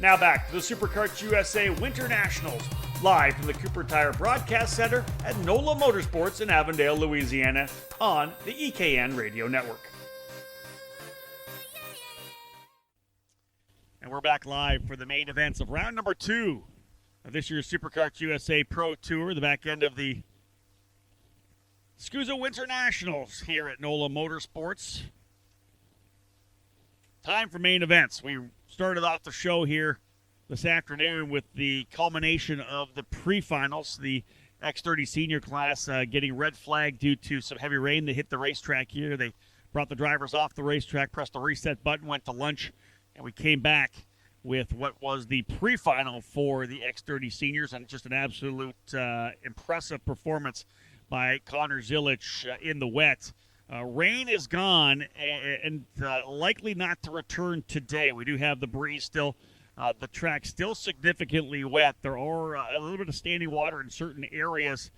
Now back to the Superkarts USA WinterNationals, live from the Cooper Tire Broadcast Center at NOLA Motorsports in Avondale, Louisiana, on the EKN Radio Network. And we're back live for the main events of round number 2 of this year's Superkarts USA Pro Tour, the back end of the SKUSA WinterNationals here at NOLA Motorsports. Time for main events. We started off the show here this afternoon with the culmination of the pre-finals, the X30 Senior class getting red flag due to some heavy rain that hit the racetrack here. They brought the drivers off the racetrack, pressed the reset button, went to lunch, and we came back with what was the pre-final for the X30 Seniors, and just an absolute impressive performance by Connor Zilich in the wet. Rain is gone and likely not to return today. We do have the breeze still. The track still significantly wet. There are a little bit of standing water in certain areas,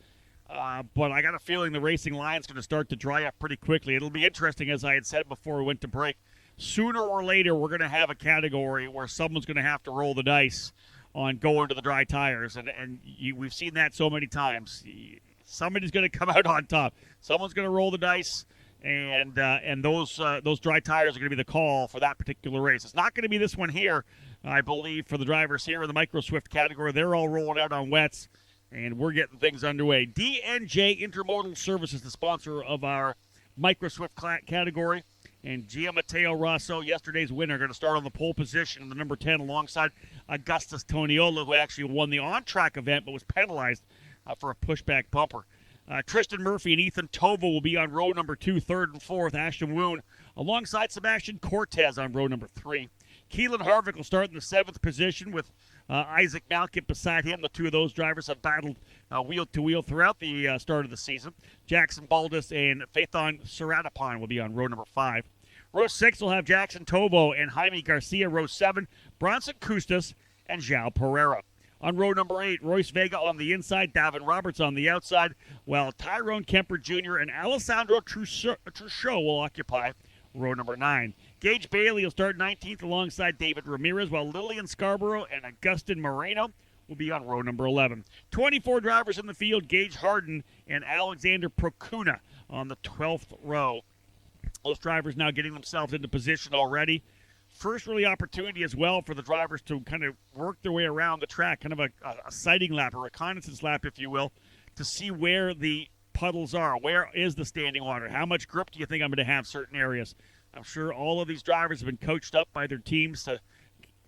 but I got a feeling the racing line is going to start to dry up pretty quickly. It'll be interesting, as I had said before we went to break. Sooner or later, we're going to have a category where someone's going to have to roll the dice on going to the dry tires, and we've seen that so many times. Somebody's going to come out on top. Someone's going to roll the dice, and those dry tires are going to be the call for that particular race. It's not going to be this one here, I believe, for the drivers here in the Micro Swift category. They're all rolling out on wets, and we're getting things underway. DNJ Intermodal Services, the sponsor of our Micro Swift category. And Gianmatteo Rosso, yesterday's winner, going to start on the pole position in the number 10 alongside Augustus Toniolo, who actually won the on-track event but was penalized for a pushback bumper. Tristan Murphy and Ethan Tova will be on row number 2, 3rd and 4th. Ashton Woon alongside Sebastian Cortez on row number 3. Keelan Harvick will start in the 7th position with Isaac Malkit beside him. The two of those drivers have battled wheel-to-wheel throughout the start of the season. Jackson Baldus and Phaethon Saratapon will be on row number 5. Row 6 will have Jackson Tobo and Jaime Garcia. Row 7, Bronson Custis and João Pereira. On row number 8, Royce Vega on the inside, Davin Roberts on the outside, while Tyrone Kemper Jr. and Alessandro Truchot will occupy row number 9. Gage Bailey will start 19th alongside David Ramirez, while Lillian Scarborough and Augustin Moreno will be on row number 11. 24 drivers in the field, Gage Harden and Alexander Procuna on the 12th row. Those drivers now getting themselves into position already. First really opportunity as well for the drivers to kind of work their way around the track, kind of a sighting lap, a reconnaissance lap, if you will, to see where the puddles are. Where is the standing water? How much grip do you think I'm going to have certain areas? I'm sure all of these drivers have been coached up by their teams to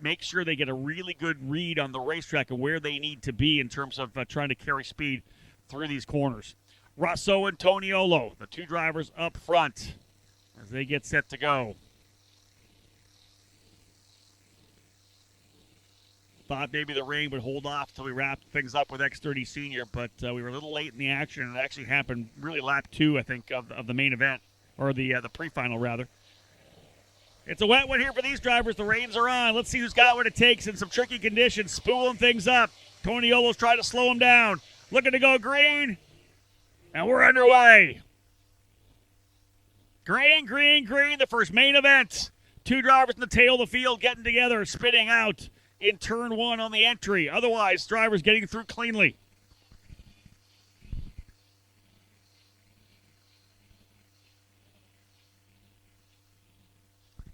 make sure they get a really good read on the racetrack and where they need to be in terms of trying to carry speed through these corners. Rosso and Toniolo, the two drivers up front, as they get set to go. Thought maybe the rain would hold off till we wrapped things up with X30 Senior, but we were a little late in the action, and it actually happened really lap 2, I think, of the main event, or the pre-final, rather. It's a wet one here for these drivers. The reins are on. Let's see who's got what it takes in some tricky conditions, spooling things up. Toniolo's trying to slow him down. Looking to go green, and we're underway. Green, green, green, the first main event. Two drivers in the tail of the field getting together, spitting out in turn 1 on the entry. Otherwise, drivers getting through cleanly.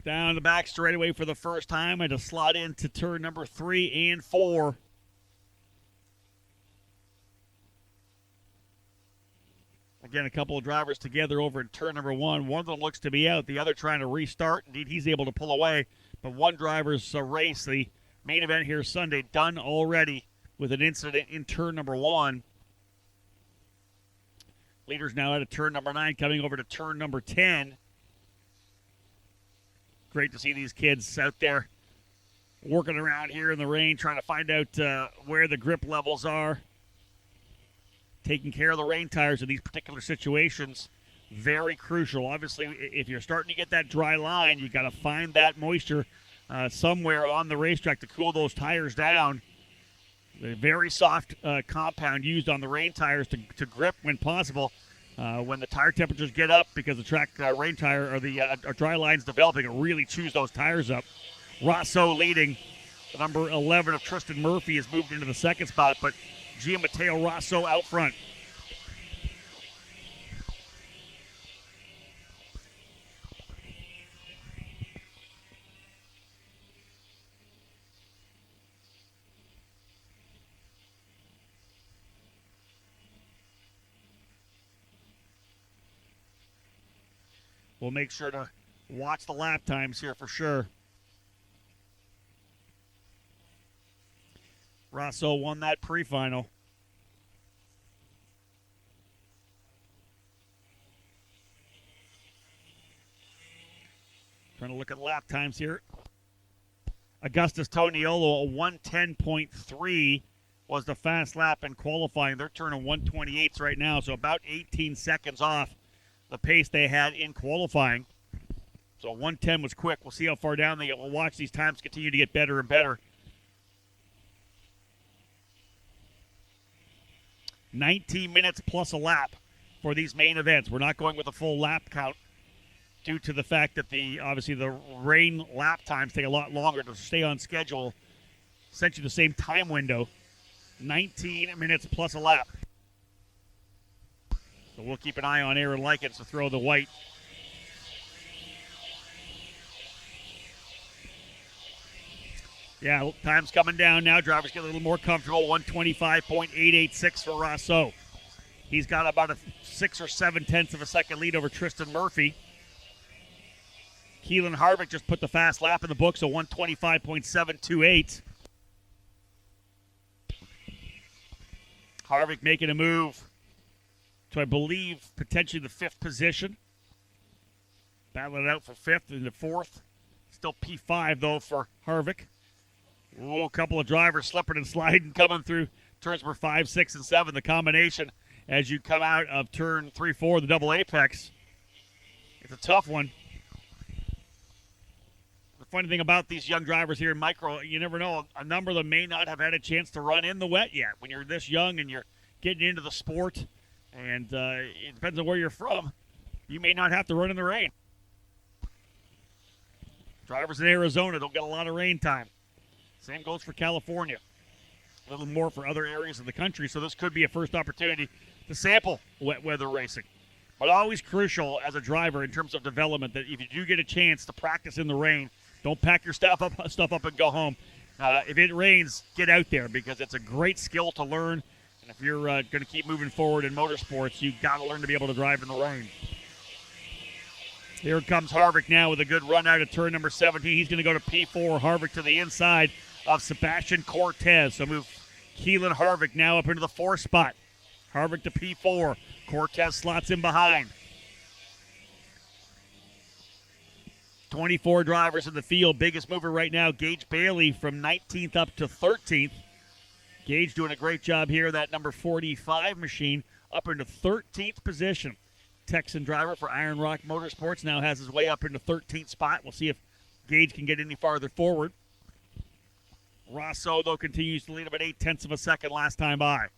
Down the back straightaway for the first time, and to slot into turn number 3 and 4. Again, a couple of drivers together over in turn number 1. One of them looks to be out, the other trying to restart. Indeed, he's able to pull away, but one driver's race, the main event here Sunday, done already with an incident in turn number 1. Leaders now out of turn number 9, coming over to turn number 10. Great to see these kids out there working around here in the rain, trying to find out where the grip levels are. Taking care of the rain tires in these particular situations, very crucial. Obviously, if you're starting to get that dry line, you got to find that moisture somewhere on the racetrack to cool those tires down. The very soft compound used on the rain tires to grip when possible. When the tire temperatures get up, because the track rain tire or the dry line's developing, it really chews those tires up. Rosso leading The number 11 of Tristan Murphy has moved into the second spot, but Gianmatteo Rosso out front. We'll make sure to watch the lap times here for sure. Rosso won that pre-final. Trying to look at lap times here. Augustus Toniolo, a 110.3 was the fast lap in qualifying. They're turning 128s right now, so about 18 seconds off the pace they had in qualifying. So 110 was quick. We'll see how far down they get. We'll watch these times continue to get better and better. 19 minutes plus a lap for these main events. We're not going with a full lap count due to the fact that obviously the rain lap times take a lot longer to stay on schedule. Essentially the same time window. 19 minutes plus a lap. So we'll keep an eye on Aaron Likens to throw the white. Yeah, time's coming down now. Drivers get a little more comfortable. 125.886 for Rosso. He's got about a 6 or 7 tenths of a second lead over Tristan Murphy. Keelan Harvick just put the fast lap in the book, so 125.728. Harvick making a move to, I believe, potentially the 5th position. Battling it out for 5th and the 4th. Still P5, though, for Harvick. A couple of drivers slipping and sliding coming through turns for 5, 6, and 7. The combination as you come out of turn 3, 4, the double apex. It's a tough one. The funny thing about these young drivers here in micro, you never know. A number of them may not have had a chance to run in the wet yet. When you're this young and you're getting into the sport, and it depends on where you're from, you may not have to run in the rain. Drivers in Arizona don't get a lot of rain time. Same goes for California. A little more for other areas of the country, so this could be a first opportunity to sample wet weather racing. But always crucial as a driver in terms of development that if you do get a chance to practice in the rain, don't pack your stuff up and go home. If it rains, get out there because it's a great skill to learn. And if you're going to keep moving forward in motorsports, you've got to learn to be able to drive in the rain. Here comes Harvick now with a good run out of turn number 17. He's going to go to P4. Harvick to the inside of Sebastian Cortez. So move Keelan Harvick now up into the 4th spot. Harvick to P4. Cortez slots in behind. 24 drivers in the field. Biggest mover right now, Gage Bailey from 19th up to 13th. Gage doing a great job here. That number 45 machine up into 13th position. Texan driver for Iron Rock Motorsports now has his way up into 13th spot. We'll see if Gage can get any farther forward. Rosso, though, continues to lead about 8 tenths of a second last time by.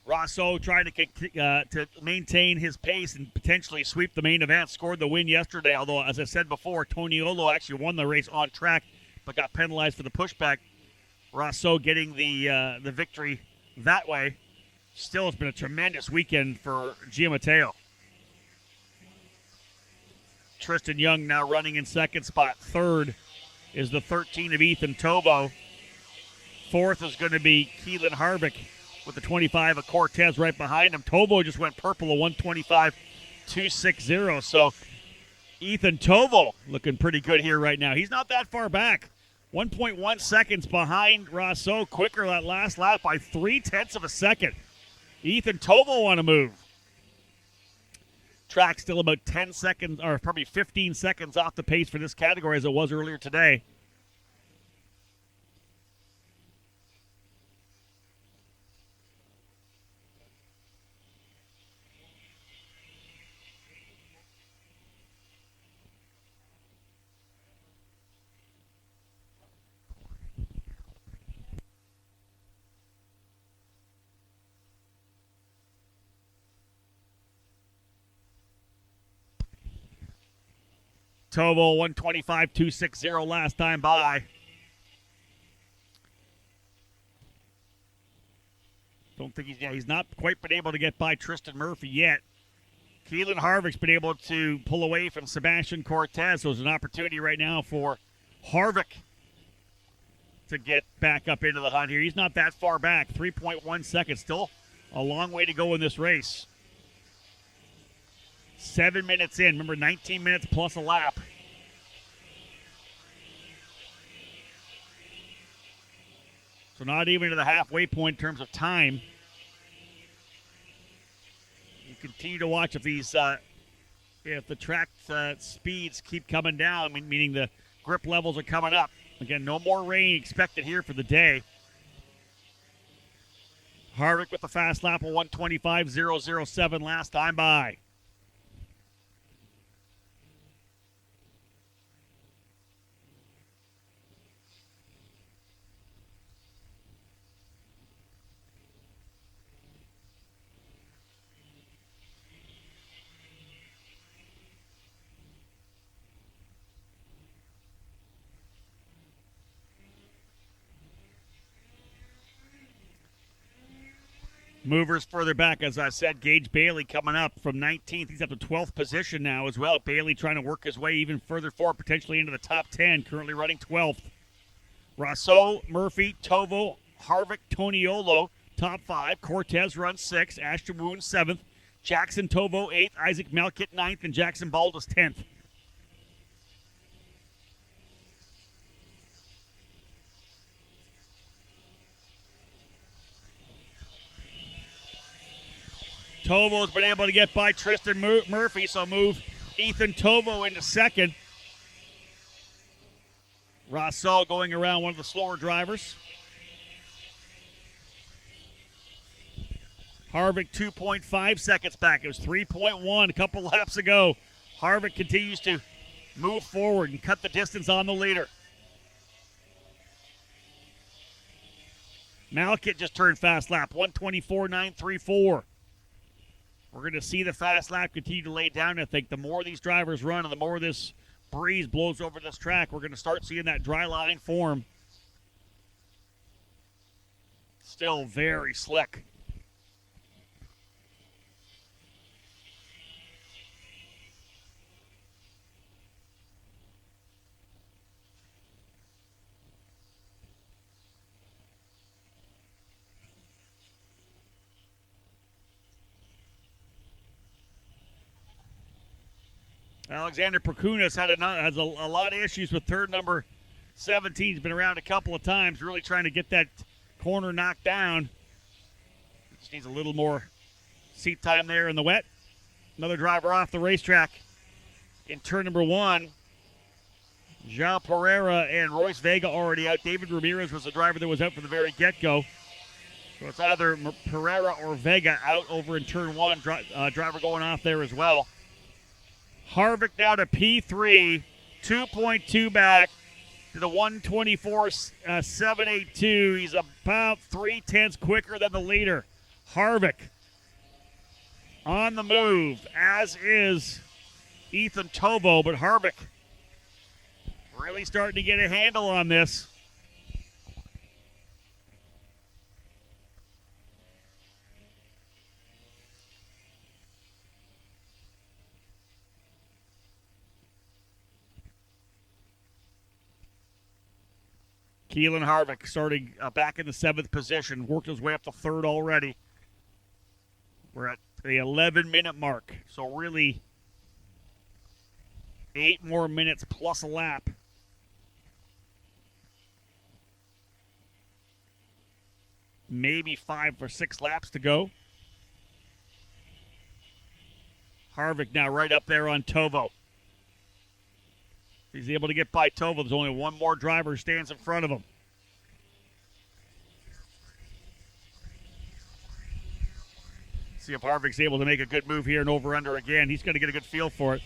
Rosso trying to maintain his pace and potentially sweep the main event. Scored the win yesterday, although, as I said before, Toniolo actually won the race on track but got penalized for the pushback. Rosso getting the victory that way. Still, it's been a tremendous weekend for Gianmatteo. Tristan Young now running in second spot. Third is the 13 of Ethan Tovo. Fourth is going to be Keelan Harvick with the 25 of Cortez right behind him. Tovo just went purple, a 125.260. So Ethan Tovo looking pretty good here right now. He's not that far back. 1.1 seconds behind Rosso. Quicker that last lap by 3 tenths of a second. Ethan Tovo on a move. Track still about 10 seconds, or probably 15 seconds off the pace for this category as it was earlier today. Tovo 125.260 last time by. Don't think he's not quite been able to get by Tristan Murphy yet. Keelan Harvick's been able to pull away from Sebastian Cortez, so there's an opportunity right now for Harvick to get back up into the hunt here. He's not that far back, 3.1 seconds. Still a long way to go in this race. 7 minutes in. Remember, 19 minutes plus a lap. So not even to the halfway point in terms of time. You continue to watch if the track speeds keep coming down, meaning the grip levels are coming up. Again, no more rain expected here for the day. Harvick with the fast lap of 125.007 last time by. Movers further back, as I said, Gage Bailey coming up from 19th. He's up to 12th position now as well. Bailey trying to work his way even further forward, potentially into the top 10, currently running 12th. Rousseau, Murphy, Tovo, Harvick, Toniolo, top 5. Cortez runs 6th. Ashton Woon 7th. Jackson Tovo 8th. Isaac Malkit 9th. And Jackson Baldus 10th. Tovo's been able to get by Tristan Murphy, so move Ethan Tovo into second. Rousseau going around one of the slower drivers. Harvick 2.5 seconds back. It was 3.1 a couple laps ago. Harvick continues to move forward and cut the distance on the leader. Malkit just turned fast lap, 124.934. We're going to see the fast lap continue to lay down. I think the more these drivers run and the more this breeze blows over this track, we're going to start seeing that dry line form. Still very slick. Alexander Prakunas has a lot of issues with turn number 17. He's been around a couple of times, really trying to get that corner knocked down. Just needs a little more seat time there in the wet. Another driver off the racetrack in turn number 1. Jean Pereira and Royce Vega already out. David Ramirez was the driver that was out from the very get-go. So it's either Pereira or Vega out over in turn 1. Driver going off there as well. Harvick now to P3, 2.2 back to the 124.782. He's about 0.3 quicker than the leader. Harvick on the move, as is Ethan Tovo, but Harvick really starting to get a handle on this. Keelan Harvick starting back in the 7th position, worked his way up to 3rd already. We're at the 11-minute mark, so really 8 more minutes plus a lap. Maybe 5 or 6 laps to go. Harvick now right up there on Tovo. He's able to get by Tovo. There's only one more driver who stands in front of him. See if Harvick's able to make a good move here and over-under again. He's going to get a good feel for it.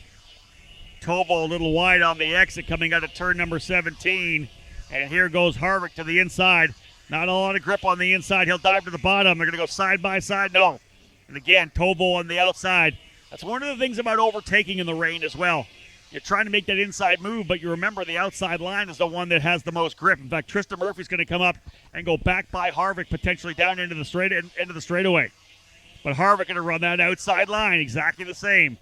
Tovo a little wide on the exit coming out of turn number 17. And here goes Harvick to the inside. Not a lot of grip on the inside. He'll dive to the bottom. They're going to go side by side. No. And again, Tovo on the outside. That's one of the things about overtaking in the rain as well. You're trying to make that inside move, but you remember the outside line is the one that has the most grip. In fact, Tristan Murphy's going to come up and go back by Harvick, potentially down into the straightaway. But Harvick going to run that outside line, exactly the same.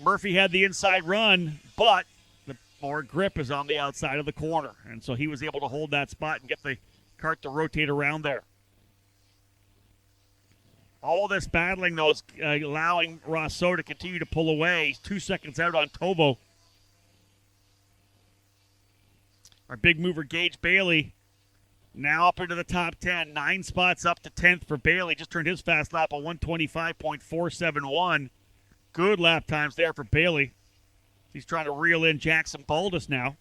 Murphy had the inside run, but the more grip is on the outside of the corner. And so he was able to hold that spot and get the kart to rotate around there. All this battling, though, is allowing Rousseau to continue to pull away. He's 2 seconds out on Tovo. Our big mover, Gage Bailey, now up into the top 10. 9 spots up to 10th for Bailey. Just turned his fast lap of 125.471. Good lap times there for Bailey. He's trying to reel in Jackson Baldus now.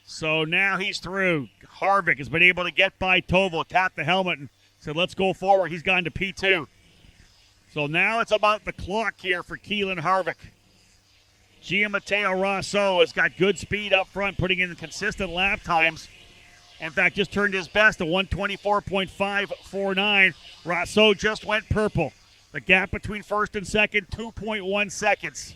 So now he's through. Harvick has been able to get by Tovo, tap the helmet, and said, let's go forward. He's gone to P2. So now it's about the clock here for Keelan Harvick. Gianmatteo Rosso has got good speed up front, putting in consistent lap times. In fact, just turned his best at 124.549. Rosso just went purple. The gap between first and second, 2.1 seconds.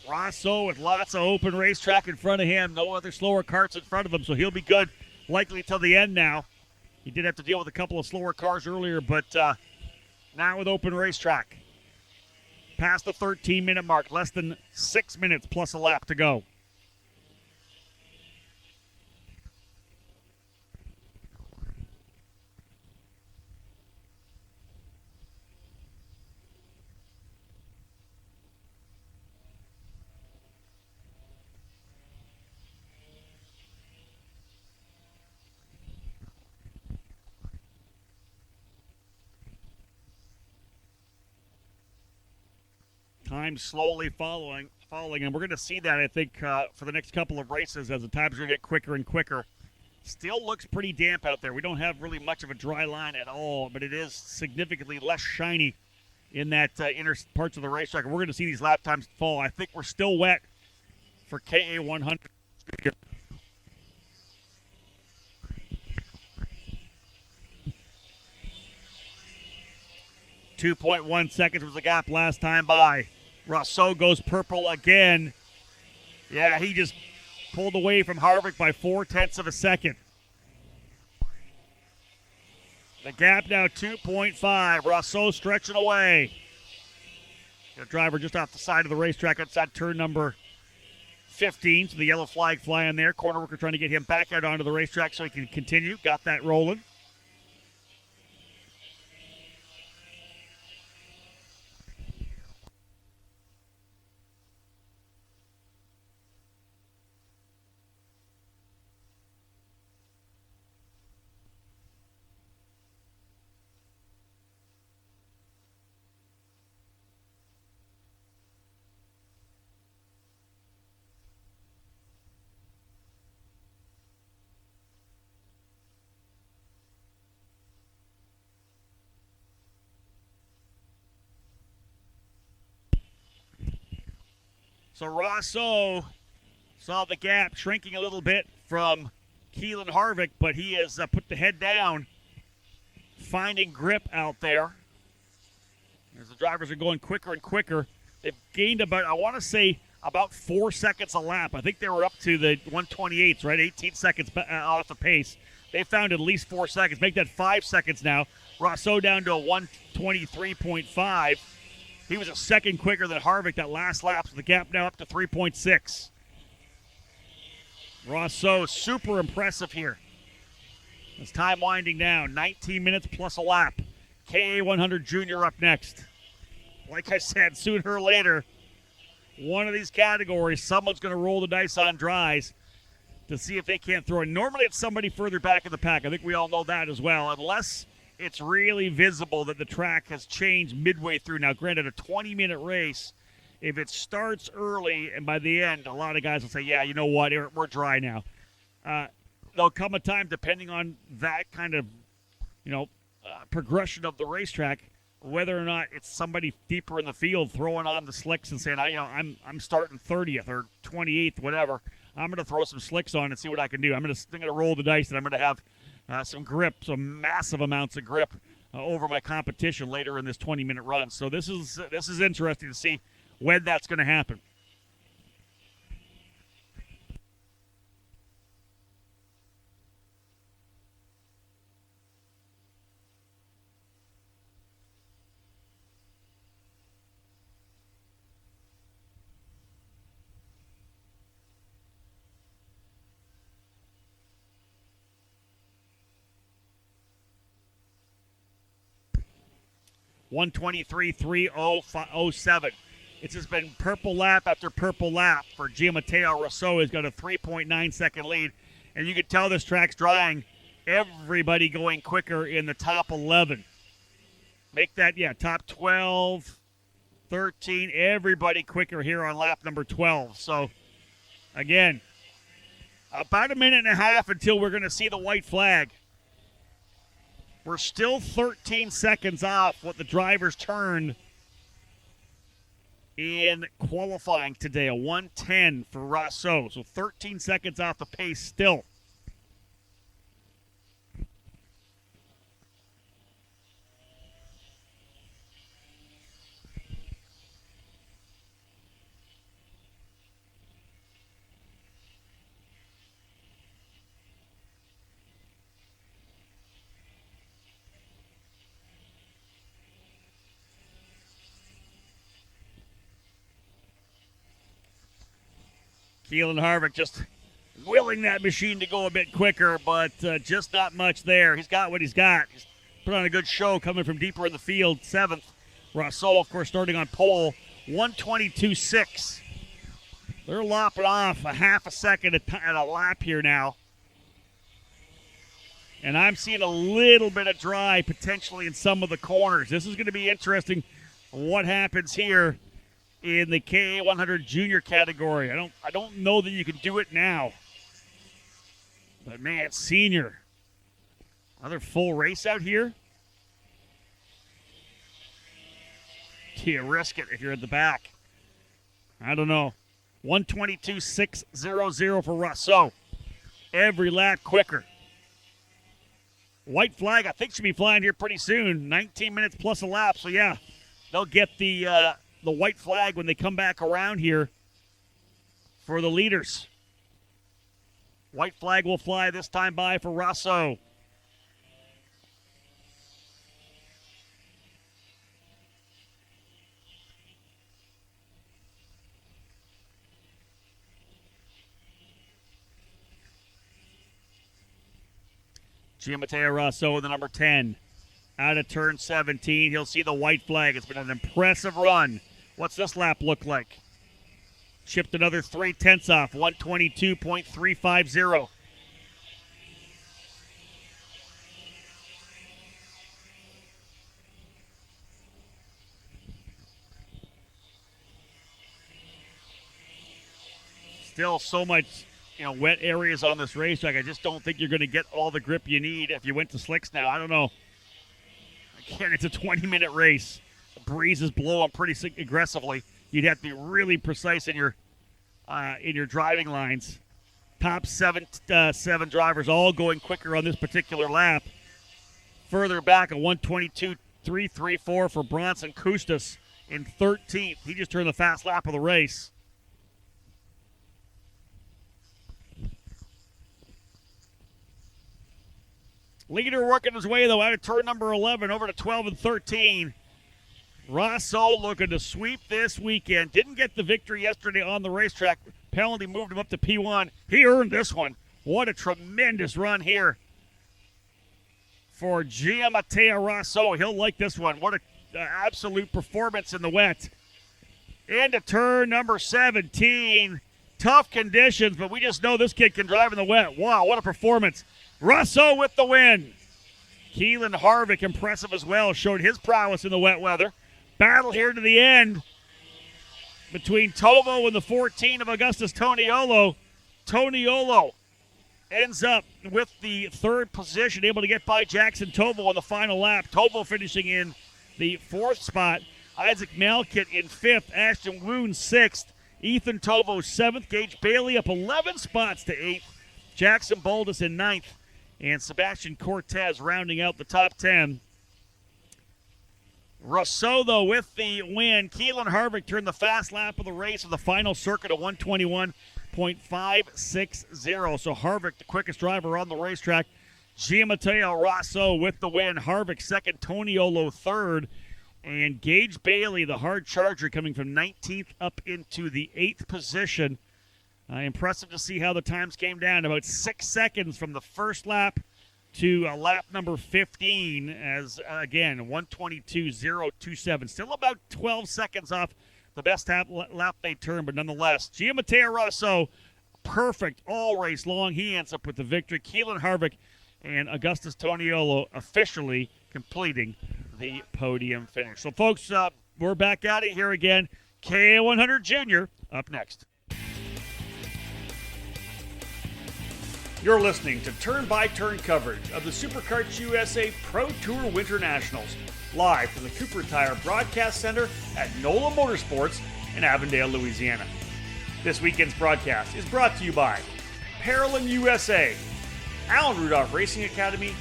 Rosso with lots of open racetrack in front of him. No other slower karts in front of him, so he'll be good likely till the end now. He did have to deal with a couple of slower cars earlier, but now with open racetrack. Past the 13-minute mark, less than 6 minutes plus a lap to go. Time slowly falling, and we're going to see that, I think, for the next couple of races as the times are going to get quicker and quicker. Still looks pretty damp out there. We don't have really much of a dry line at all, but it is significantly less shiny in that inner parts of the racetrack. And we're going to see these lap times fall. I think we're still wet for KA100 Junior. .1 seconds was the gap last time by. Rousseau goes purple again. Yeah, he just pulled away from Harvick by 0.4 of a second. The gap now 2.5. Rousseau stretching away. The driver just off the side of the racetrack outside turn number 15. So the yellow flag flying there. Corner worker trying to get him back out onto the racetrack so he can continue. Got that rolling. So Rosso saw the gap shrinking a little bit from Keelan Harvick, but he has put the head down, finding grip out there. As the drivers are going quicker and quicker, they've gained about, I want to say, about 4 seconds a lap. I think they were up to the 128s, right? 18 seconds off the pace. They found at least 4 seconds. Make that 5 seconds now. Rosso down to a 123.5. He was a second quicker than Harvick that last lap, so the gap now up to 3.6. Rosso, super impressive here. As time winding down, 19 minutes plus a lap. KA100 Junior up next. Like I said, sooner or later, one of these categories, someone's going to roll the dice on dries to see if they can't throw it. Normally it's somebody further back in the pack. I think we all know that as well, unless it's really visible that the track has changed midway through. Now, granted, a 20-minute race, if it starts early and by the end, a lot of guys will say, yeah, you know what, we're dry now. There'll come a time, depending on that kind of, progression of the racetrack, whether or not it's somebody deeper in the field throwing on the slicks and saying, I'm starting 30th or 28th, whatever. I'm going to throw some slicks on and see what I can do. I'm going to roll the dice, and I'm going to have some grip, some massive amounts of grip over my competition later in this 20-minute run. So this is interesting to see when that's going to happen. (1:23.307). It's just been purple lap after purple lap for Gianmatteo Rosso. He's got a 3.9-second lead, and you can tell this track's drying. Everybody going quicker in the top 11. Make that, top 12, 13, everybody quicker here on lap number 12. So, again, about a minute and a half until we're going to see the white flag. We're still 13 seconds off what the drivers turned in qualifying today, a 1:10 for Rosso. So 13 seconds off the pace still. Keelan Harvick just willing that machine to go a bit quicker, but just not much there. He's got what he's got. He's put on a good show coming from deeper in the field, 7th. Rosso, of course, starting on pole, 1:22.6. They're lopping off a half a second at a lap here now. And I'm seeing a little bit of dry potentially in some of the corners. This is going to be interesting what happens here in the KA100 Junior category. I don't know that you can do it now. But, man, Senior. Another full race out here. Do you risk it if you're at the back? I don't know. 1:22.600 for Rosso. Every lap quicker. White flag, I think, should be flying here pretty soon. 19 minutes plus a lap. So, yeah, they'll get the white flag when they come back around here for the leaders. White flag will fly this time by for Rosso. Gianmatteo Rosso, the number 10. Out of turn 17, he'll see the white flag. It's been an impressive run. What's this lap look like? Chipped another 0.3 off, 1:22.350. Still so much, wet areas on this racetrack. I just don't think you're going to get all the grip you need if you went to slicks now. I don't know. Again, it's a 20-minute race. The breeze is blowing pretty aggressively. You'd have to be really precise in your driving lines. Top seven drivers all going quicker on this particular lap. Further back, a 1:22.334 for Bronson Kustas in 13th. He just turned the fast lap of the race. Leader working his way, though, out of turn number 11 over to 12 and 13. Rosso looking to sweep this weekend. Didn't get the victory yesterday on the racetrack. Penalty moved him up to P1. He earned this one. What a tremendous run here for Gianmatteo Rosso. He'll like this one. What an absolute performance in the wet. Into turn number 17. Tough conditions, but we just know this kid can drive in the wet. Wow, what a performance. Rosso with the win. Keelan Harvick, impressive as well, showed his prowess in the wet weather. Battle here to the end between Tovo and the 14 of Augustus Toniolo. Toniolo ends up with the third position, able to get by Jackson Tovo on the final lap. Tovo finishing in the fourth spot. Isaac Malkit in fifth. Ashton Woon sixth. Ethan Tovo seventh. Gage Bailey up 11 spots to eighth. Jackson Boldus in ninth. and Sebastian Cortez rounding out the top 10. Rousseau, though, with the win. Keelan Harvick turned the fast lap of the race of the final circuit at 121.560. So Harvick, the quickest driver on the racetrack. Gianmatteo Rousseau with the win. Harvick second, Toniolo third. And Gage Bailey, the hard charger, coming from 19th up into the 8th position. Impressive to see how the times came down. About 6 seconds from the first lap to lap number 15 as, again, 122.027. Still about 12 seconds off the best lap they turned, but nonetheless, Gianmatteo Rousseau, perfect all race long. He ends up with the victory. Keelan Harvick and Augustus Toniolo officially completing the podium finish. So, folks, we're back at it here again. KA100 Junior up next. You're listening to turn-by-turn coverage of the Superkarts USA Pro Tour WinterNationals, live from the Cooper Tire Broadcast Center at NOLA Motorsports in Avondale, Louisiana. This weekend's broadcast is brought to you by Parolin USA, Allen Rudolph Racing Academy,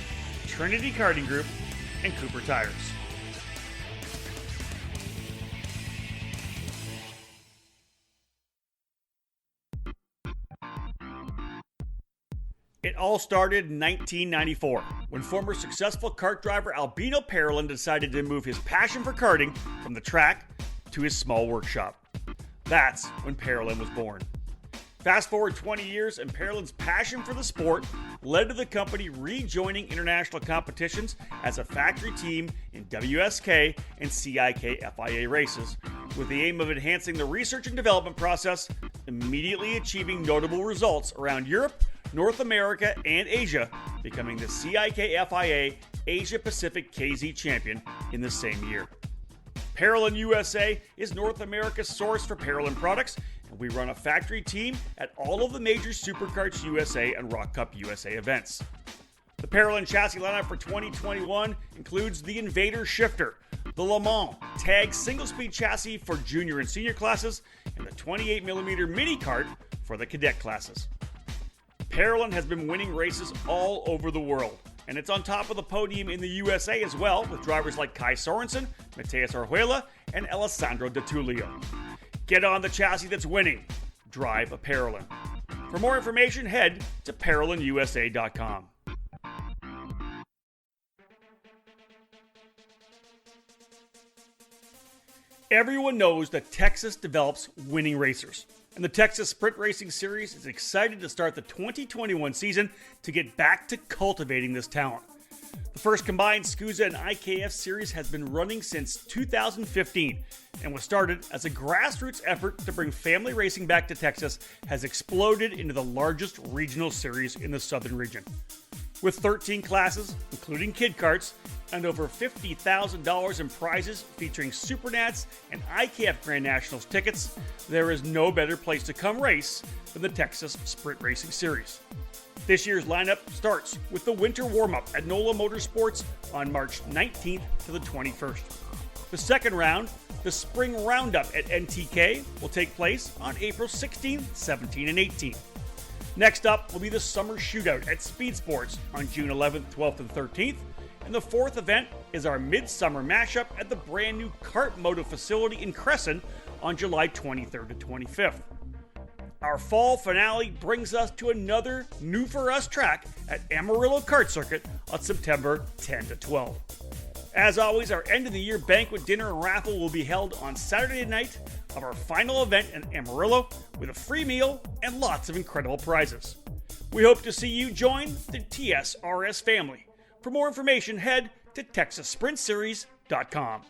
Trinity Karting Group, and Cooper Tires. It all started in 1994, when former successful kart driver Albino Parolin decided to move his passion for karting from the track to his small workshop. That's when Parolin was born. Fast forward 20 years, and Parolin's passion for the sport led to the company rejoining international competitions as a factory team in WSK and CIK FIA races, with the aim of enhancing the research and development process, immediately achieving notable results around Europe, North America, and Asia, becoming the CIK FIA Asia Pacific KZ champion in the same year. Parolin USA is North America's source for Parolin products, and we run a factory team at all of the major Superkarts USA and Rock Cup USA events. The Parolin chassis lineup for 2021 includes the Invader Shifter, the Le Mans Tag single-speed chassis for junior and senior classes, and the 28mm mini kart for the cadet classes. Parolin has been winning races all over the world, and it's on top of the podium in the USA as well, with drivers like Kai Sorensen, Mateus Arguela, and Alessandro De Tullio. Get on the chassis that's winning. Drive a Parolin. For more information, head to ParolinUSA.com. Everyone knows that Texas develops winning racers, and the Texas Sprint Racing Series is excited to start the 2021 season to get back to cultivating this talent. The first combined SKUSA and IKF series has been running since 2015 and was started as a grassroots effort to bring family racing back to Texas, has exploded into the largest regional series in the southern region. With 13 classes, including kid karts, and over $50,000 in prizes featuring Supernats and IKF Grand Nationals tickets, there is no better place to come race than the Texas Sprint Racing Series. This year's lineup starts with the winter warm-up at NOLA Motorsports on March 19th to the 21st. The second round, the spring roundup at NTK, will take place on April 16th, 17th, and 18th. Next up will be the summer shootout at Speed Sports on June 11th, 12th, and 13th. And the fourth event is our midsummer mashup at the brand new Kart Moto facility in Crescent on July 23rd to 25th. Our fall finale brings us to another new for us track at Amarillo Kart Circuit on September 10 to 12. As always, our end of the year banquet dinner and raffle will be held on Saturday night of our final event in Amarillo with a free meal and lots of incredible prizes. We hope to see you join the TSRS family. For more information, head to TexasSprintSeries.com.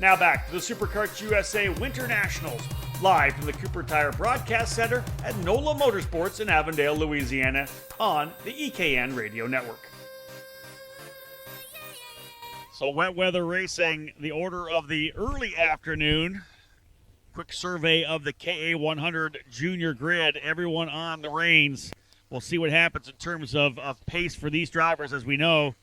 Now back to the Superkarts USA WinterNationals, live from the Cooper Tire Broadcast Center at NOLA Motorsports in Avondale, Louisiana, on the EKN radio network. So wet weather racing, the order of the early afternoon. Quick survey of the KA100 Junior grid. Everyone on the reins. We'll see what happens in terms of pace for these drivers, as we know.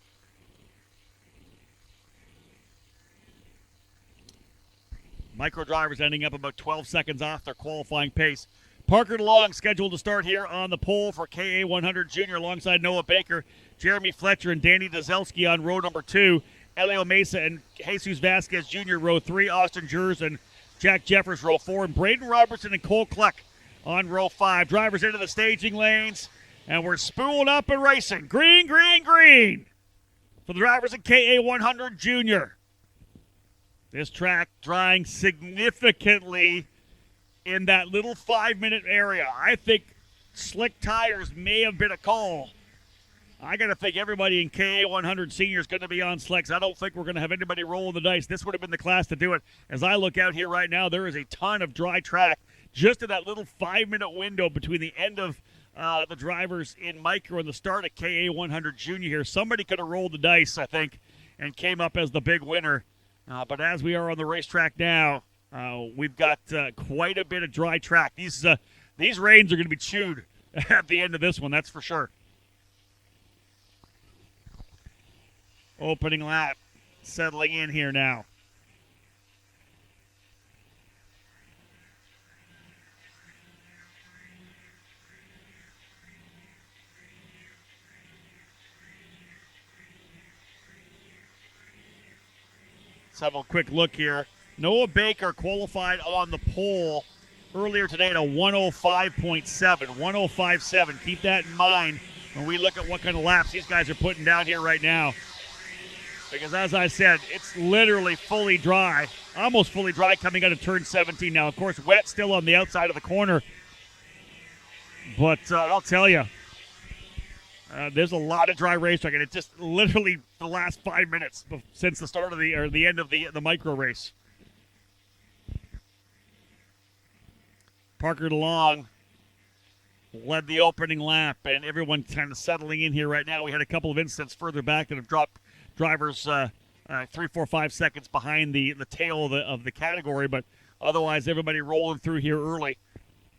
Micro drivers ending up about 12 seconds off their qualifying pace. Parker DeLong scheduled to start here on the pole for KA100 Junior alongside Noah Baker, Jeremy Fletcher, and Danny Dazelski on row number 2. Elio Mesa and Jesus Vasquez Jr. row 3. Austin Jers and Jack Jeffers row 4. And Braden Robertson and Cole Kleck on row 5. Drivers into the staging lanes. And we're spooling up and racing. Green, green, green for the drivers at KA100 Junior. This track drying significantly in that little 5-minute area. I think slick tires may have been a call. I got to think everybody in KA100 Senior is going to be on slicks. I don't think we're going to have anybody rolling the dice. This would have been the class to do it. As I look out here right now, there is a ton of dry track just in that little 5-minute window between the end of the drivers in Micro and the start of KA100 Junior here. Somebody could have rolled the dice, I think, and came up as the big winner. But as we are on the racetrack now, we've got quite a bit of dry track. These rains are going to be chewed at the end of this one, that's for sure. Opening lap settling in here now. Let's have a quick look here. Noah Baker qualified on the pole earlier today at a 105.7, 105.7. Keep that in mind when we look at what kind of laps these guys are putting down here right now. Because as I said, it's literally fully dry, almost fully dry coming out of turn 17 now. Of course, wet still on the outside of the corner. But I'll tell you, there's a lot of dry racetrack, and it's just literally the last 5 minutes since the start of the end of the micro race. Parker DeLong led the opening lap, and everyone kind of settling in here right now. We had a couple of incidents further back that have dropped drivers 3, 4, 5 seconds behind the tail of the category, but otherwise everybody rolling through here early.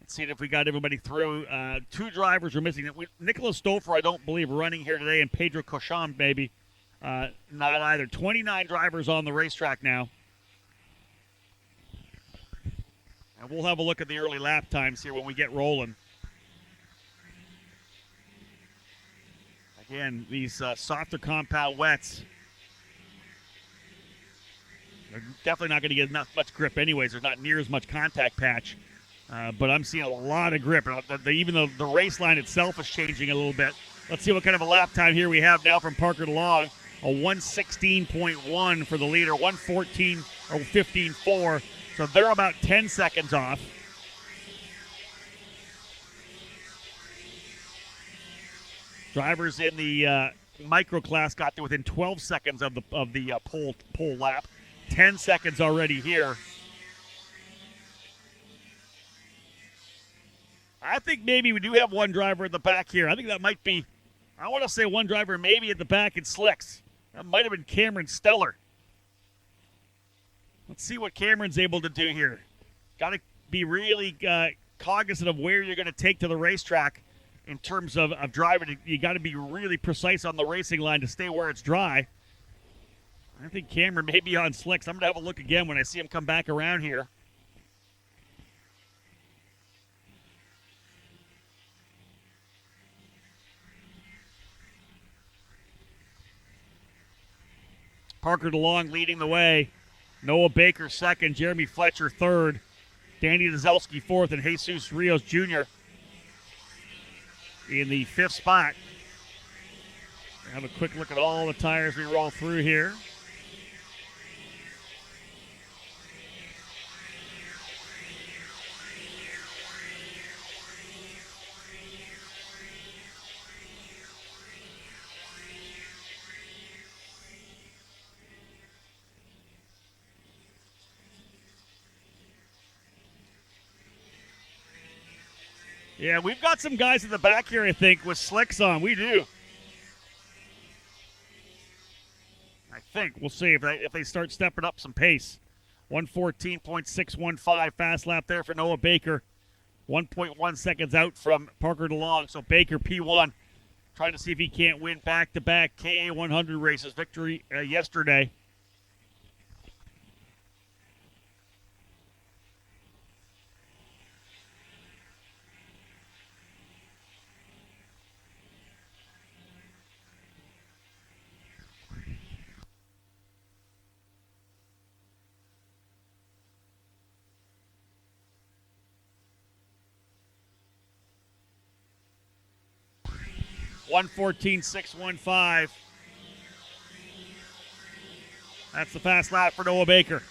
Let's see if we got everybody through. 2 drivers are missing. Nicholas Stouffer, I don't believe, running here today, and Pedro Cochon, maybe not either. 29 drivers on the racetrack now. And we'll have a look at the early lap times here when we get rolling. Again, these softer compound wets, they're definitely not going to get much grip anyways. There's not near as much contact patch. But I'm seeing a lot of grip. Even though the race line itself is changing a little bit. Let's see what kind of a lap time here we have now from Parker DeLong. A 116.1 for the leader, 114 or 15.4. So they're about 10 seconds off. Drivers in the micro class got to within 12 seconds of the pole lap. 10 seconds already here. I think maybe we do have one driver at the back here. I think that might be, I want to say one driver maybe at the back in slicks. That might have been Cameron Steller. Let's see what Cameron's able to do here. Got to be really cognizant of where you're going to take to the racetrack in terms of driving. You got to be really precise on the racing line to stay where it's dry. I think Cameron may be on slicks. I'm going to have a look again when I see him come back around here. Parker DeLong leading the way. Noah Baker second, Jeremy Fletcher third, Danny Dazelski fourth, and Jesus Rios Jr. in the 5th spot. Have a quick look at all the tires we roll through here. Yeah, we've got some guys in the back here, I think, with slicks on. We do. I think. We'll see if they start stepping up some pace. 114.615 fast lap there for Noah Baker. 1.1 seconds out from Parker DeLong. So Baker, P1, trying to see if he can't win back-to-back KA100 races. Victory yesterday. 1:14.615. That's the fast lap for Noah Baker.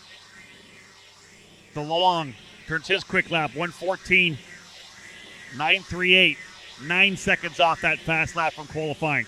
DeLong turns his quick lap, 1:14.938. 9 seconds off that fast lap from qualifying.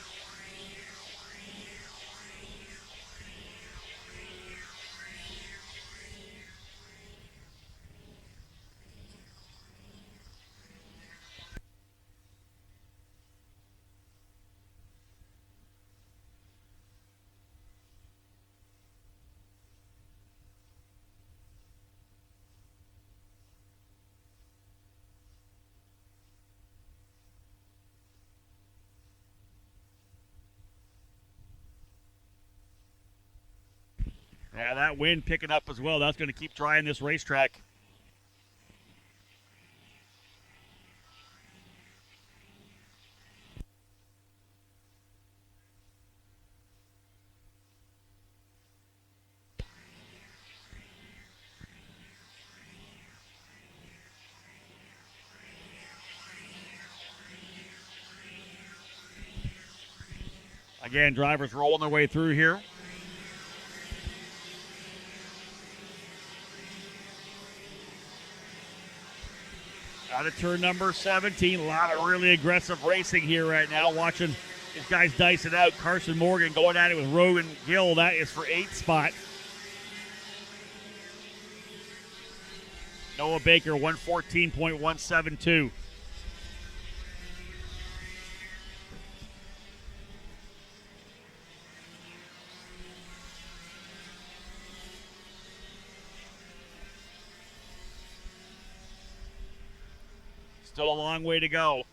Yeah, that wind picking up as well. That's going to keep drying this racetrack. Again, drivers rolling their way through here. Out of turn number 17. A lot of really aggressive racing here right now. Watching these guys dice it out. Carson Morgan going at it with Rogan Gill. That is for 8th spot. Noah Baker, 1:14.172. Still a long way to go.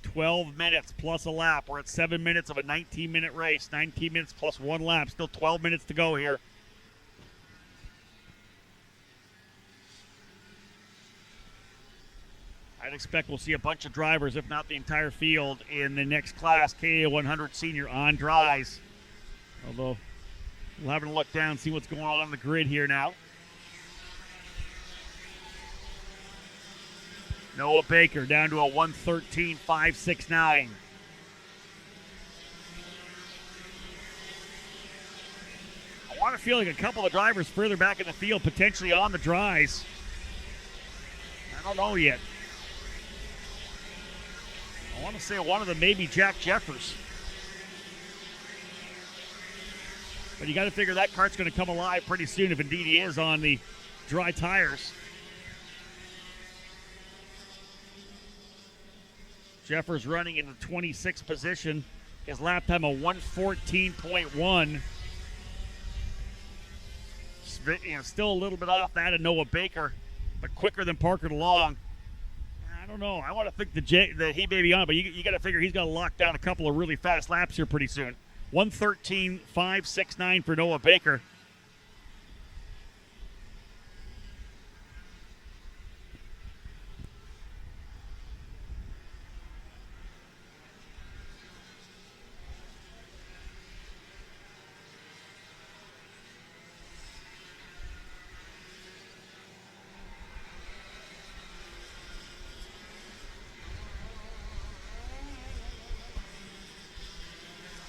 12 minutes plus a lap. We're at 7 minutes of a 19-minute race. 19 minutes plus 1 lap. Still 12 minutes to go here. I'd expect we'll see a bunch of drivers, if not the entire field, in the next class, KA100 Senior on dries. Although we'll have to look down, see what's going on the grid here now. Noah Baker down to a 1:13.569. I want to feel like a couple of drivers further back in the field, potentially on the dries. I don't know yet. I want to say one of them may be Jack Jeffers. But you got to figure that kart's going to come alive pretty soon if indeed he is on the dry tires. Jeffers running in the 26th position. His lap time of 1:14.1. Still a little bit off that of Noah Baker, but quicker than Parker DeLong. I don't know. I want to think that he may be on, but you got to figure he's got to lock down a couple of really fast laps here pretty soon. 1:13.569 for Noah Baker.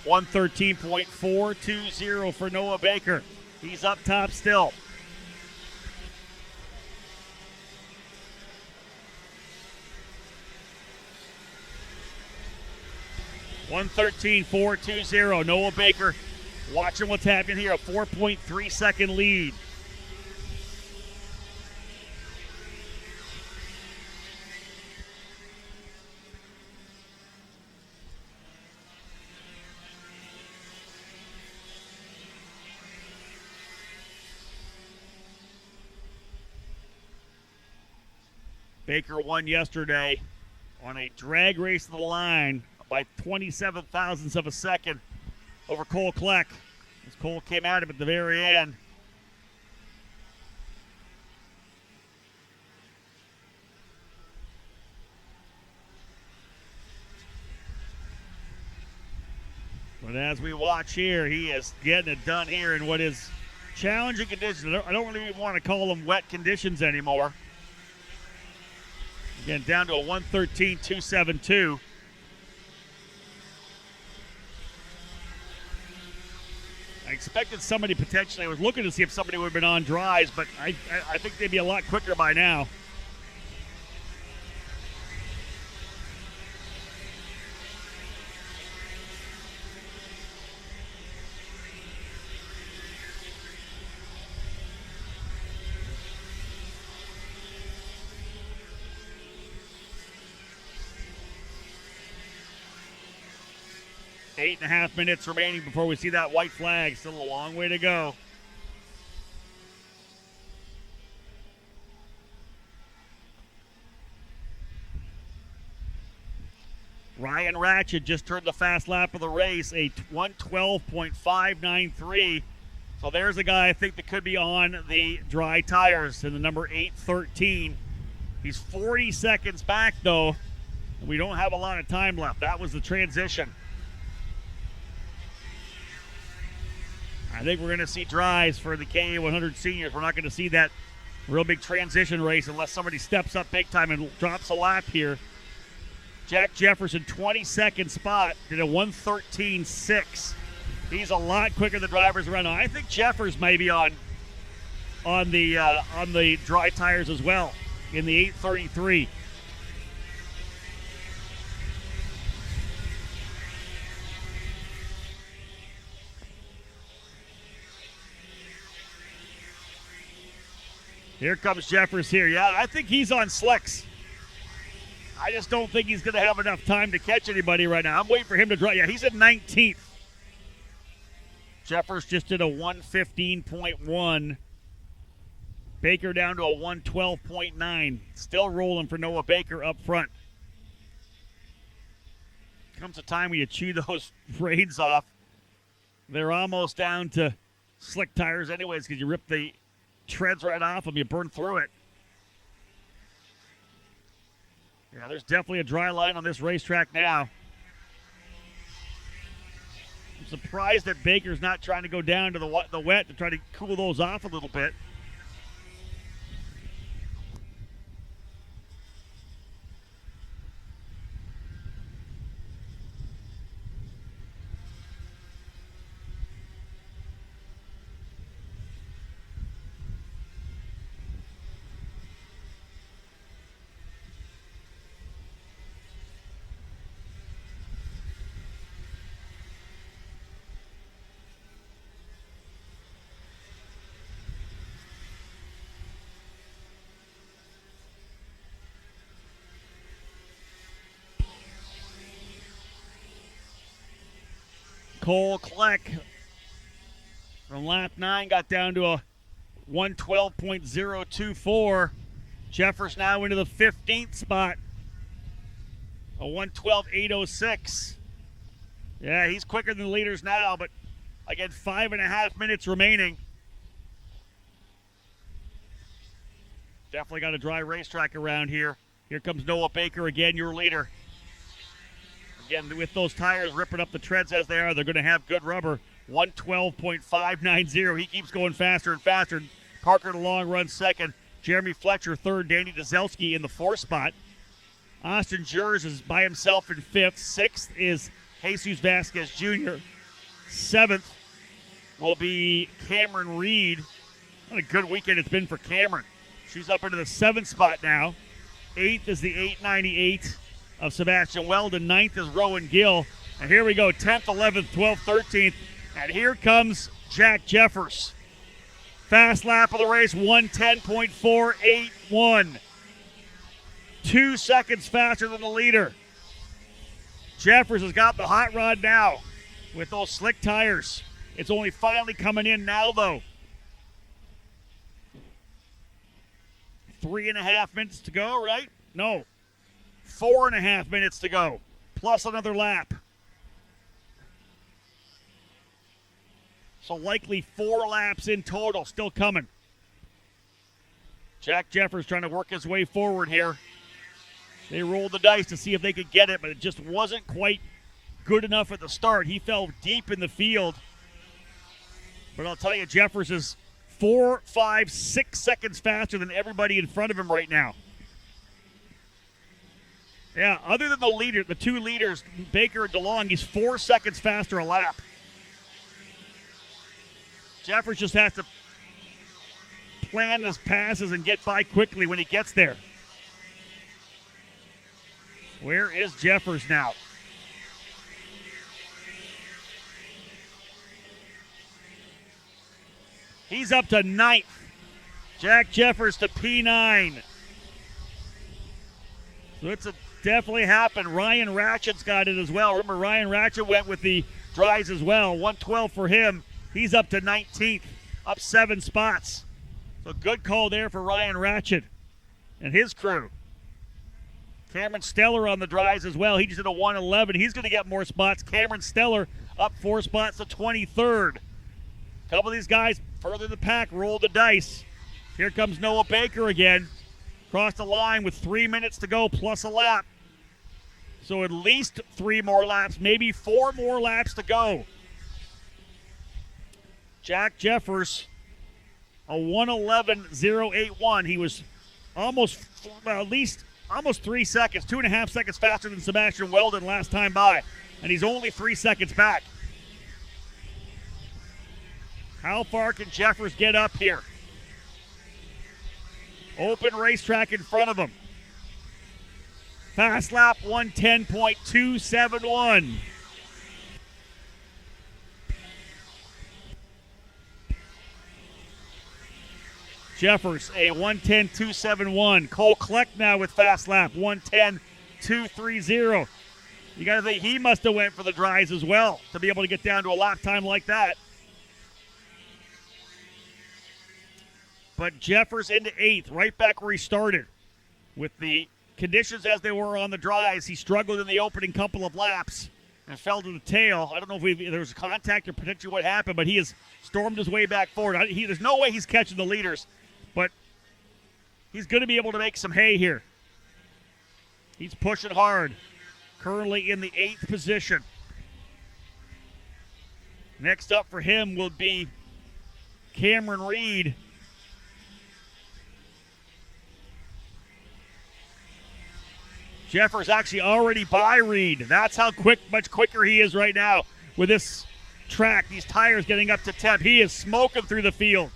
$113.420 for Noah Baker. He's up top still. $113.420. Noah Baker watching what's happening here. A 4.3 second lead. Baker won yesterday on a drag race to the line by 27 thousandths of a second over Cole Kleck, as Cole came at him at the very end. But as we watch here, he is getting it done here in what is challenging conditions. I don't really want to call them wet conditions anymore. Again, down to a 1:13.272. I expected somebody potentially, I was looking to see if somebody would have been on dries, but I think they'd be a lot quicker by now. Eight and a half minutes remaining before we see that white flag. Still a long way to go. Ryan Ratchet just turned the fast lap of the race, a 1:12.593. So there's a guy I think that could be on the dry tires in the number 813. He's 40 seconds back, though. We don't have a lot of time left. That was the transition. I think we're going to see dries for the KA100 Seniors. We're not going to see that real big transition race unless somebody steps up big time and drops a lap here. Jack Jefferson, 22nd spot, did a 1:13.6. He's a lot quicker than drivers around. I think Jeffers may be on the dry tires as well in the 8:33. Here comes Jeffers here. Yeah, I think he's on slicks. I just don't think he's going to have enough time to catch anybody right now. I'm waiting for him to drive. Yeah, he's at 19th. Jeffers just did a 1:15.1. Baker down to a 1:12.9. Still rolling for Noah Baker up front. Comes a time when you chew those braids off. They're almost down to slick tires anyways because you rip the treads right off them, you burn through it. Yeah, there's definitely a dry line on this racetrack now. I'm surprised that Baker's not trying to go down to the wet to try to cool those off a little bit. Cole Kleck from lap 9 got down to a 1:12.024. Jeffers now into the 15th spot, a 1:12.806. Yeah, he's quicker than the leaders now, but again, 5.5 minutes remaining. Definitely got a dry racetrack around here. Here comes Noah Baker again, your leader. Again, with those tires ripping up the treads as they are, they're going to have good rubber. 1:12.590. He keeps going faster and faster. Parker the long run second. Jeremy Fletcher third. Danny Dazelski in the fourth spot. Austin Jers is by himself in fifth. Sixth is Jesus Vasquez Jr. Seventh will be Cameron Reed. What a good weekend it's been for Cameron. She's up into the seventh spot now. Eighth is the 898 of Sebastian Weldon. Ninth is Rowan Gill. And here we go, 10th, 11th, 12th, 13th. And here comes Jack Jeffers. Fast lap of the race, 1:10.481. 2 seconds faster than the leader. Jeffers has got the hot rod now with those slick tires. It's only finally coming in now, though. 3.5 minutes to go, right? No. 4.5 minutes to go, plus another lap. So likely 4 laps in total still coming. Jack Jeffers trying to work his way forward here. They rolled the dice to see if they could get it, but it just wasn't quite good enough at the start. He fell deep in the field. But I'll tell you, Jeffers is 4, 5, 6 seconds faster than everybody in front of him right now. Yeah, other than the two leaders, Baker and DeLong, he's 4 seconds faster a lap. Jeffers just has to plan his passes and get by quickly when he gets there. Where is Jeffers now? He's up to 9th. Jack Jeffers to P9. So it's definitely happened. Ryan Ratchet's got it as well. Remember, Ryan Ratchet went with the drives as well. 112 for him. He's up to 19th, up 7 spots. So good call there for Ryan Ratchet and his crew. Cameron Steller on the drives as well. He just did a 111. He's going to get more spots. Cameron Steller up 4 spots to 23rd. A couple of these guys further in the pack roll the dice. Here comes Noah Baker again. Crossed the line with 3 minutes to go plus a lap. So at least 3 more laps, maybe 4 more laps to go. Jack Jeffers, a 111.081. He was almost 3 seconds, 2.5 seconds faster than Sebastian Weldon last time by. And he's only 3 seconds back. How far can Jeffers get up here? Open racetrack in front of him. Fast lap 110.271. Jeffers, a 110.271. Cole Kleck now with fast lap 110.230. You got to think he must have went for the drives as well to be able to get down to a lap time like that. But Jeffers into 8th, right back where he started. With the conditions as they were on the drives, he struggled in the opening couple of laps and fell to the tail. I don't know if there was a contact or potentially what happened, but he has stormed his way back forward. There's no way he's catching the leaders, but he's going to be able to make some hay here. He's pushing hard. Currently in the 8th position. Next up for him will be Cameron Reed. Jeffers actually already by Reed. That's how much quicker he is right now with this track. These tires getting up to temp. He is smoking through the field.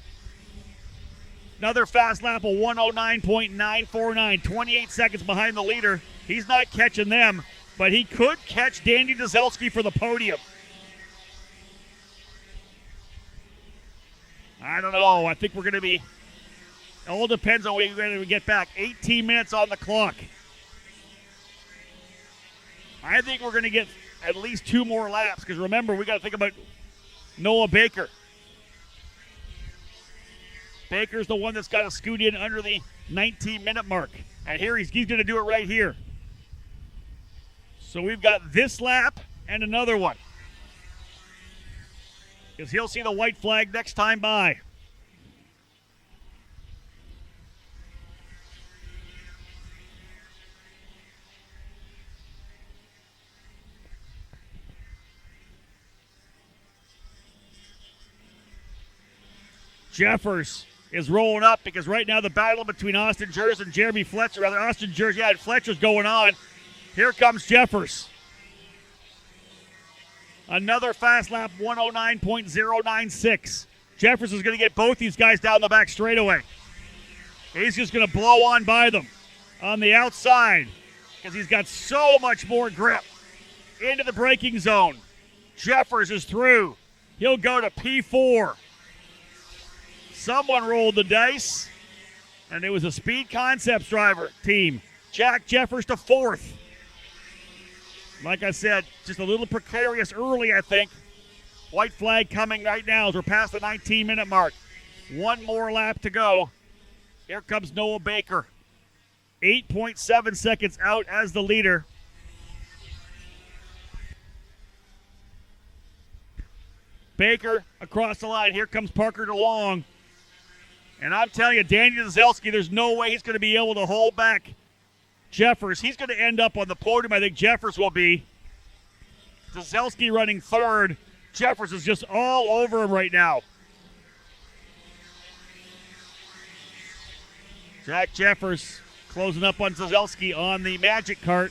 Another fast lap of 109.949. 28 seconds behind the leader. He's not catching them, but he could catch Danny Dzelski for the podium. I don't know. I think we're going to be, it all depends on when we get back. 18 minutes on the clock. I think we're going to get at least 2 more laps because remember, we got to think about Noah Baker. Baker's the one that's got to scoot in under the 19-minute mark. And here he's going to do it right here. So we've got this lap and another one. Because he'll see the white flag next time by. Jeffers is rolling up because right now the battle between Austin Jers and Jeremy Fletcher, Austin Jers, and Fletcher's going on. Here comes Jeffers. Another fast lap, 109.096. Jeffers is going to get both these guys down the back straightaway. He's just going to blow on by them on the outside because he's got so much more grip. Into the braking zone. Jeffers is through. He'll go to P4. Someone rolled the dice, and it was a Speed Concepts driver team. Jack Jeffers to 4th. Like I said, just a little precarious early, I think. White flag coming right now as we're past the 19-minute mark. 1 more lap to go. Here comes Noah Baker. 8.7 seconds out as the leader. Baker across the line. Here comes Parker DeLong. And I'm telling you, Danny Dzelski, there's no way he's going to be able to hold back Jeffers. He's going to end up on the podium. I think Jeffers will be. Dzelski running 3rd. Jeffers is just all over him right now. Jack Jeffers closing up on Dzelski on the Magic Kart.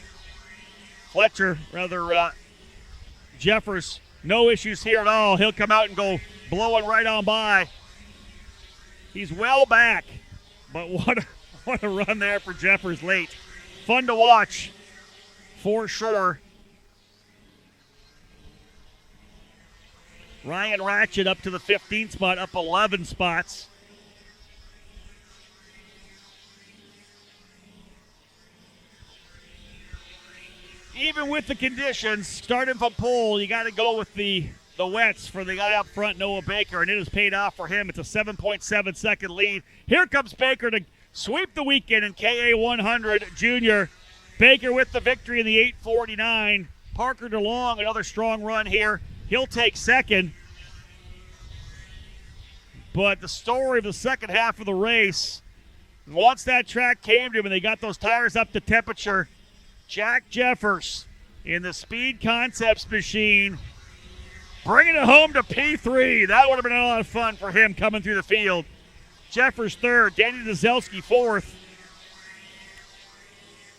Jeffers, no issues here at all. He'll come out and go blowing right on by. He's well back, but what a run there for Jeffers late. Fun to watch, for sure. Ryan Ratchet up to the 15th spot, up 11 spots. Even with the conditions, starting from pole, you got to go with the wets for the guy up front, Noah Baker, and it has paid off for him. It's a 7.7 second lead. Here comes Baker to sweep the weekend in KA100 Junior. Baker with the victory in the 8:49. Parker DeLong, another strong run here. He'll take second. But the story of the second half of the race, once that track came to him and they got those tires up to temperature, Jack Jeffers in the Speed Concepts machine, bringing it home to P3. That would have been a lot of fun for him coming through the field. Jeffers third, Danny Dzelski fourth.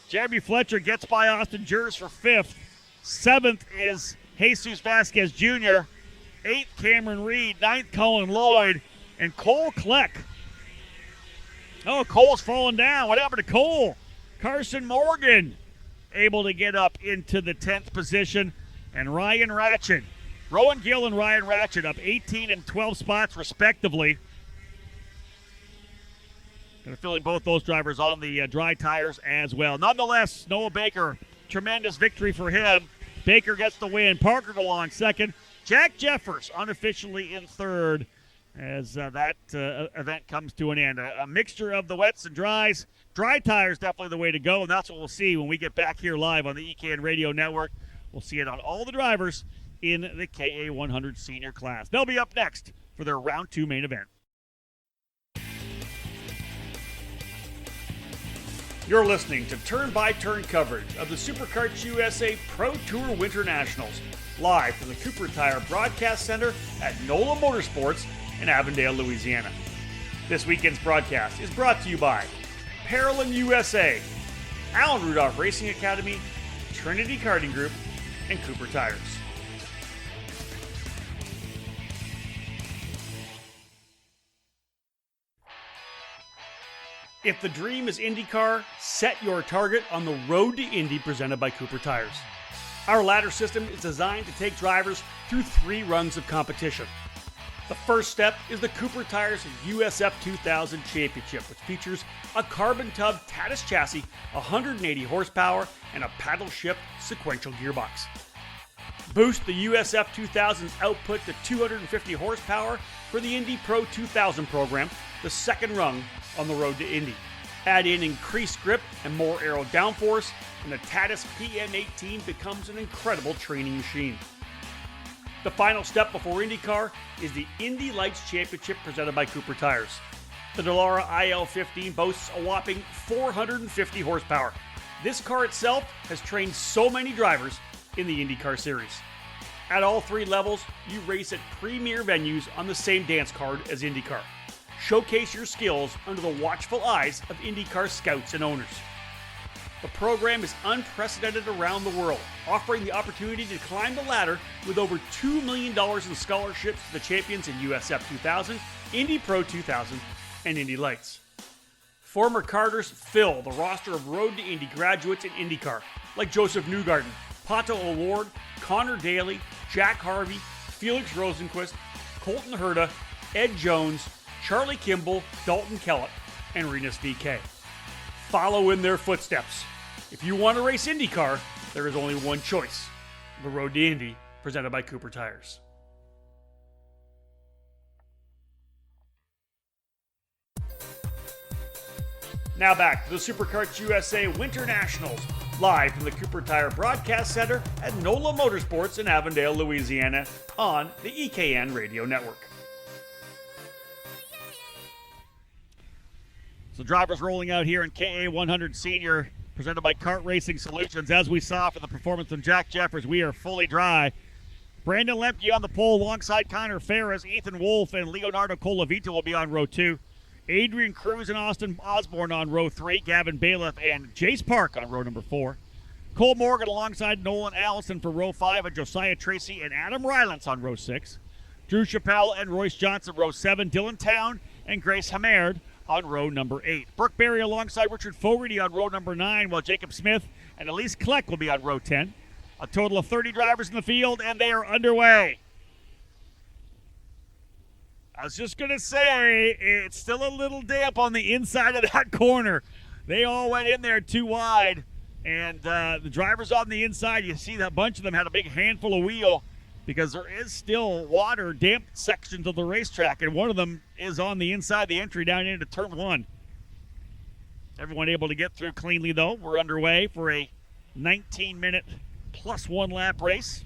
Jeremy Fletcher gets by Austin Jers for fifth. Seventh is Jesus Vasquez Jr. Eighth, Cameron Reed. Ninth, Colin Lloyd. And Cole Kleck. Oh, Cole's falling down. What happened to Cole? Carson Morgan able to get up into the 10th position. And Ryan Ratchet. Rowan Gill and Ryan Ratchet up 18 and 12 spots respectively. Going to fill in both those drivers on the dry tires as well. Nonetheless, Noah Baker, tremendous victory for him. Baker gets the win. Parker DeLong second. Jack Jeffers unofficially in third as that event comes to an end. A mixture of the wets and dries. Dry tires definitely the way to go, and that's what we'll see when we get back here live on the EKN Radio Network. We'll see it on all the drivers in the KA100 Senior class. They'll be up next for their Round 2 main event. You're listening to turn-by-turn coverage of the Superkarts USA Pro Tour WinterNationals, live from the Cooper Tire Broadcast Center at NOLA Motorsports in Avondale, Louisiana. This weekend's broadcast is brought to you by Parolin USA, Allen Rudolph Racing Academy, Trinity Karting Group, and Cooper Tires. If the dream is IndyCar, set your target on the Road to Indy presented by Cooper Tires. Our ladder system is designed to take drivers through 3 runs of competition. The first step is the Cooper Tires USF 2000 Championship, which features a carbon tub Tatis chassis, 180 horsepower, and a paddle shift sequential gearbox. Boost the USF 2000's output to 250 horsepower for the Indy Pro 2000 program, the second rung on the road to Indy. Add in increased grip and more aero downforce, and the Tatis PM18 becomes an incredible training machine. The final step before IndyCar is the Indy Lights Championship presented by Cooper Tires. The Dallara IL-15 boasts a whopping 450 horsepower. This car itself has trained so many drivers in the IndyCar series. At all 3 levels, you race at premier venues on the same dance card as IndyCar. Showcase your skills under the watchful eyes of IndyCar scouts and owners. The program is unprecedented around the world, offering the opportunity to climb the ladder with over $2 million in scholarships to the champions in USF 2000, Indy Pro 2000, and Indy Lights. Former karters fill the roster of Road to Indy graduates in IndyCar, like Joseph Newgarden, Pato O'Ward, Connor Daly, Jack Harvey, Felix Rosenquist, Colton Herta, Ed Jones, Charlie Kimball, Dalton Kellett, and Renus VK. Follow in their footsteps. If you want to race IndyCar, there is only one choice: the Road to Indy, presented by Cooper Tires. Now back to the Superkarts USA WinterNationals, live from the Cooper Tire Broadcast Center at NOLA Motorsports in Avondale, Louisiana, on the EKN Radio Network. So drivers rolling out here in KA100 Senior, presented by Kart Racing Solutions. As we saw for the performance of Jack Jeffers, we are fully dry. Brandon Lemke on the pole alongside Connor Ferris, Ethan Wolf, and Leonardo Colavito will be on row 2. Adrian Cruz and Austin Osborne on row 3. Gavin Bailiff and Jace Park on row number 4. Cole Morgan alongside Nolan Allison for row 5, and Josiah Tracy and Adam Rylance on row 6. Drew Chappelle and Royce Johnson, row 7. Dylan Town and Grace Hamard on row number 8. Brooke Berry alongside Richard Fogarty on row number 9, while Jacob Smith and Elise Kleck will be on row 10. A total of 30 drivers in the field, and they are underway. I was just going to say, it's still a little damp on the inside of that corner. They all went in there too wide, and the drivers on the inside, you see that a bunch of them had a big handful of wheel because there is still water, damp sections of the racetrack, and one of them is on the inside the entry down into turn 1. Everyone able to get through cleanly, though. We're underway for a 19-minute plus 1 lap race.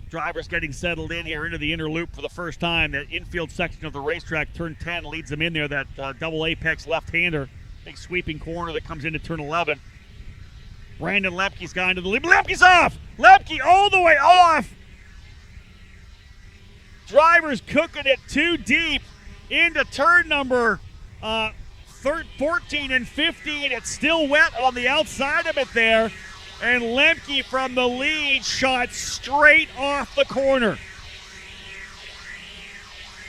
Drivers getting settled in here into the inner loop for the first time. That infield section of the racetrack, turn 10, leads them in there. That double apex left-hander, big sweeping corner that comes into turn 11. Brandon Lemke's gone to the lead. Lemke's off! Lemke all the way off! Drivers cooking it too deep into turn number 14 and 15. It's still wet on the outside of it there. And Lemke from the lead shot straight off the corner.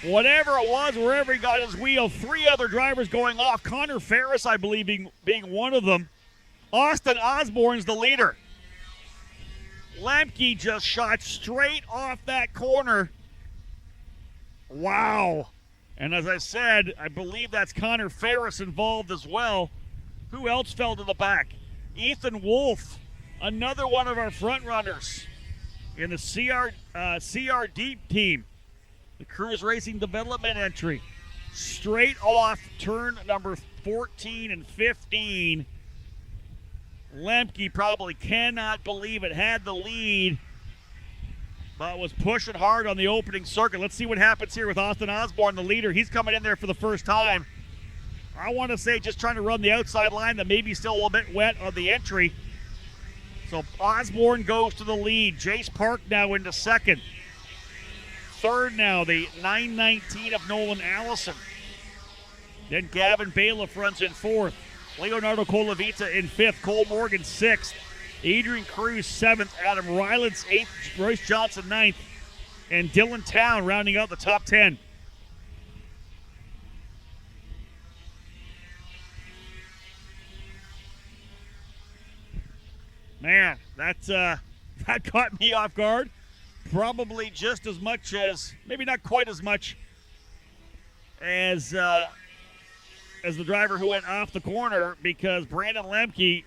Whatever it was, wherever he got his wheel, 3 other drivers going off. Connor Ferris, I believe, being one of them. Austin Osborne's the leader. Lemke just shot straight off that corner. Wow. And as I said, I believe that's Connor Ferris involved as well. Who else fell to the back? Ethan Wolf, another one of our front runners in the CRD team, the Cruise Racing Development entry. Straight off turn number 14 and 15. Lemke probably cannot believe it, had the lead, but was pushing hard on the opening circuit. Let's see what happens here with Austin Osborne, the leader. He's coming in there for the first time. I want to say just trying to run the outside line that maybe still a little bit wet on the entry. So Osborne goes to the lead. Jace Park now into second. Third now, the 919 of Nolan Allison. Then Gavin Bailiff runs in fourth. Leonardo Colavita in fifth. Cole Morgan sixth. Adrian Cruz seventh. Adam Rylance eighth. Royce Johnson ninth. And Dylan Town rounding out the top 10. Man, that caught me off guard. Probably just as much as, maybe not quite as much as the driver who went off the corner, because Brandon Lemke,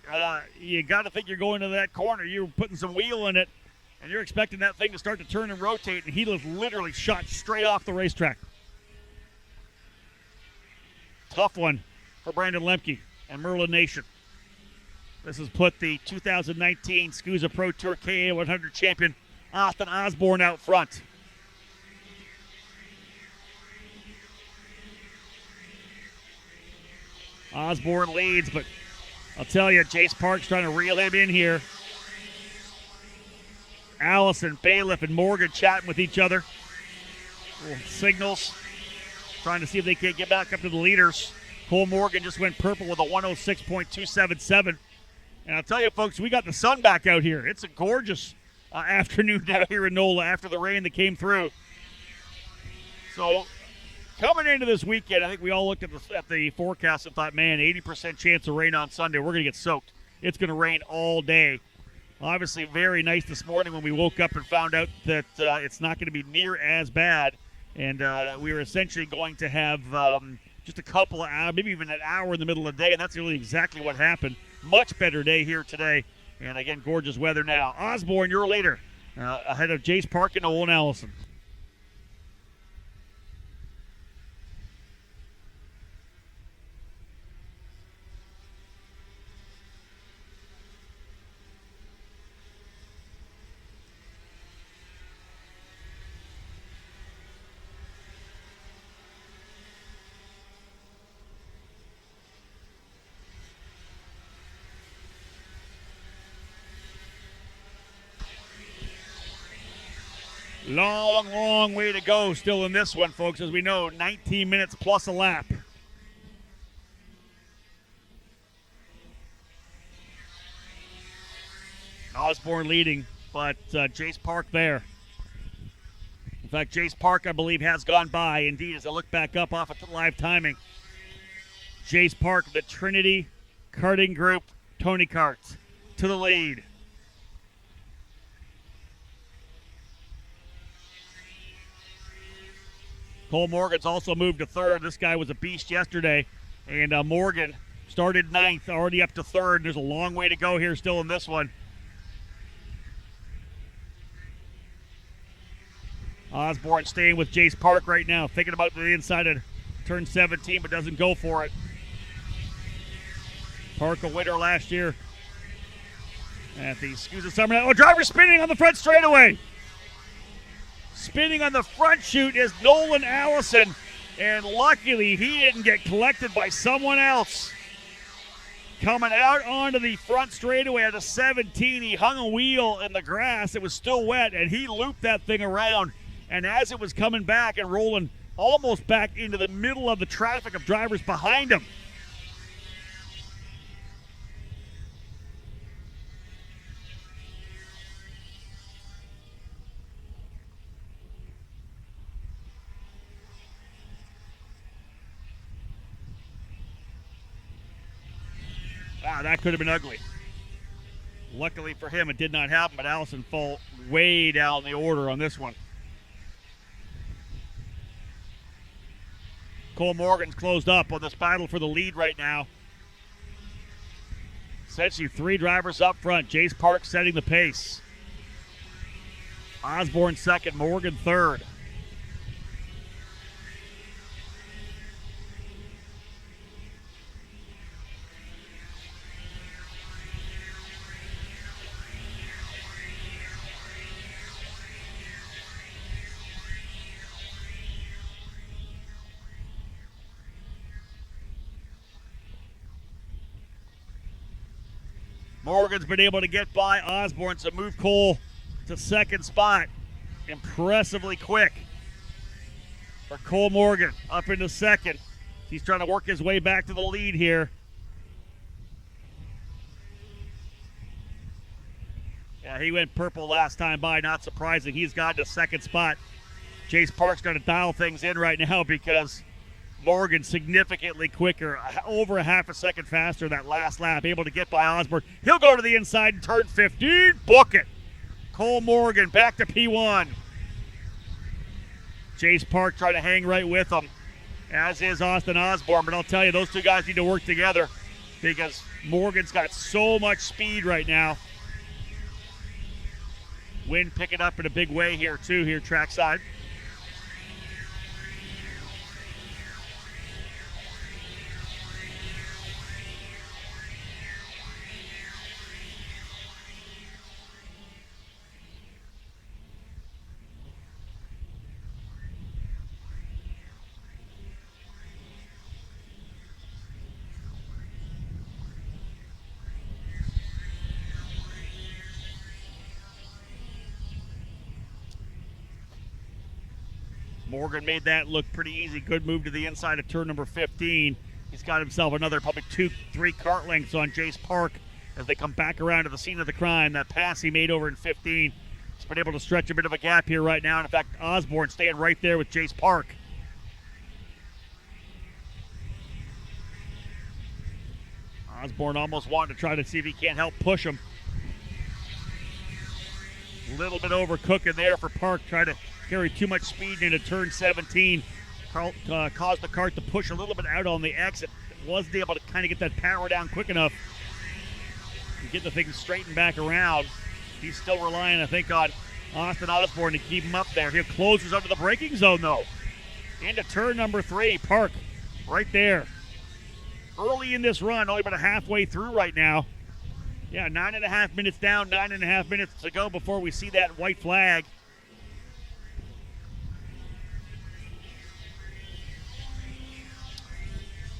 you got to think you're going to that corner. You're putting some wheel in it, and you're expecting that thing to start to turn and rotate, and he was literally shot straight off the racetrack. Tough one for Brandon Lemke and Merlin Nation. This has put the 2019 SKUSA Pro Tour KA100 champion Austin Osborne out front. Osborne leads, but I'll tell you, Jace Park's trying to reel him in here. Allison, Bailiff, and Morgan chatting with each other. Little signals, trying to see if they can't get back up to the leaders. Cole Morgan just went purple with a 106.277. And I'll tell you, folks, we got the sun back out here. It's a gorgeous afternoon down here in NOLA after the rain that came through. So coming into this weekend, I think we all looked at the forecast and thought, man, 80% chance of rain on Sunday. We're going to get soaked. It's going to rain all day. Obviously, very nice this morning when we woke up and found out that it's not going to be near as bad. And we were essentially going to have just a couple of hours, maybe even an hour in the middle of the day, and that's really exactly what happened. Much better day here today. And again, gorgeous weather now. Osborne, your leader, ahead of Jace Park and Owen Allison. Long, long way to go still in this one, folks. As we know, 19 minutes plus a lap. Osborne leading, but Jace Park there. In fact, Jace Park, I believe, has gone by. Indeed, as I look back up off of the live timing. Jace Park, the Trinity Karting Group, Tony Karts, to the lead. Cole Morgan's also moved to third. This guy was a beast yesterday. And Morgan started ninth, already up to third. There's a long way to go here still in this one. Osborne staying with Jace Park right now, thinking about the inside of turn 17, but doesn't go for it. Park a winner last year at the SKUSA Summer. Oh, driver spinning on the front straightaway. Spinning on the front chute is Nolan Allison, and luckily he didn't get collected by someone else. Coming out onto the front straightaway at a 17, he hung a wheel in the grass. It was still wet, and he looped that thing around. And as it was coming back and rolling almost back into the middle of the traffic of drivers behind him. Wow, that could have been ugly. Luckily for him, it did not happen, but Allison fell way down the order on this one. Cole Morgan's closed up on this battle for the lead right now. Essentially 3 drivers up front. Jace Park setting the pace. Osborne second, Morgan third. Morgan's been able to get by Osborne to move Cole to second spot. Impressively quick for Cole Morgan up into second. He's trying to work his way back to the lead here. Yeah, he went purple last time by, not surprising. He's gotten to second spot. Jace Park's trying to dial things in right now because Morgan significantly quicker, over a half a second faster that last lap, able to get by Osborne. He'll go to the inside and turn 15, book it. Cole Morgan back to P1. Jace Park trying to hang right with him, as is Austin Osborne. But I'll tell you, those two guys need to work together because Morgan's got so much speed right now. Wind picking up in a big way here too, here trackside. Morgan made that look pretty easy. Good move to the inside of turn number 15. He's got himself another probably 2-3 kart lengths on Jace Park as they come back around to the scene of the crime. That pass he made over in 15. He's been able to stretch a bit of a gap here right now. And in fact, Osborne staying right there with Jace Park. Osborne almost wanted to try to see if he can't help push him. A little bit overcooking there for Park, trying to carry too much speed into turn 17. Caused the kart to push a little bit out on the exit. Wasn't able to kind of get that power down quick enough to get the thing straightened back around. He's still relying, I think, on Austin Osborne to keep him up there. He closes under the braking zone, though. Into turn number 3. Park right there. Early in this run, only about halfway through right now. Yeah, 9.5 minutes down, 9.5 minutes to go before we see that white flag.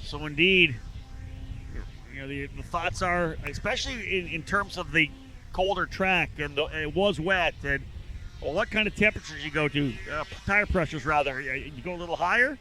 So indeed, you know, the thoughts are, especially in terms of the colder track, and it was wet, and Well, what kind of temperatures you go to? Tire pressures, rather. You go a little higher?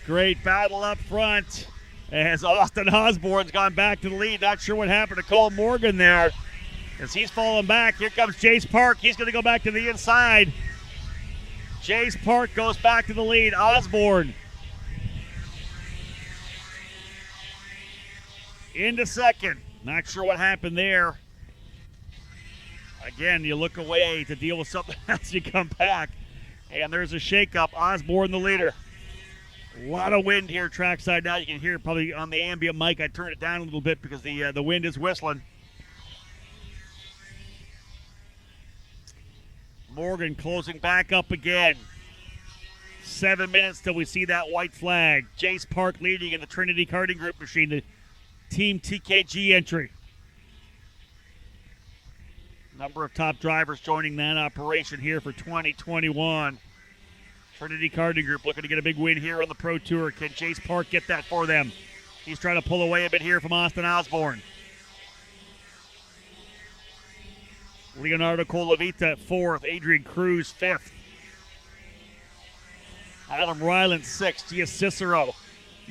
Great battle up front as Austin Osborne's gone back to the lead. Not sure what happened to Cole Morgan there as he's falling back. Here comes Jace Park. He's going to go back to the inside. Jace Park goes back to the lead. Osborne into second. Not sure what happened there. Again, you look away to deal with something else. You come back, and there's a shakeup. Osborne the leader. A lot of wind here trackside now. You can hear it probably on the ambient mic. I turned it down a little bit because the wind is whistling. Morgan closing back up again. 7 minutes till we see that white flag. Jace Park leading in the Trinity Karting Group machine, the Team TKG entry. Number of top drivers joining that operation here for 2021. Trinity Karting Group looking to get a big win here on the Pro Tour. Can Jace Park get that for them? He's trying to pull away a bit here from Austin Osborne. Leonardo Colavita fourth. Adrian Cruz fifth. Adam Ryland sixth. Gia Cicero.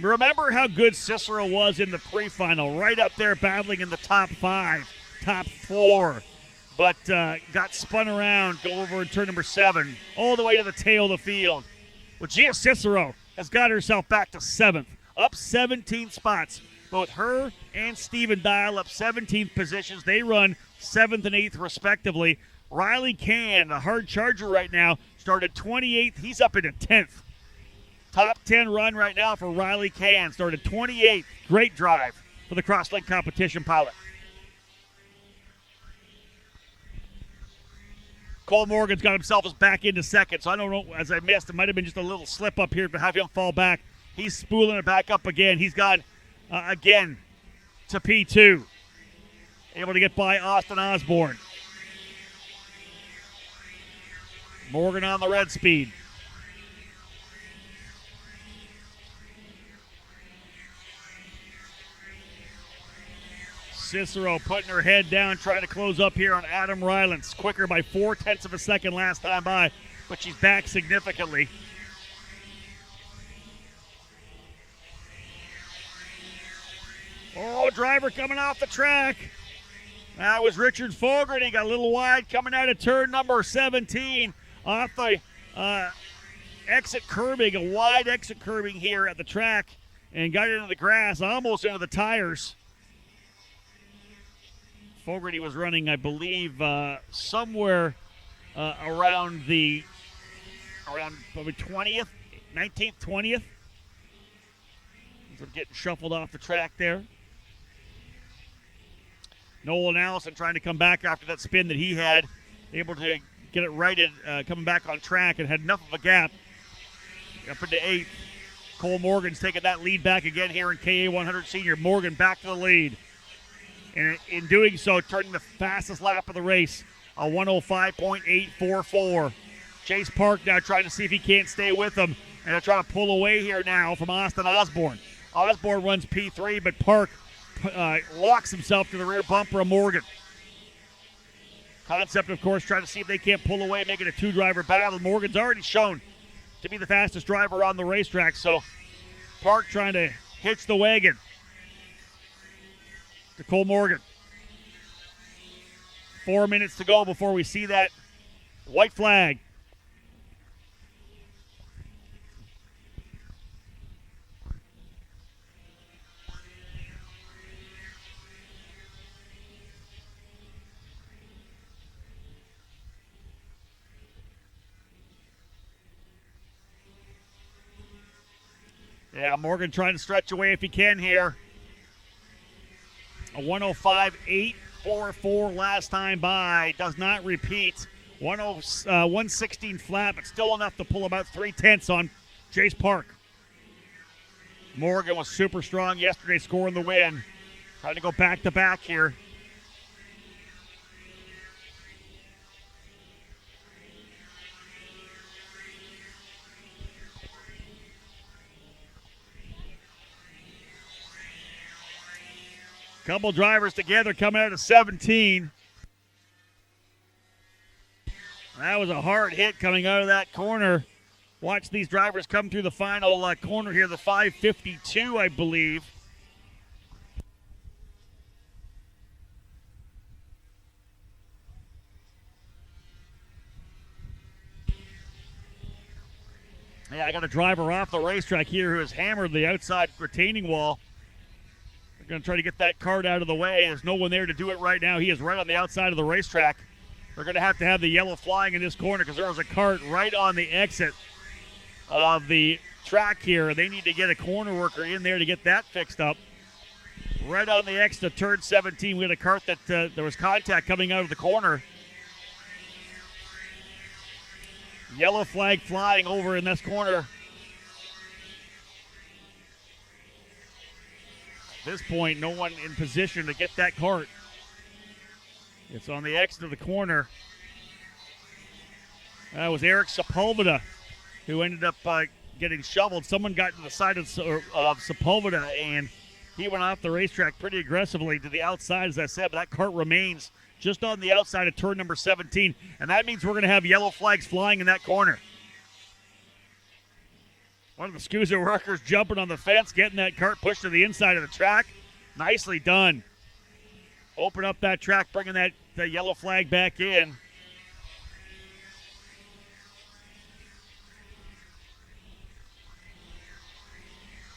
Remember how good Cicero was in the pre-final. Right up there battling in the top five, top four. But got spun around, go over in turn number 7, all the way to the tail of the field. Well, Gia Cicero has got herself back to 7th, up 17 spots. Both her and Steven Dial up 17th positions. They run 7th and 8th, respectively. Riley Can, the hard charger right now, started 28th. He's up into 10th. Top 10 run right now for Riley Can. Started 28th. Great drive for the Crosslink competition pilot. Cole Morgan's got himself back into second, so I don't know, as I missed, it might have been just a little slip up here to have him fall back. He's spooling it back up again. He's gone again to P2. Able to get by Austin Osborne. Morgan on the red speed. Cicero putting her head down, trying to close up here on Adam Rylance. Quicker by 0.4 of a second last time by, but she's back significantly. Oh, driver coming off the track. That was Richard Fogarty. Got a little wide coming out of turn number 17 off the exit curbing, a wide exit curbing here at the track, and got into the grass, almost into the tires. Fogarty was running, I believe, somewhere around probably 20th, 19th, 20th. Getting shuffled off the track there. Nolan Allison trying to come back after that spin that he had, able to get it righted, coming back on track, and had enough of a gap up into 8th. Cole Morgan's taking that lead back again here in KA100 Senior. Morgan back to the lead. And in doing so, turning the fastest lap of the race, a 105.844. Chase Park now trying to see if he can't stay with them. And they're trying to pull away here now from Austin Osborne. Osborne runs P3, but Park locks himself to the rear bumper of Morgan. Concept, of course, trying to see if they can't pull away, make it a two-driver battle. Morgan's already shown to be the fastest driver on the racetrack, so Park trying to hitch the wagon to Cole Morgan. 4 minutes to go before we see that white flag. Yeah, Morgan trying to stretch away if he can here. A 105.844 last time by. Does not repeat. 116 flat, but still enough to pull about 3/10 on Chase Park. Morgan was super strong yesterday, scoring the win. Trying to go back-to-back here. Couple drivers together coming out of 17. That was a hard hit coming out of that corner. Watch these drivers come through the final corner here, the 552, I believe. Yeah, I got a driver off the racetrack here who has hammered the outside retaining wall. Going to try to get that cart out of the way. There's no one there to do it right now. He is right on the outside of the racetrack. They're going to have the yellow flying in this corner because there was a cart right on the exit of the track here. They need to get a corner worker in there to get that fixed up. Right on the exit of turn 17, we had a cart that there was contact coming out of the corner. Yellow flag flying over in this corner. At this point, no one in position to get that cart. It's on the exit of the corner. That was Eric Sepulveda who ended up getting shoveled. Someone got to the side of Sepulveda, and he went off the racetrack pretty aggressively to the outside, as I said, but that cart remains just on the outside of turn number 17, and that means we're going to have yellow flags flying in that corner. One of the SKUSA workers jumping on the fence, getting that cart pushed to the inside of the track. Nicely done. Open up that track, bringing that yellow flag back in.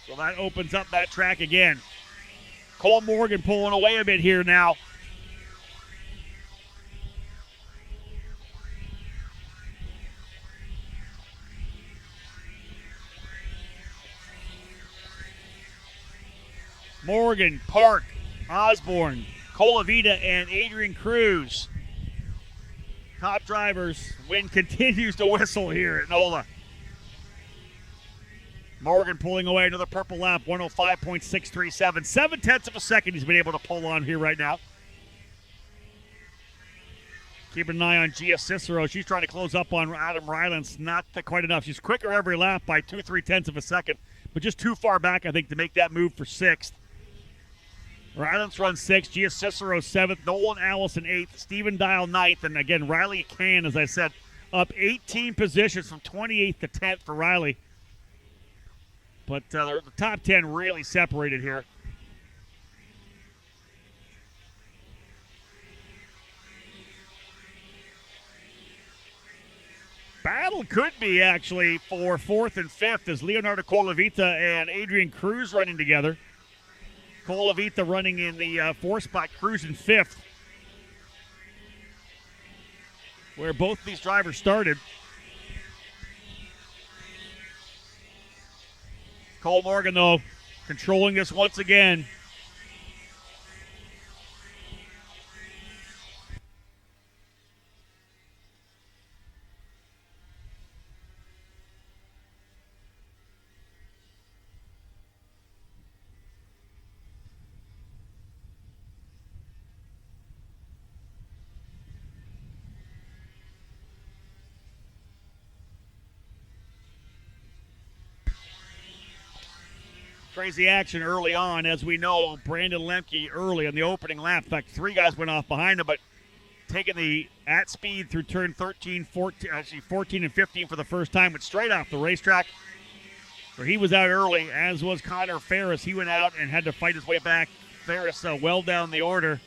So that opens up that track again. Cole Morgan pulling away a bit here now. Morgan, Park, Osborne, Colavita, and Adrian Cruz. Top drivers. Wind continues to whistle here at NOLA. Morgan pulling away another purple lap, 105.637. 7/10 of a second he's been able to pull on here right now. Keeping an eye on Gia Cicero. She's trying to close up on Adam Rylance. Not quite enough. She's quicker every lap by 2-3 of a second, but just too far back, I think, to make that move for sixth. Rylance runs sixth, Gia Cicero seventh, Nolan Allison eighth, Stephen Dial ninth, and again, Riley Can, as I said, up 18 positions from 28th to 10th for Riley. But the top 10 really separated here. Battle could be actually for fourth and fifth as Leonardo Colavita and Adrian Cruz running together. Colavita running in the fourth spot, Cruz in fifth, where both these drivers started. Cole Morgan, though, controlling this once again. Crazy action early on. As we know, Brandon Lemke early on the opening lap. In fact, 3 guys went off behind him, but taking the at speed through turn 13, 14 and 15 for the first time, went straight off the racetrack. So he was out early, as was Connor Ferris. He went out and had to fight his way back. Ferris well down the order.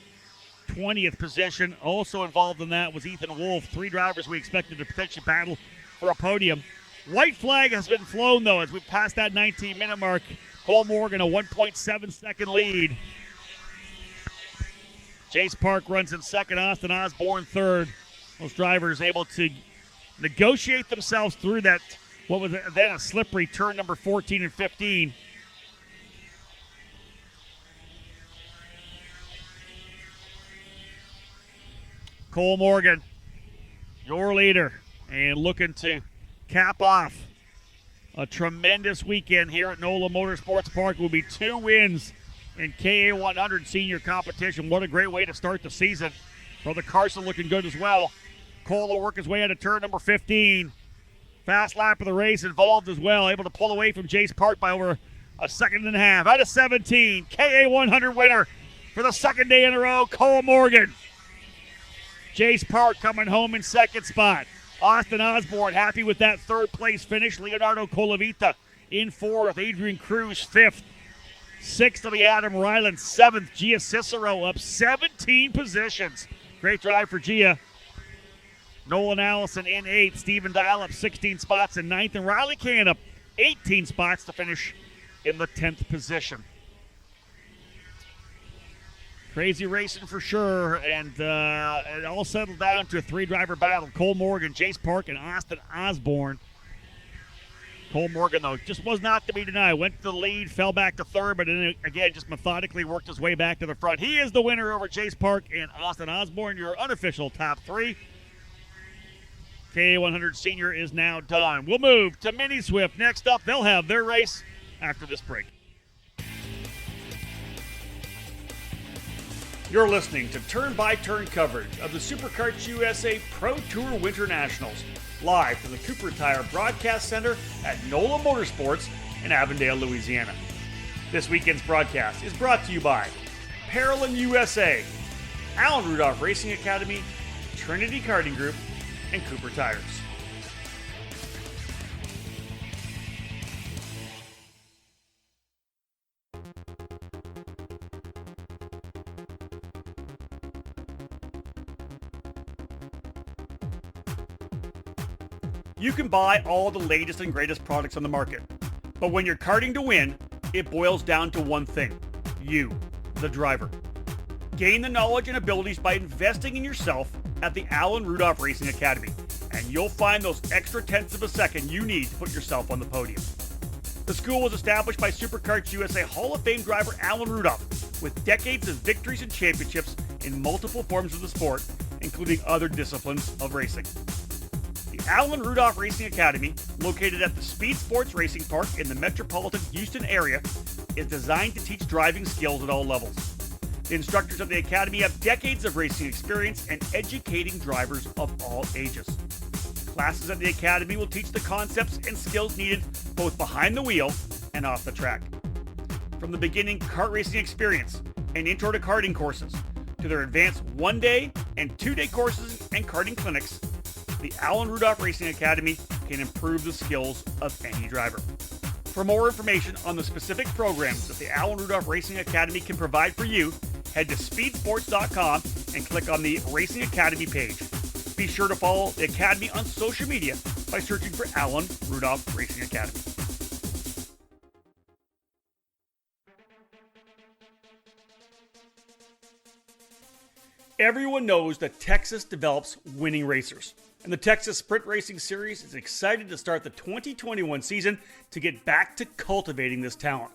20th position. Also involved in that was Ethan Wolf. 3 drivers we expected to potentially battle for a podium. White flag has been flown, though, as we've passed that 19-minute mark. Cole Morgan, a 1.7-second lead. Chase Park runs in second. Austin Osborne third. Those drivers able to negotiate themselves through that, what was then a slippery turn number 14 and 15. Cole Morgan, your leader, and looking to cap off a tremendous weekend here at NOLA Motorsports Park. Will be 2 wins in KA100 Senior competition. What a great way to start the season. Brother Carson looking good as well. Cole will work his way out of turn number 15. Fast lap of the race involved as well. Able to pull away from Jace Park by over a second and a half. Out of 17, KA100 winner for the second day in a row, Cole Morgan. Jace Park coming home in second spot. Austin Osborne happy with that third place finish. Leonardo Colavita in fourth. Adrian Cruz fifth. Sixth will be Adam Ryland. Seventh, Gia Cicero up 17 positions. Great drive for Gia. Nolan Allison in eighth. Stephen Dial up 16 spots in ninth. And Riley Can up 18 spots to finish in the 10th position. Crazy racing for sure, and it all settled down to a 3-driver battle. Cole Morgan, Jace Park, and Austin Osborne. Cole Morgan, though, just was not to be denied. Went to the lead, fell back to third, but then again, just methodically worked his way back to the front. He is the winner over Jace Park and Austin Osborne, your unofficial top 3. KA100 Senior is now done. We'll move to Mini Swift. Next up, they'll have their race after this break. You're listening to turn-by-turn coverage of the Superkarts USA Pro Tour WinterNationals, live from the Cooper Tire Broadcast Center at NOLA Motorsports in Avondale, Louisiana. This weekend's broadcast is brought to you by Parolin USA, Allen Rudolph Racing Academy, Trinity Karting Group, and Cooper Tires. You can buy all the latest and greatest products on the market, but when you're karting to win, it boils down to one thing: you, the driver. Gain the knowledge and abilities by investing in yourself at the Allen Rudolph Racing Academy, and you'll find those extra tenths of a second you need to put yourself on the podium. The school was established by Superkarts USA Hall of Fame driver Allen Rudolph, with decades of victories and championships in multiple forms of the sport, including other disciplines of racing. The Allen Rudolph Racing Academy, located at the Speed Sports Racing Park in the metropolitan Houston area, is designed to teach driving skills at all levels. The instructors of the Academy have decades of racing experience and educating drivers of all ages. Classes at the Academy will teach the concepts and skills needed both behind the wheel and off the track. From the beginning kart racing experience and intro to karting courses, to their advanced 1-day and 2-day courses and karting clinics, the Allen Rudolph Racing Academy can improve the skills of any driver. For more information on the specific programs that the Allen Rudolph Racing Academy can provide for you, head to speedsports.com and click on the Racing Academy page. Be sure to follow the Academy on social media by searching for Allen Rudolph Racing Academy. Everyone knows that Texas develops winning racers, and the Texas Sprint Racing Series is excited to start the 2021 season to get back to cultivating this talent.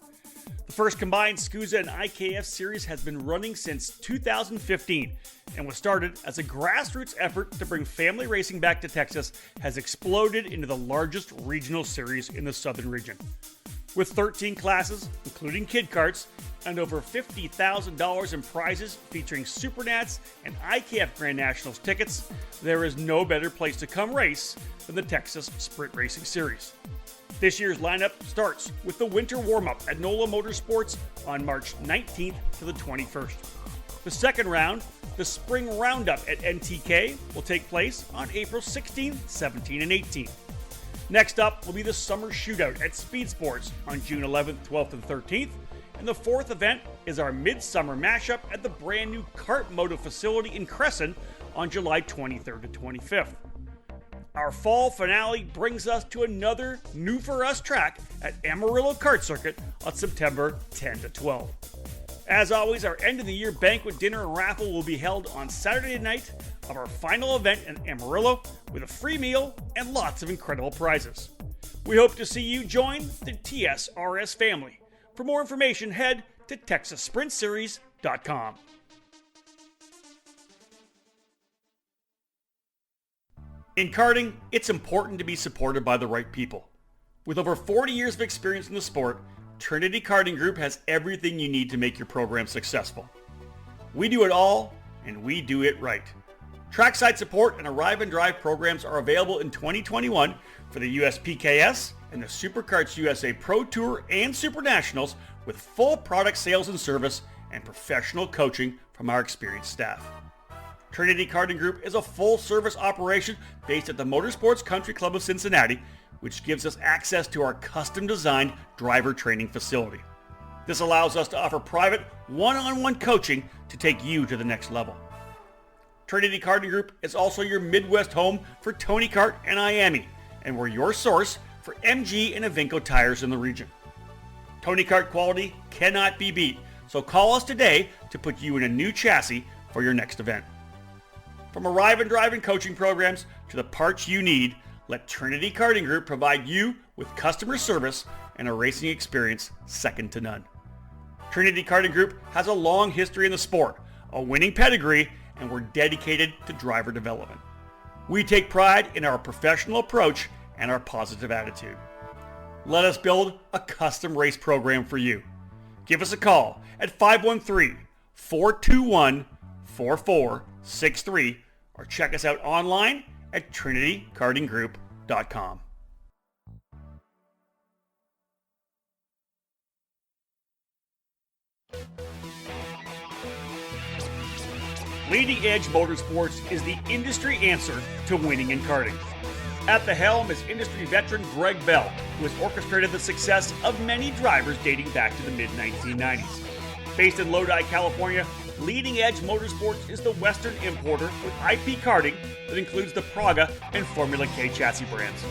The first combined SKUSA and IKF series has been running since 2015 and was started as a grassroots effort to bring family racing back to Texas, has exploded into the largest regional series in the southern region. With 13 classes, including kid karts, and over $50,000 in prizes featuring Supernats and IKF Grand Nationals tickets, there is no better place to come race than the Texas Sprint Racing Series. This year's lineup starts with the winter warm-up at NOLA Motorsports on March 19th to the 21st. The second round, the spring roundup at NTK, will take place on April 16th, 17th, and 18th. Next up will be the summer shootout at Speed Sports on June 11th, 12th, and 13th. And the fourth event is our midsummer mashup at the brand new Kart Moto facility in Crescent on July 23rd to 25th. Our fall finale brings us to another new for us track at Amarillo Kart Circuit on September 10 to 12. As always, our end of the year banquet dinner and raffle will be held on Saturday night of our final event in Amarillo with a free meal and lots of incredible prizes. We hope to see you join the TSRS family. For more information, head to TexasSprintSeries.com. In karting, it's important to be supported by the right people. With over 40 years of experience in the sport, Trinity Karting Group has everything you need to make your program successful. We do it all, and we do it right. Trackside support and arrive and drive programs are available in 2021 for the USPKS and the Superkarts USA Pro Tour and WinterNationals with full product sales and service and professional coaching from our experienced staff. Trinity Karting Group is a full-service operation based at the Motorsports Country Club of Cincinnati, which gives us access to our custom-designed driver training facility. This allows us to offer private, one-on-one coaching to take you to the next level. Trinity Karting Group is also your Midwest home for Tony Kart and IAME, and we're your source for MG and Evinco tires in the region. Tony Kart quality cannot be beat, so call us today to put you in a new chassis for your next event. From arrive and drive and coaching programs to the parts you need, let Trinity Karting Group provide you with customer service and a racing experience second to none. Trinity Karting Group has a long history in the sport, a winning pedigree, and we're dedicated to driver development. We take pride in our professional approach and our positive attitude. Let us build a custom race program for you. Give us a call at 513-421-4463 or check us out online at trinitykartinggroup.com. Leading Edge Motorsports is the industry answer to winning in karting. At the helm is industry veteran Greg Bell, who has orchestrated the success of many drivers dating back to the mid-1990s. Based in Lodi, California, Leading Edge Motorsports is the Western importer with IP karting that includes the Praga and Formula K chassis brands.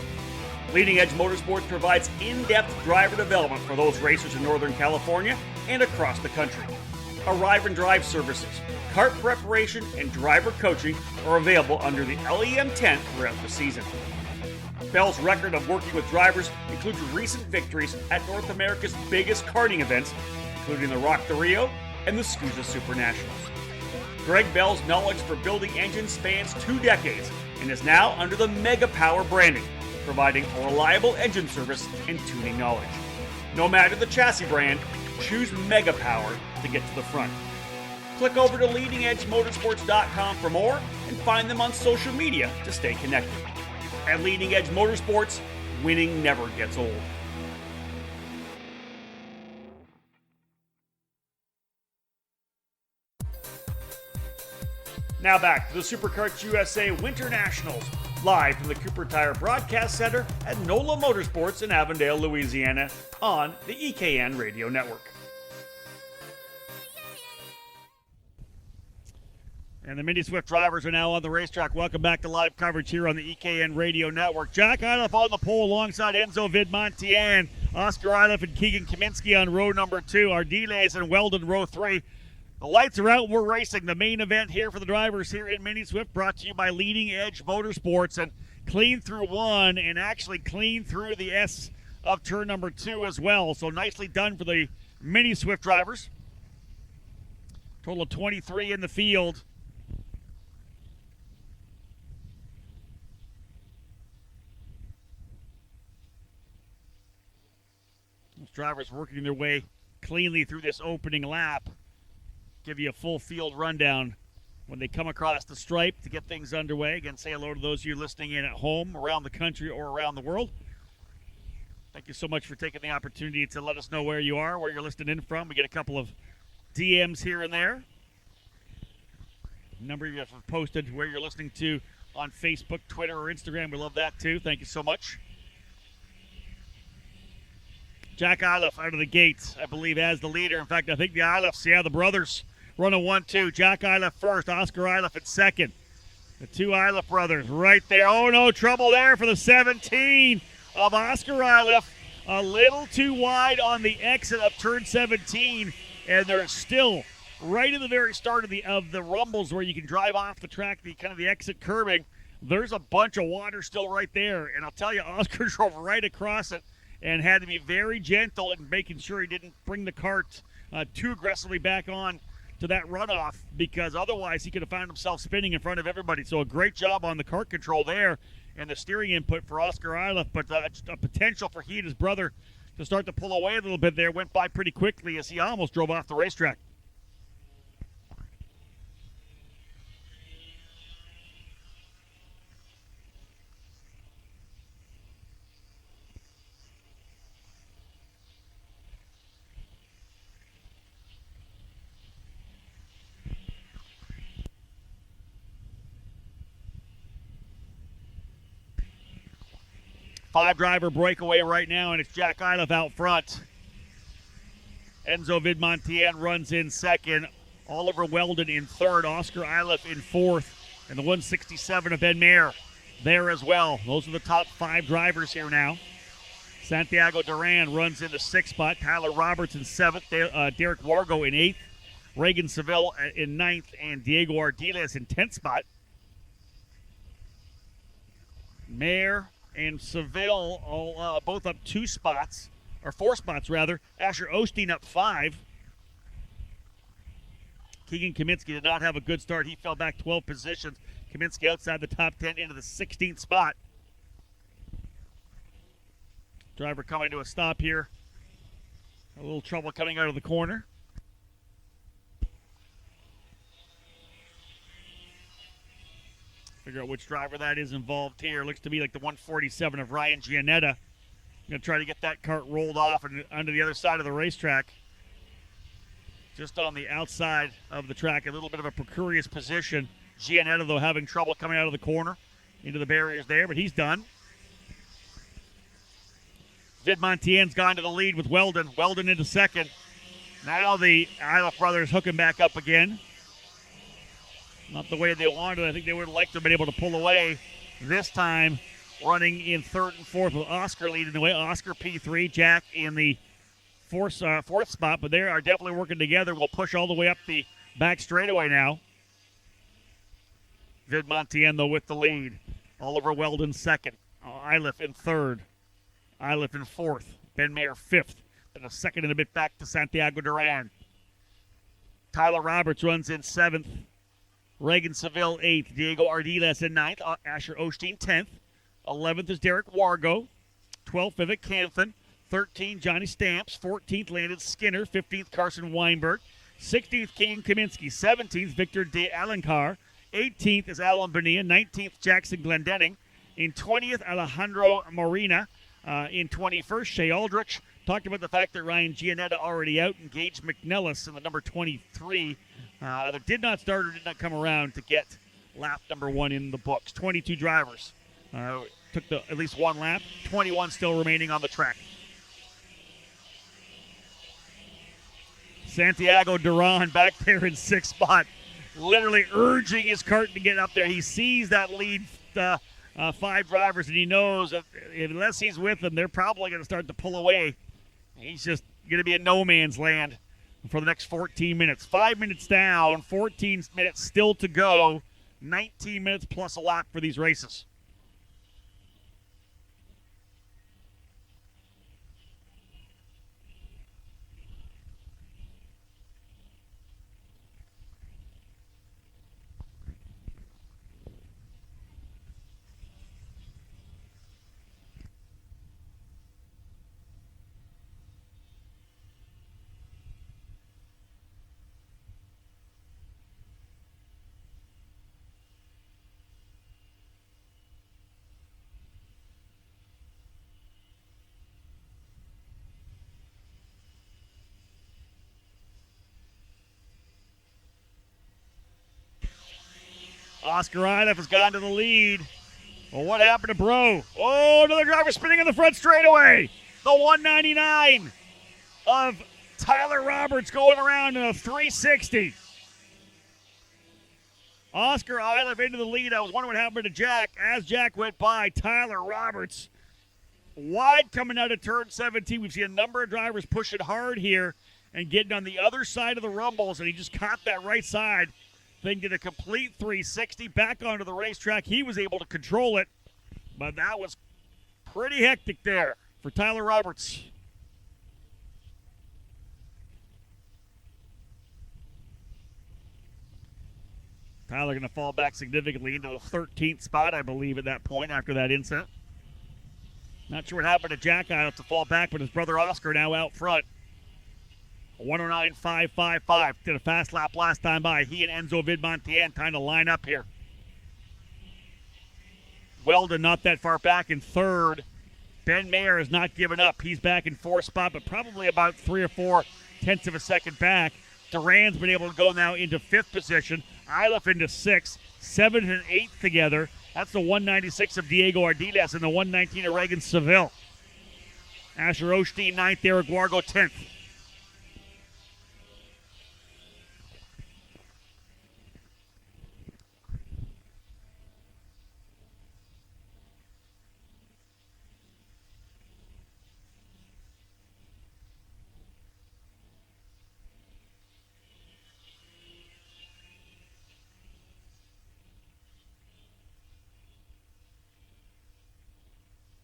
Leading Edge Motorsports provides in-depth driver development for those racers in Northern California and across the country. Arrive and drive services, kart preparation, and driver coaching are available under the LEM tent throughout the season. Bell's record of working with drivers includes recent victories at North America's biggest karting events, including the Rock the Rio and the SKUSA Super Nationals. Greg Bell's knowledge for building engines spans 2 decades and is now under the Mega Power branding, providing a reliable engine service and tuning knowledge. No matter the chassis brand, choose Mega Power to get to the front. Click over to leadingedgemotorsports.com for more and find them on social media to stay connected. At Leading Edge Motorsports, winning never gets old. Now back to the Superkarts USA WinterNationals, live from the Cooper Tire Broadcast Center at NOLA Motorsports in Avondale, Louisiana, on the EKN Radio Network. And the Mini Swift drivers are now on the racetrack. Welcome back to live coverage here on the EKN Radio Network. Jack Iliff on the pole alongside Enzo Vidmontian, Oscar Iliff and Keegan Kaminsky on row number 2, Ardiles and Weldon row 3. The lights are out. We're racing the main event here for the drivers here in Mini Swift, brought to you by Leading Edge Motorsports. And clean through 1 and actually clean through the S of turn number 2 as well. So nicely done for the Mini Swift drivers. Total of 23 in the field. Those drivers working their way cleanly through this opening lap. Give you a full field rundown when they come across the stripe to get things underway. Again, say hello to those of you listening in at home, around the country, or around the world. Thank you so much for taking the opportunity to let us know where you are, where you're listening in from. We get a couple of DMs here and there. A number of you have posted where you're listening to on Facebook, Twitter, or Instagram. We love that too. Thank you so much. Jack Iliff out of the gates, I believe, as the leader. In fact, I think the Iliffs, the brothers, run a 1-2. Jack Iliff first, Oscar Iliff in second. The two Iliff brothers right there. Oh, no, trouble there for the 17 of Oscar Iliff. A little too wide on the exit of turn 17, and they're still right in the very start of the rumbles where you can drive off the track, the exit curbing. There's a bunch of water still right there, and I'll tell you, Oscar drove right across it and had to be very gentle in making sure he didn't bring the cart too aggressively back on to that runoff, because otherwise he could have found himself spinning in front of everybody. So a great job on the cart control there and the steering input for Oscar Iliff, but a potential for he and his brother to start to pull away a little bit there went by pretty quickly as he almost drove off the racetrack. Five-driver breakaway right now, and it's Jack Iliff out front. Enzo Vidmontien runs in second. Oliver Weldon in third. Oscar Iliff in fourth. And the 167 of Ben Mayer there as well. Those are the top five drivers here now. Santiago Duran runs in the sixth spot. Tyler Roberts in seventh. Derek Wargo in eighth. Reagan Seville in ninth. And Diego Ardiles in 10th spot. Mayer and Seville all both up 2 spots, or 4 spots rather. Asher Osteen up 5. Keegan Kaminsky did not have a good start. He fell back 12 positions. Kaminsky outside the top 10 into the 16th spot. Driver coming to a stop here. A little trouble coming out of the corner. Figure out which driver that is involved here. Looks to be like the 147 of Ryan Gianetta. Going to try to get that cart rolled off and onto the other side of the racetrack. Just on the outside of the track, a little bit of a precarious position. Gianetta, though, having trouble coming out of the corner into the barriers there, but he's done. Vidmontien's gone to the lead with Weldon. Weldon into second. Now the Iliff brothers hooking back up again. Not the way they wanted. I think they would have liked to have been able to pull away. This time, running in third and fourth with Oscar leading the way. Oscar P3, Jack in the fourth spot, but they are definitely working together. We'll push all the way up the back straightaway now. Vidmontien, though, with the lead. Oliver Weldon second. Iliff in third. Iliff in fourth. Ben Mayer fifth. And a second and a bit back to Santiago Duran. Tyler Roberts runs in seventh. Reagan Seville 8th, Diego Ardiles in 9th, Asher Osteen 10th, 11th is Derek Wargo, 12th Vivek Canthan, 13th Johnny Stamps, 14th Landon Skinner, 15th Carson Weinberg, 16th Keegan Kaminsky, 17th Victor De Alencar, 18th is Alan Bonilla, 19th Jackson Glendenning, in 20th Alejandro Morena, in 21st Shea Aldrich. Talked about the fact that Ryan Gianetta already out, and Gage McNellis in the number 23 that did not start or did not come around to get lap number 1 in the books. 22 drivers took at least one lap, 21 still remaining on the track. Santiago Duran back there in 6th spot, literally urging his cart to get up there. He sees that lead 5 drivers, and he knows that unless he's with them, they're probably going to start to pull away. He's just going to be in no man's land for the next 14 minutes. 5 minutes down, 14 minutes still to go. 19 minutes plus a lap for these races. Oscar Iliff has gone to the lead. Well, what happened to Bro? Oh, another driver spinning in the front straightaway. The 199 of Tyler Roberts going around in a 360. Oscar Iliff into the lead. I was wondering what happened to Jack. As Jack went by, Tyler Roberts wide coming out of turn 17. We've seen a number of drivers pushing hard here and getting on the other side of the rumbles, and he just caught that right side. Then did a complete 360 back onto the racetrack. He was able to control it, but that was pretty hectic there for Tyler Roberts. Tyler going to fall back significantly into the 13th spot, I believe, at that point after that incident. Not sure what happened to Jack Iliff to fall back, but his brother Oscar now out front. 109.555. Did a fast lap last time by. He and Enzo Vidmontian trying to line up here. Weldon not that far back in third. Ben Mayer has not given up. He's back in fourth spot, but probably about 3 or 4 tenths of a second back. Duran's been able to go now into fifth position. Iliff into sixth. 7th and 8th together. That's the 196 of Diego Ardiles and the 119 of Reagan Seville. Asher Osteen 9th, Eric Wargo 10th.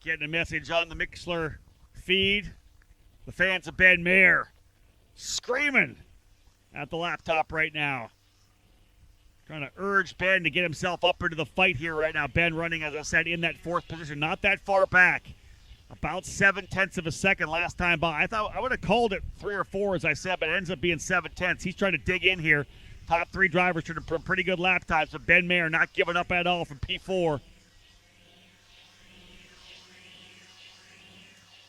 Getting a message on the Mixler feed. The fans of Ben Mayer screaming at the laptop right now. Trying to urge Ben to get himself up into the fight here right now. Ben running, as I said, in that fourth position. Not that far back. About 7 tenths of a second last time by. I thought I would have called it 3 or 4, as I said, but it ends up being 7 tenths. He's trying to dig in here. Top 3 drivers trying to put pretty good lap times, but Ben Mayer not giving up at all from P4.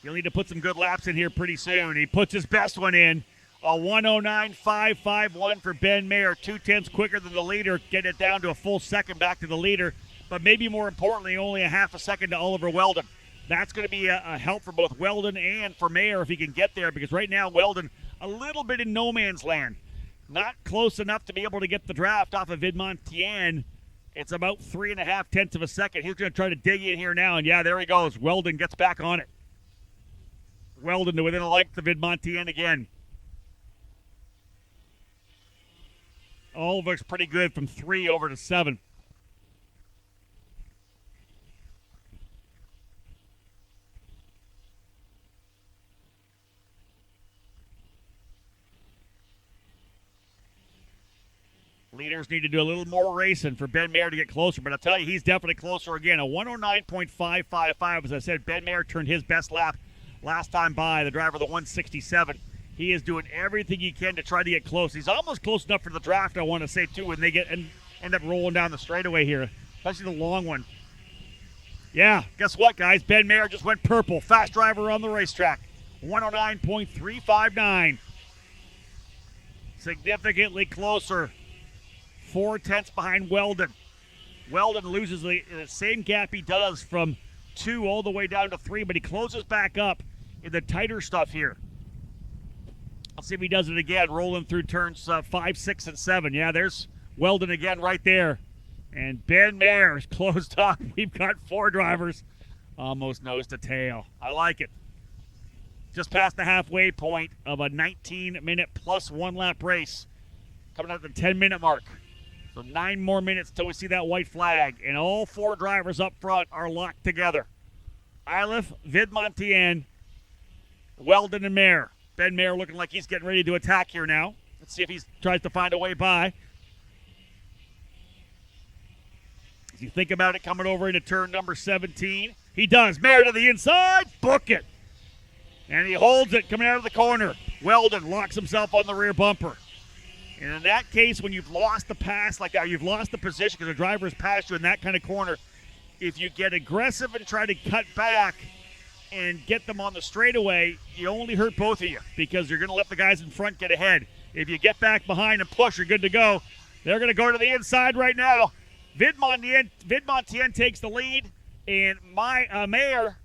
He'll need to put some good laps in here pretty soon. He puts his best one in. A 109.551 for Ben Mayer. 2 tenths quicker than the leader. Getting it down to a full second back to the leader. But maybe more importantly, only a half a second to Oliver Weldon. That's going to be a help for both Weldon and for Mayer if he can get there. Because right now, Weldon a little bit in no man's land. Not close enough to be able to get the draft off of Vidmontian. It's about 3.5 tenths of a second. He's going to try to dig in here now. And yeah, there he goes. Weldon gets back on it. Weldon to within a length of Vidmontian again. All looks pretty good from 3 over to 7. Leaders need to do a little more racing for Ben Mayer to get closer, but I'll tell you, he's definitely closer again. A 109.555. As I said, Ben Mayer turned his best lap last time by, the driver of the 167. He is doing everything he can to try to get close. He's almost close enough for the draft, I want to say, too, when they end up rolling down the straightaway here, especially the long one. Yeah, guess what, guys? Ben Mayer just went purple. Fast driver on the racetrack. 109.359. Significantly closer. 4 tenths behind Weldon. Weldon loses the same gap he does from 2 all the way down to 3, but he closes back up in the tighter stuff here. Let's see if he does it again, rolling through turns 5, 6, and 7. Yeah, there's Weldon again right there. And Ben Mayer is closed up. We've got 4 drivers almost nose to tail. I like it. Just past the halfway point of a 19-minute plus 1 lap race. Coming out at the 10-minute mark. So 9 more minutes till we see that white flag. And all 4 drivers up front are locked together. Iliff, Vidmontian, Weldon, and Mayer. Ben Mayer looking like he's getting ready to attack here now. Let's see if he tries to find a way by. As you think about it, coming over into turn number 17. He does. Mayer to the inside. Book it. And he holds it coming out of the corner. Weldon locks himself on the rear bumper. And in that case, when you've lost the pass like that, you've lost the position because the driver's passed you in that kind of corner, if you get aggressive and try to cut back and get them on the straightaway, you only hurt both of you because you're going to let the guys in front get ahead. If you get back behind and push, you're good to go. They're going to go to the inside right now. Vidmontien takes the lead, and Mayer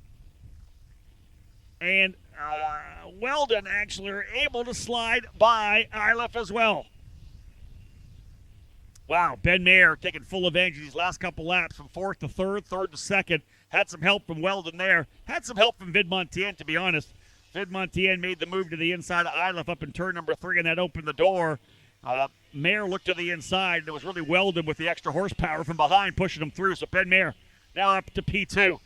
and Weldon actually are able to slide by Iliff as well. Wow, Ben Mayer taking full advantage of these last couple laps from fourth to third, third to second. Had some help from Weldon there. Had some help from Vidmontien, to be honest. Vidmontien made the move to the inside of Iliff up in turn number 3, and that opened the door. Mayer looked to the inside, and it was really Weldon with the extra horsepower from behind pushing him through. So Ben Mayer now up to P2.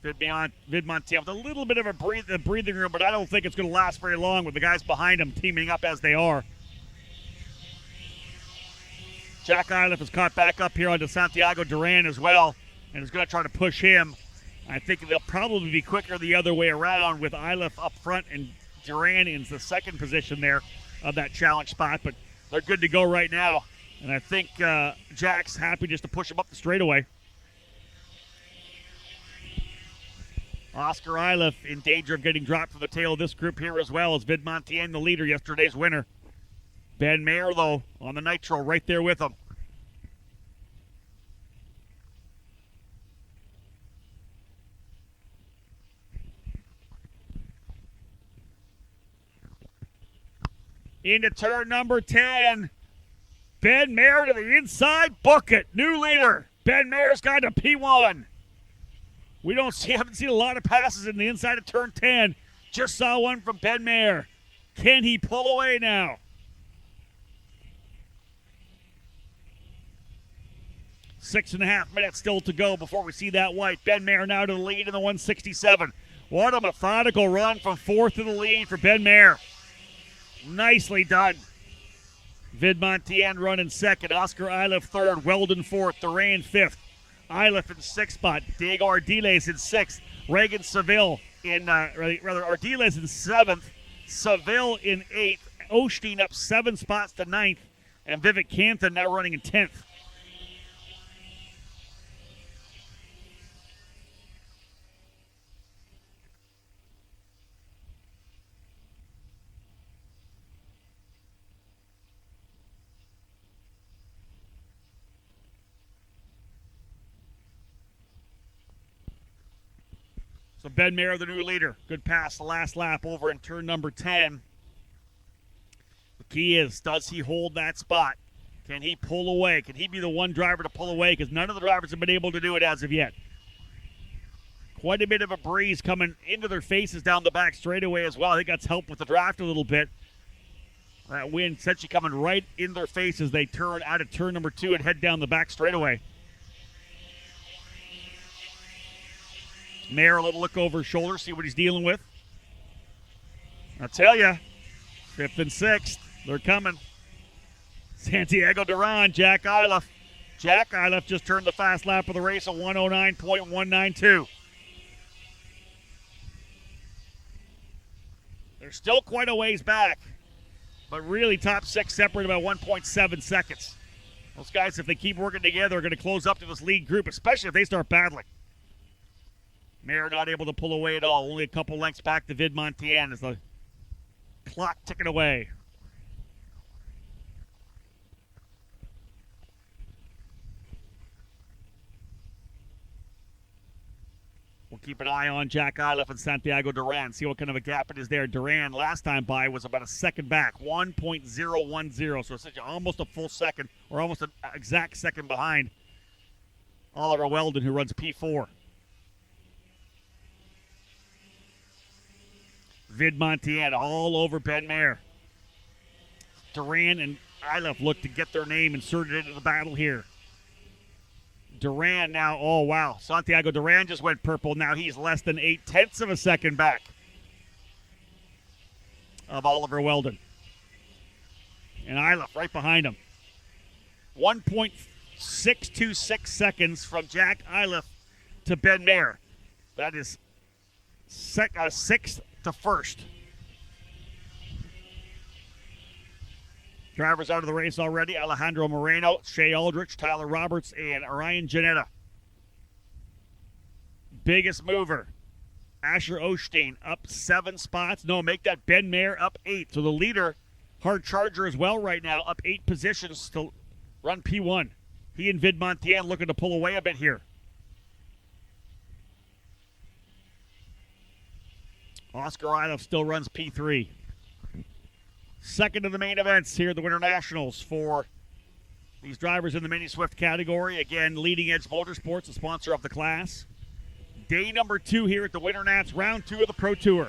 Vidmontien with a little bit of a breathing room, but I don't think it's going to last very long with the guys behind him teaming up as they are. Jack Iliff is caught back up here onto Santiago Duran as well, and is going to try to push him. I think they'll probably be quicker the other way around with Iliff up front and Duran in the second position there of that challenge spot, but they're good to go right now. And I think Jack's happy just to push him up the straightaway. Oscar Iliff in danger of getting dropped from the tail of this group here as well as Vidmontien, the leader, yesterday's winner. Ben Mayer, though, on the nitro right there with him. Into turn number 10. Ben Mayer to the inside. Book it. New leader. Ben Mayer's got to P1. Haven't seen a lot of passes in the inside of turn 10. Just saw one from Ben Mayer. Can he pull away now? 6.5 minutes still to go before we see that white. Ben Mayer now to the lead in the 167. What a methodical run from fourth to the lead for Ben Mayer. Nicely done. Vidmontien running second. Oscar Iliff third. Weldon fourth. Duran fifth. Iliff in sixth spot. Diego Ardiles in sixth. Reagan Seville in, Ardiles in seventh. Seville in eighth. Osteen up 7 spots to ninth. And Vivek Canthan now running in 10th. So Ben Mayer, the new leader. Good pass the last lap over in turn number 10. The key is, does he hold that spot? Can he pull away? Can he be the one driver to pull away? Because none of the drivers have been able to do it as of yet. Quite a bit of a breeze coming into their faces down the back straightaway as well. I think that's helped with the draft a little bit. That wind essentially coming right in their faces. They turn out of turn number 2 and head down the back straightaway. Mayer, a little look over his shoulder, see what he's dealing with. I'll tell you, 5th and 6th, they're coming. Santiago Duran, Jack Iliff. Jack Iliff just turned the fast lap of the race at 109.192. They're still quite a ways back, but really top 6 separate about 1.7 seconds. Those guys, if they keep working together, are going to close up to this lead group, especially if they start battling. Mayer not able to pull away at all. Only a couple lengths back to Vidmontien as the clock ticking away. We'll keep an eye on Jack Iliff and Santiago Duran. See what kind of a gap it is there. Duran last time by was about a second back, 1.010. So essentially almost a full second, or almost an exact second behind Oliver Weldon, who runs P4. Vidmontien all over Ben Mayer. Duran and Iliff look to get their name inserted into the battle here. Duran now, oh wow, Santiago Duran just went purple. Now he's less than 0.8 of a second back of Oliver Weldon. And Iliff right behind him. 1.626 seconds from Jack Iliff to Ben Mayer. That is 6th to first. Drivers out of the race already. Alejandro Moreno, Shea Aldrich, Tyler Roberts, and Ryan Janetta. Biggest mover, Asher Osteen, up 7 spots. No, make that Ben Mayer up 8. So the leader Hard charger as well right now, up 8 positions to run P1. He and Vid Montien looking to pull away a bit here. Oscar Ilov still runs P3. Second of the main events here at the Winter Nationals for these drivers in the Mini Swift category. Again, Leading Edge Motorsports, the sponsor of the class. Day number 2 here at the Winter Nats, round 2 of the Pro Tour.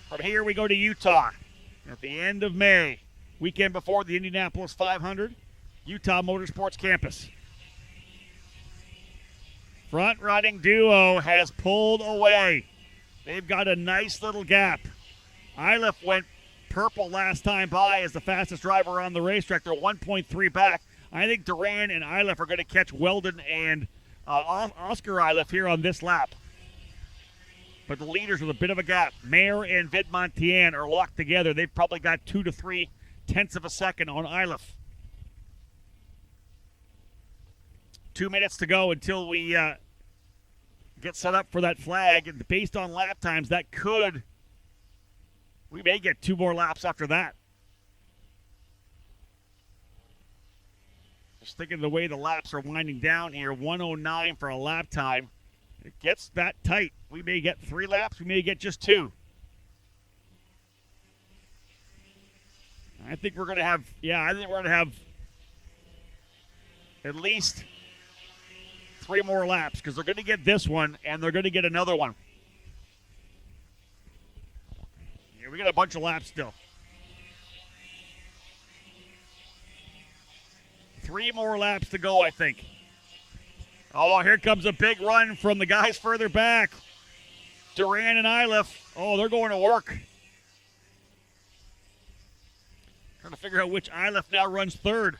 From here we go to Utah at the end of May, weekend before the Indianapolis 500, Utah Motorsports Campus. Front-running duo has pulled away. They've got a nice little gap. Ilov went purple last time by as the fastest driver on the racetrack. They're 1.3 back. I think Duran and Ilov are going to catch Weldon and Oscar Ilov here on this lap. But the leaders with a bit of a gap. Mayer and Vid Montien are locked together. They've probably got 2 to 3 tenths of a second on Ilov. 2 minutes to go until we get set up for that flag. And based on lap times, we may get 2 more laps after that. Just thinking of the way the laps are winding down here, 109 for a lap time. It gets that tight. We may get 3 laps. We may get just 2. I think we're going to have, at least 3 more laps because they're going to get this one and they're going to get another one. Yeah, we got a bunch of laps still. 3 more laps to go, I think. Oh, here comes a big run from the guys further back. Duran and Ilov. Oh, they're going to work. Trying to figure out which Ilov now runs third.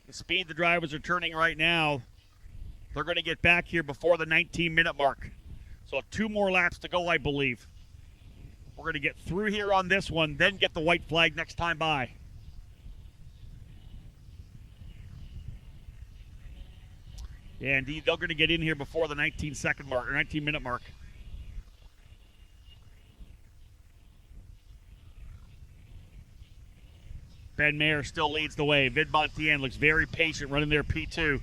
The speed the drivers are turning right now, they're going to get back here before the 19-minute mark. So 2 more laps to go, I believe. We're going to get through here on this one, then get the white flag next time by. Yeah, indeed, they're going to get in here before the 19-second mark, or 19-minute mark. Ben Mayer still leads the way. Vid Montien looks very patient running their P2.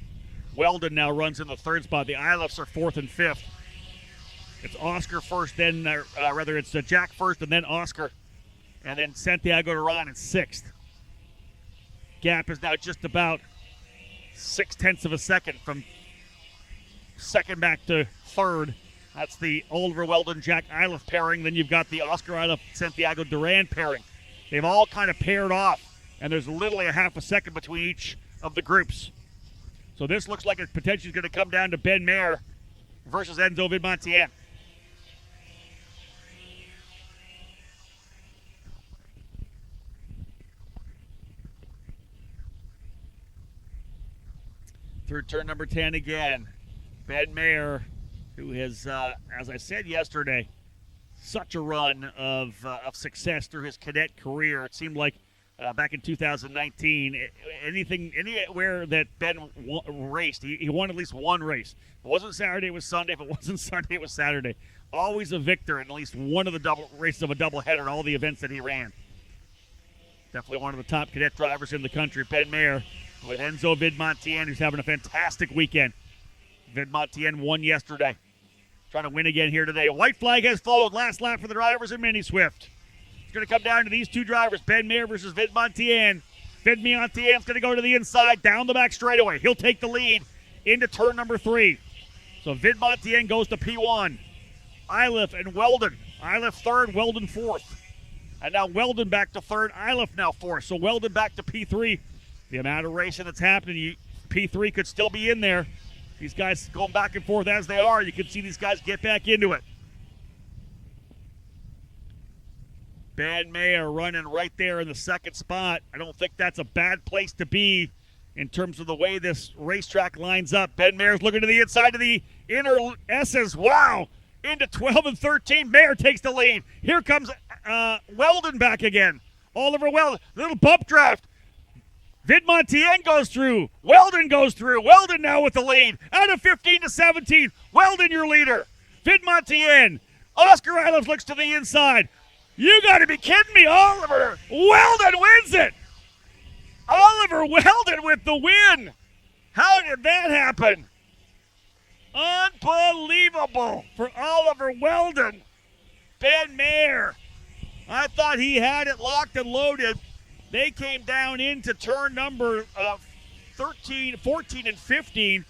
Weldon now runs in the 3rd spot. The Ilovs are 4th and 5th. It's Oscar first, then it's Jack first, and then Oscar. And then Santiago Duran in 6th. Gap is now just about 0.6 of a second from 2nd back to 3rd. That's the Oliver Weldon-Jack Ilov pairing. Then you've got the Oscar Ilov-Santiago Duran pairing. They've all kind of paired off, and there's literally a half a second between each of the groups. So this looks like it potentially is going to come down to Ben Mayer versus Enzo Vid Montien. Through turn number 10 again. Ben Mayer, who has, as I said yesterday, such a run of success through his cadet career. It seemed like back in 2019, anywhere that Ben raced, he won at least one race. If it wasn't Saturday, it was Sunday. If it wasn't Sunday, it was Saturday. Always a victor in at least one of the races of a doubleheader in all the events that he ran. Definitely one of the top cadet drivers in the country, Ben Mayer, with Enzo Vid Montien, who's having a fantastic weekend. Vid Montien won yesterday. Trying to win again here today. A white flag has followed. Last lap for the drivers in Mini Swift. It's going to come down to these 2 drivers, Ben Mayer versus Vid Montien. Vid Montien's going to go to the inside, down the back straightaway. He'll take the lead into turn number 3. So Vid Montien goes to P1. Ilov and Weldon. Ilov 3rd, Weldon 4th. And now Weldon back to 3rd, Ilov now 4th. So Weldon back to P3. The amount of racing that's happening, P3 could still be in there. These guys going back and forth as they are. You can see these guys get back into it. Ben Mayer running right there in the 2nd spot. I don't think that's a bad place to be in terms of the way this racetrack lines up. Ben Mayer's looking to the inside of the inner S's. Wow! Into 12 and 13. Mayer takes the lead. Here comes Weldon back again. Oliver Weldon. Little bump draft. Vid Montien goes through. Weldon goes through. Weldon now with the lead. Out of 15 to 17. Weldon your leader. Vidmontian. Oscar Islands looks to the inside. You got to be kidding me. Oliver Weldon wins it. Oliver Weldon with the win. How did that happen? Unbelievable for Oliver Weldon. Ben Mayer, I thought he had it locked and loaded. They came down into turn number 13, 14, and 15.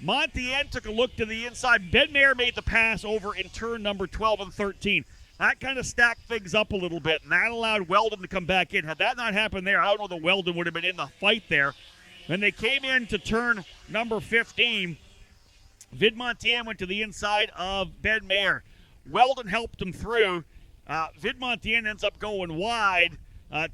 Montien took a look to the inside. Ben Mayer made the pass over in turn number 12 and 13. That kind of stacked things up a little bit, and that allowed Weldon to come back in. Had that not happened there, I don't know that Weldon would have been in the fight there. When they came into turn number 15, Vidmontian went to the inside of Ben Mayer. Weldon helped him through. Vidmontian ends up going wide.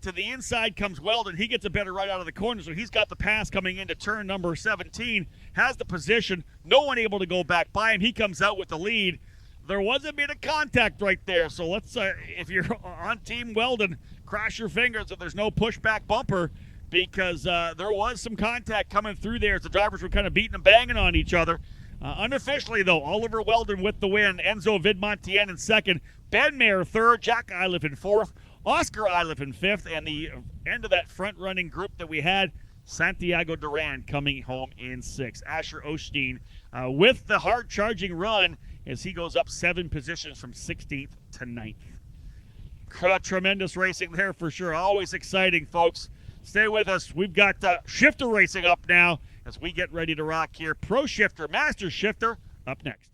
To the inside comes Weldon. He gets a better right out of the corner, so he's got the pass coming into turn number 17, has the position, no one able to go back by him. He comes out with the lead. There was a bit of contact right there, so let's, if you're on Team Weldon, cross your fingers that there's no pushback bumper, because there was some contact coming through there as the drivers were kind of beating and banging on each other. Unofficially, though, Oliver Weldon with the win, Enzo Vidmontian in second, Ben Mayer third, Jack Iliff in fourth, Oscar Iliff in fifth, and the end of that front-running group that we had, Santiago Duran coming home in sixth. Asher Osteen with the hard-charging run as he goes up 7 positions from 16th to 9th. Tremendous racing there for sure. Always exciting, folks. Stay with us. We've got shifter racing up now as we get ready to rock here. Pro Shifter, Master Shifter, up next.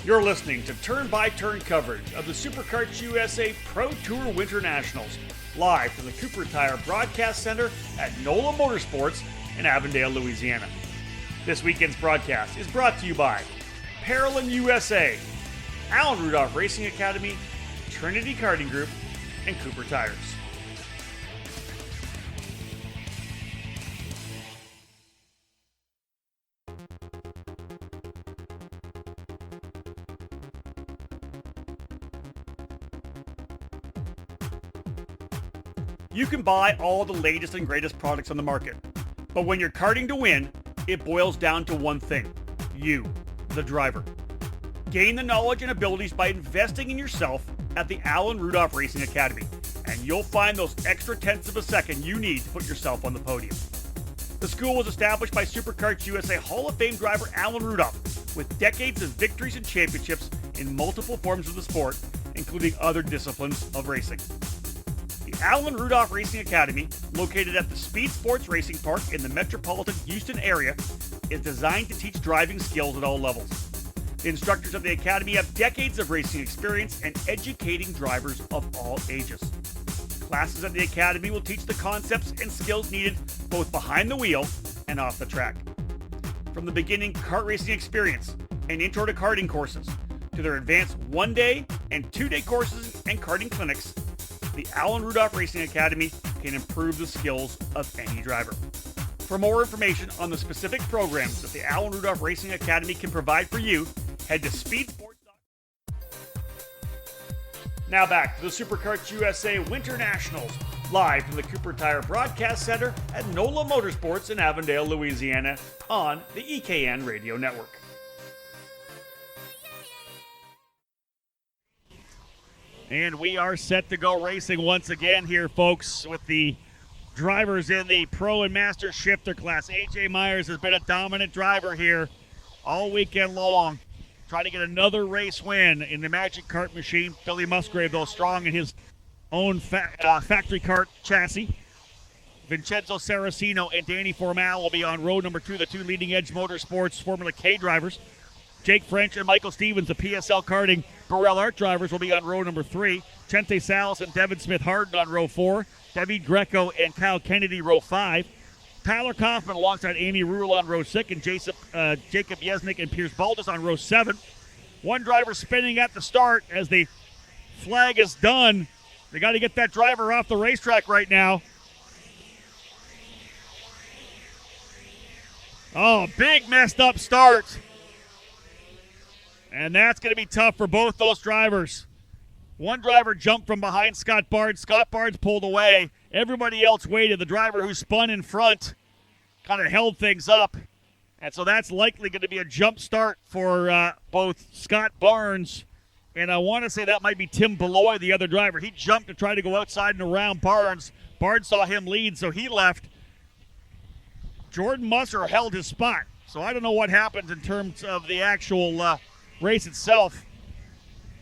You're listening to turn-by-turn coverage of the Superkarts USA Pro Tour WinterNationals, live from the Cooper Tire Broadcast Center at NOLA Motorsports in Avondale, Louisiana. This weekend's broadcast is brought to you by Parolin USA, Allen Rudolph Racing Academy, Trinity Karting Group, and Cooper Tires. You can buy all the latest and greatest products on the market, but when you're karting to win, it boils down to one thing: you, the driver. Gain the knowledge and abilities by investing in yourself at the Allen Rudolph Racing Academy, and you'll find those extra tenths of a second you need to put yourself on the podium. The school was established by Superkarts USA Hall of Fame driver Allen Rudolph, with decades of victories and championships in multiple forms of the sport, including other disciplines of racing. The Allen Rudolph Racing Academy, located at the Speed Sports Racing Park in the metropolitan Houston area, is designed to teach driving skills at all levels. The instructors of the Academy have decades of racing experience and educating drivers of all ages. Classes at the Academy will teach the concepts and skills needed both behind the wheel and off the track. From the beginning kart racing experience and intro to karting courses, to their advanced 1-day and 2-day courses and karting clinics, the Allen Rudolph Racing Academy can improve the skills of any driver. For more information on the specific programs that the Allen Rudolph Racing Academy can provide for you, head to speedsports.com. Now back to the Superkarts USA WinterNationals, live from the Cooper Tire Broadcast Center at NOLA Motorsports in Avondale, Louisiana, on the EKN Radio Network. And we are set to go racing once again here, folks, with the drivers in the Pro and Master Shifter class. AJ Myers has been a dominant driver here all weekend long, trying to get another race win in the Magic Kart machine. Billy Musgrave, though, strong in his own factory kart chassis. Vincenzo Saracino and Danny Formal will be on row number 2, the 2 leading edge motorsports Formula K drivers. Jake French and Michael Stevens, the PSL Karting Burrell Art drivers, will be on row number 3. Chente Salas and Devin Smith-Harden on row 4. David Greco and Kyle Kennedy, row 5. Tyler Kaufman alongside Amy Rule on row 6, and Jacob Yesnick and Pierce Baldus on row 7. One driver spinning at the start as the flag is done. They got to get that driver off the racetrack right now. Oh, big messed up start. And that's going to be tough for both those drivers. One driver jumped from behind Scott Barnes. Scott Barnes pulled away. Everybody else waited. The driver who spun in front kind of held things up. And so that's likely going to be a jump start for both Scott Barnes, and I want to say that might be Tim Beloy, the other driver. He jumped to try to go outside and around Barnes. Barnes saw him lead, so he left. Jordan Musser held his spot. So I don't know what happened in terms of the actual race itself.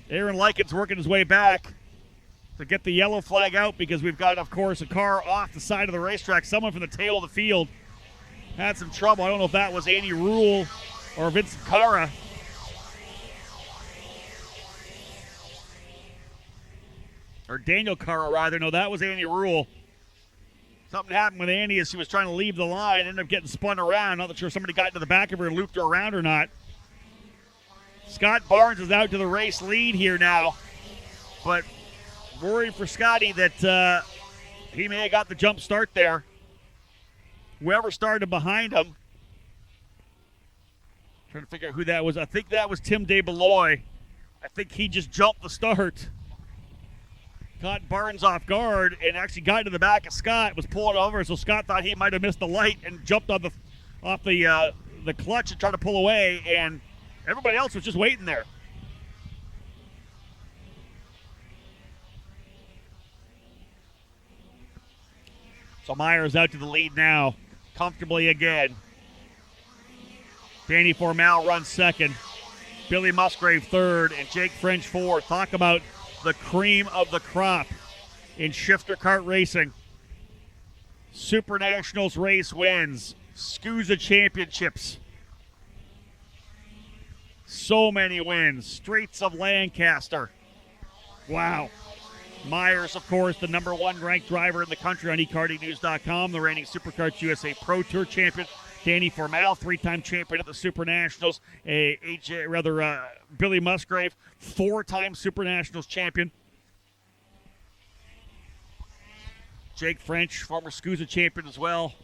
Aaron Lyken's working his way back to get the yellow flag out because we've got, of course, a car off the side of the racetrack. Someone from the tail of the field had some trouble. I don't know if that was Andy Rule or Vincent Cara. Or Daniel Cara, rather. No, that was Andy Rule. Something happened with Andy as she was trying to leave the line, ended up getting spun around. Not sure somebody got into the back of her and looped her around or not. Scott Barnes is out to the race lead here now, but worried for Scotty that he may have got the jump start there. Whoever started behind him, trying to figure out who that was. I think that was Tim DeBeloy. I think he just jumped the start. Caught Barnes off guard and actually got into the back of Scott, was pulling over, so Scott thought he might have missed the light and jumped on off the clutch and tried to pull away, and everybody else was just waiting there. So Myers out to the lead now, comfortably again. Danny Formal runs second. Billy Musgrave third, and Jake French fourth. Talk about the cream of the crop in shifter kart racing. SuperNationals race wins. SKUSA championships. So many wins. Streets of Lancaster. Wow. Myers, of course, the number one ranked driver in the country on eKartingNews.com, the reigning Superkarts USA Pro Tour champion. Danny Formal, three-time champion at the SuperNationals. Billy Musgrave, four-time SuperNationals champion. Jake French, former SKUSA champion as well.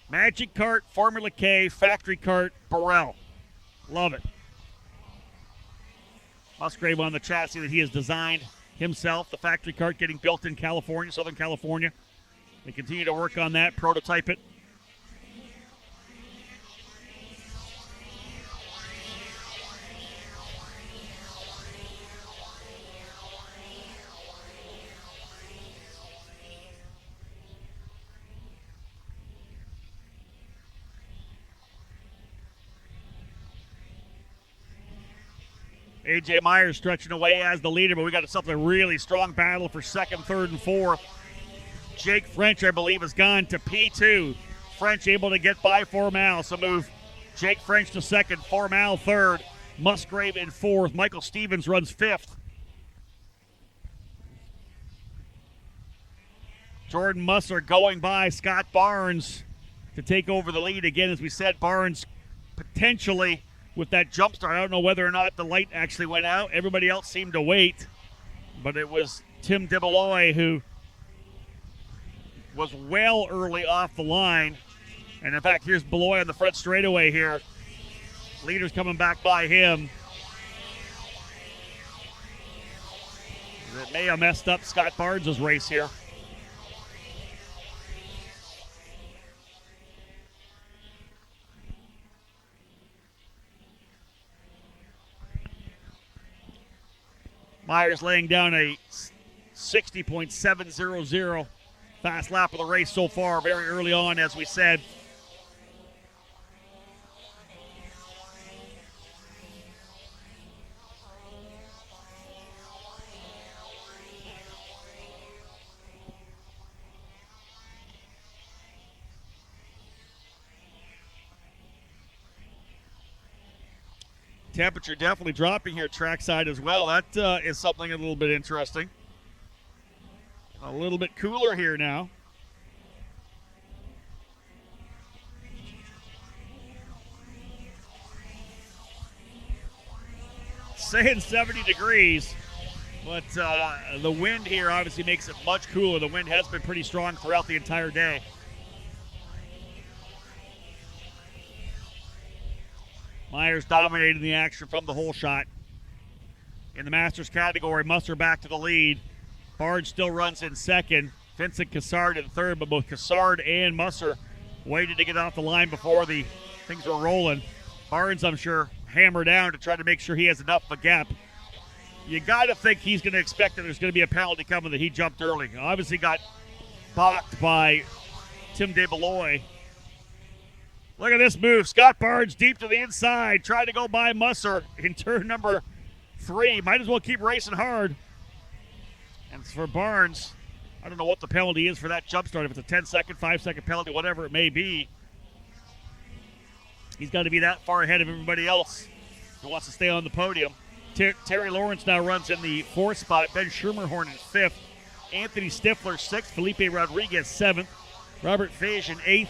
Magic Kart, Formula K, Factory Kart, Burrell. Love it. Musgrave on the chassis that he has designed himself. The factory kart getting built in California, Southern California. They continue to work on that, prototype it. A.J. Myers stretching away as the leader, but we got something really strong battle for second, third, and fourth. Jake French, I believe, has gone to P2. French able to get by Formal, so move Jake French to second, Formal third, Musgrave in fourth. Michael Stevens runs fifth. Jordan Musser going by Scott Barnes to take over the lead. Again, as we said, Barnes potentially with that jump start. I don't know whether or not the light actually went out. Everybody else seemed to wait, but it was Tim DeBeloy who was well early off the line. And in fact, here's Beloy on the front straightaway here. Leader's coming back by him. It may have messed up Scott Barnes' race here. Myers laying down a 60.700. Fast lap of the race so far, very early on, as we said. Temperature definitely dropping here trackside as well. That is something a little bit interesting. A little bit cooler here now. Saying 70 degrees, but the wind here obviously makes it much cooler. The wind has been pretty strong throughout the entire day. Myers dominating the action from the whole shot. In the Masters category, Musser back to the lead. Barge still runs in second. Vincent Cassard in third, but both Cassard and Musser waited to get off the line before the things were rolling. Barnes, I'm sure, hammered down to try to make sure he has enough of a gap. You got to think he's going to expect that there's going to be a penalty coming, that he jumped early. Obviously got balked by Tim DeBeloy. Look at this move. Scott Barnes deep to the inside, trying to go by Musser in turn number 3. Might as well keep racing hard. And for Barnes, I don't know what the penalty is for that jump start. If it's a 10-second, 5-second penalty, whatever it may be, he's got to be that far ahead of everybody else who wants to stay on the podium. Terry Lawrence now runs in the 4th spot. Ben Schermerhorn in 5th. Anthony Stifler 6th. Felipe Rodriguez 7th. Robert Fage in 8th.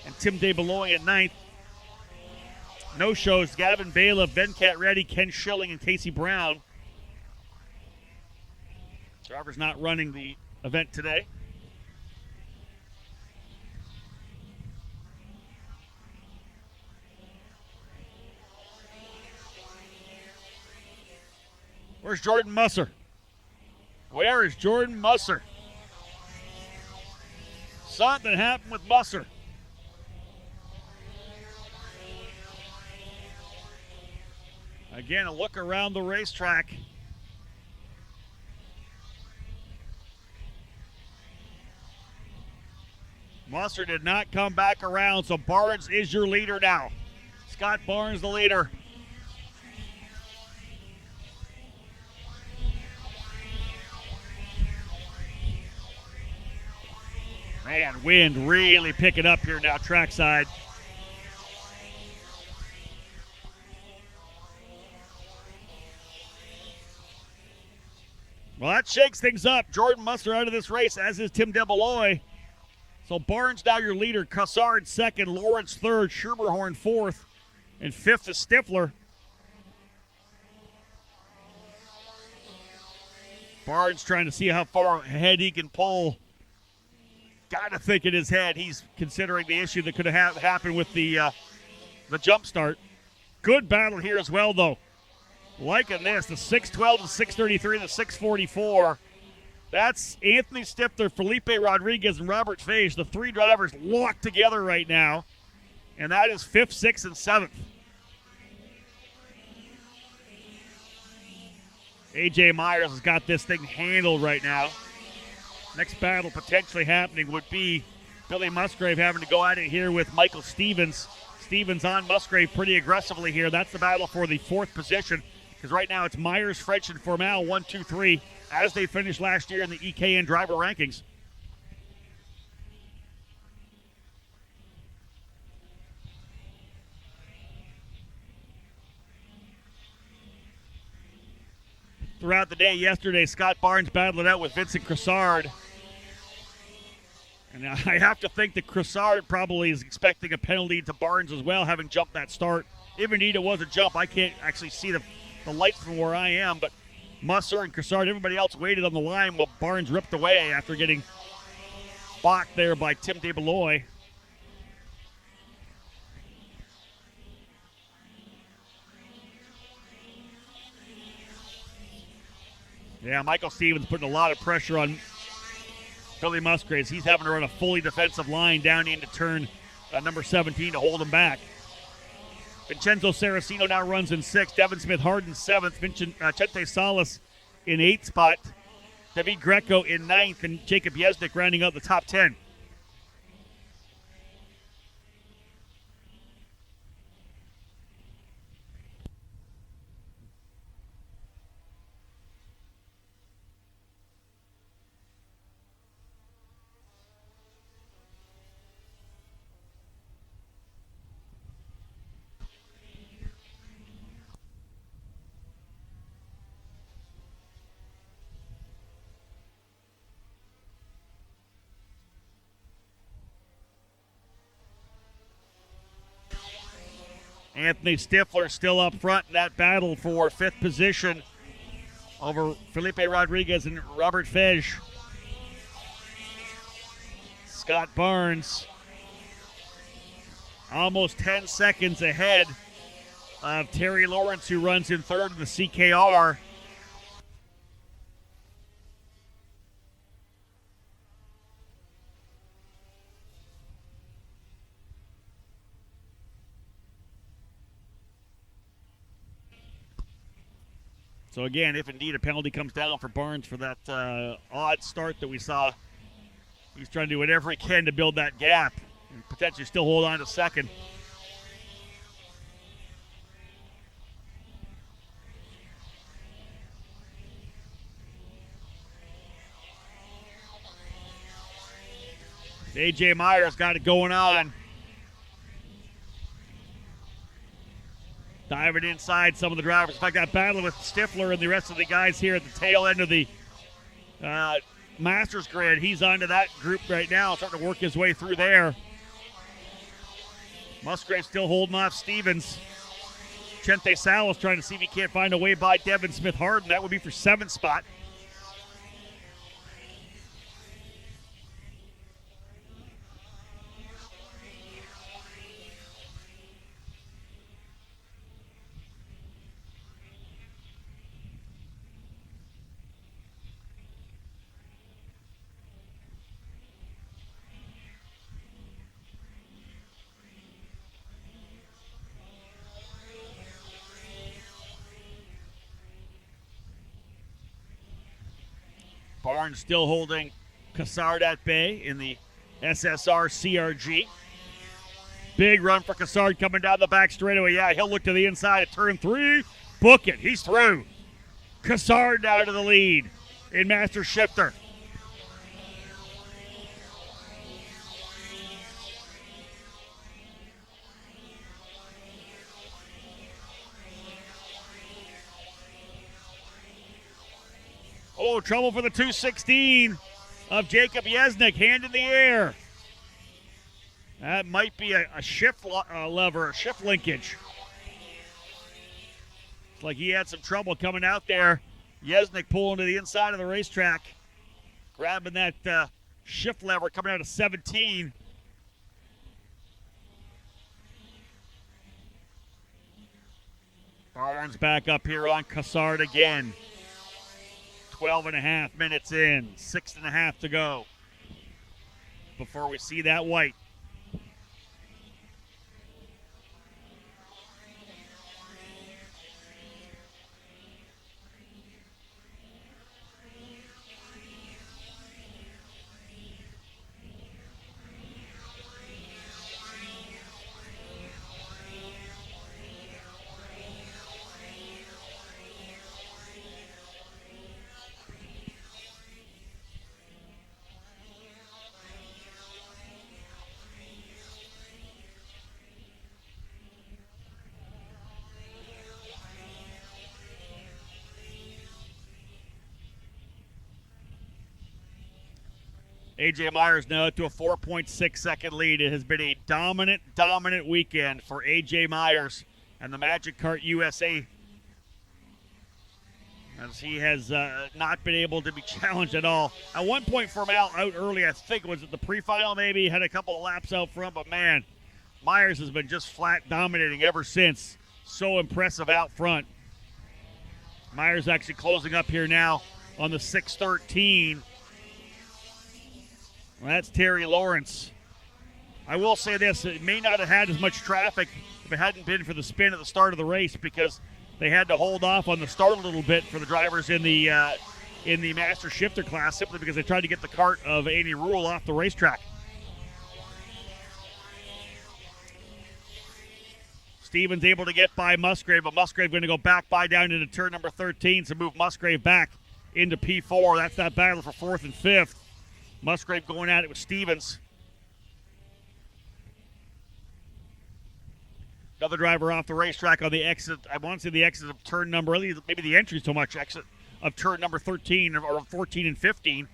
And Tim DeBeloy in 9th. No shows. Gavin Bailiff, Venkat Reddy, Ken Schilling, and Casey Brown. Driver's not running the event today. Where's Jordan Musser? Where is Jordan Musser? Something happened with Musser. Again, a look around the racetrack. Musser did not come back around, so Barnes is your leader now. Scott Barnes, the leader. Man, wind really picking up here now, trackside. Well, that shakes things up. Jordan Musser out of this race, as is Tim DeBeloy. So Barnes now your leader. Cassard 2nd, Lawrence 3rd, Schermerhorn 4th, and 5th is Stifler. Barnes trying to see how far ahead he can pull. Got to think in his head he's considering the issue that could have happened with the jump start. Good battle here as well, though. Liking this, the 612, the 633, the 644. That's Anthony Stifler, Felipe Rodriguez, and Robert Fage. The 3 drivers locked together right now. And that is 5th, 6th, and 7th. AJ Myers has got this thing handled right now. Next battle potentially happening would be Billy Musgrave having to go at it here with Michael Stevens. Stevens on Musgrave pretty aggressively here. That's the battle for the 4th position, because right now it's Myers, French, and Formal 1, 2, 3 as they finished last year in the EKN driver rankings. Throughout the day yesterday, Scott Barnes battled it out with Vincent Cressard. And I have to think that Cressard probably is expecting a penalty to Barnes as well, having jumped that start. If indeed it was a jump, I can't actually see the lights from where I am, but Musser and Cressard, everybody else waited on the line while Barnes ripped away after getting balked there by Tim DeBeloy. Yeah, Michael Stevens putting a lot of pressure on Billy Musgraves. He's having to run a fully defensive line down into turn number 17 to hold him back. Vincenzo Saraceno now runs in 6th. Devin Smith Harden 7th. Chente Salas in 8th spot. David Greco in 9th. And Jacob Yesnick rounding out the top 10. Anthony Stifler still up front in that battle for 5th position over Felipe Rodriguez and Robert Fage. Scott Barnes almost 10 seconds ahead of Terry Lawrence, who runs in 3rd in the CKR. So again, if indeed a penalty comes down for Barnes for that odd start that we saw, he's trying to do whatever he can to build that gap and potentially still hold on to second. A.J. Myers got it going on. Diving inside some of the drivers. In fact, that battle with Stifler and the rest of the guys here at the tail end of the Masters grid. He's onto that group right now, starting to work his way through there. Musgrave still holding off Stevens. Chente Salas trying to see if he can't find a way by Devin Smith-Harden. That would be for 7th spot. Barnes still holding Cassard at bay in the SSR CRG. Big run for Cassard coming down the back straightaway. Yeah, he'll look to the inside at turn 3. Book it. He's through. Cassard down to the lead in Master Shifter. Oh, trouble for the 216 of Jacob Yesnick. Hand in the air. That might be a shift lever, a shift linkage. It's like he had some trouble coming out there. Yesnick pulling to the inside of the racetrack. Grabbing that shift lever coming out of 17. Barnes back up here on Cassard again. 12.5 minutes in, 6.5 to go before we see that white. A.J. Myers now to a 4.6 second lead. It has been a dominant weekend for A.J. Myers and the Magic Kart USA, as he has not been able to be challenged at all. At one point, Formal out early, I think it was at the pre-final maybe, had a couple of laps out front, but man, Myers has been just flat dominating ever since. So impressive out front. Myers actually closing up here now on the 613. Well, that's Terry Lawrence. I will say this, it may not have had as much traffic if it hadn't been for the spin at the start of the race, because they had to hold off on the start a little bit for the drivers in the Master Shifter class, simply because they tried to get the kart of Andy Rule off the racetrack. Stevens able to get by Musgrave, but Musgrave going to go back by down into turn number 13 to move Musgrave back into P4. That's that battle for 4th and 5th. Musgrave going at it with Stevens. Another driver off the racetrack on the exit. I want to say the exit of turn number, maybe the entry so much, exit of turn number 13 or 14 and 15.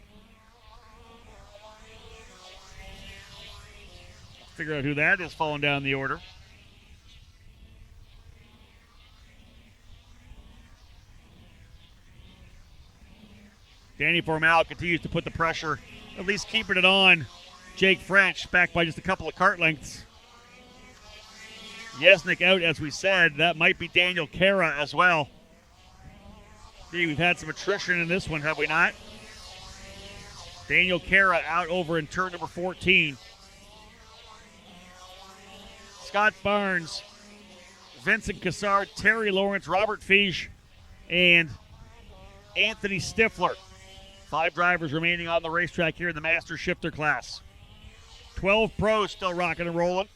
Figure out who that is falling down the order. Danny Formal continues to put the pressure, at least keeping it on Jake French, back by just a couple of kart lengths. Yesnick out, as we said. That might be Daniel Cara as well. See, we've had some attrition in this one, have we not? Daniel Cara out over in turn number 14. Scott Barnes, Vincent Cassard, Terry Lawrence, Robert Fish, and Anthony Stifler. 5 drivers remaining on the racetrack here in the Master Shifter class. 12 pros still rocking and rolling.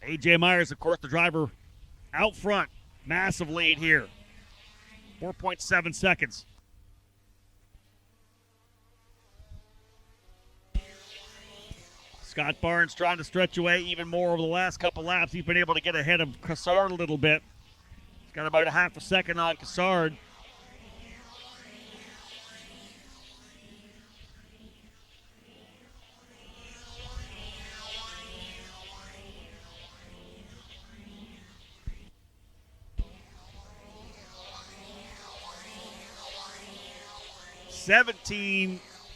A.J. Myers, of course, the driver out front. Massive lead here. 4.7 seconds. Scott Barnes trying to stretch away even more over the last couple laps. He's been able to get ahead of Cassard a little bit. He's got about a half a second on Cassard.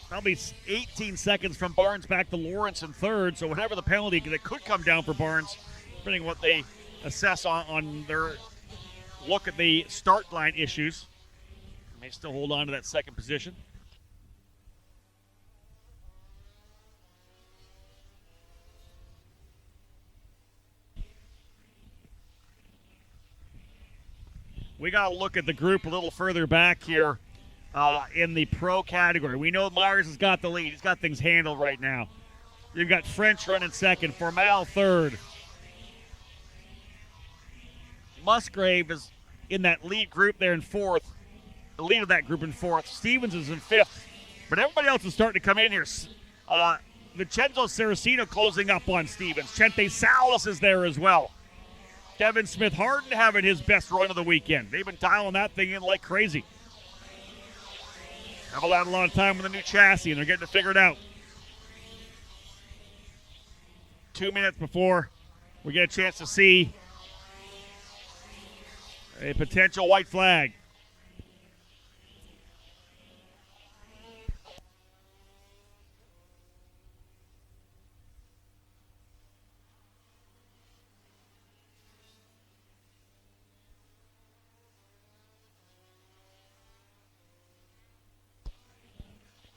Probably 18 seconds from Barnes back to Lawrence in third. So whatever the penalty that could come down for Barnes, depending on what they assess on their look at the start line issues, may still hold on to that second position. We got to look at the group a little further back here. In the pro category. We know Myers has got the lead. He's got things handled right now. You've got French running second, Formal third. Musgrave is in that lead group there in fourth. The lead of that group in fourth. Stevens is in fifth. But everybody else is starting to come in here. Vincenzo Saraceno closing up on Stevens. Chente Salas is there as well. Devin Smith Harden having his best run of the weekend. They've been dialing that thing in like crazy. Have a lot of time with a new chassis, and they're getting it figured out. 2 minutes before we get a chance to see a potential white flag.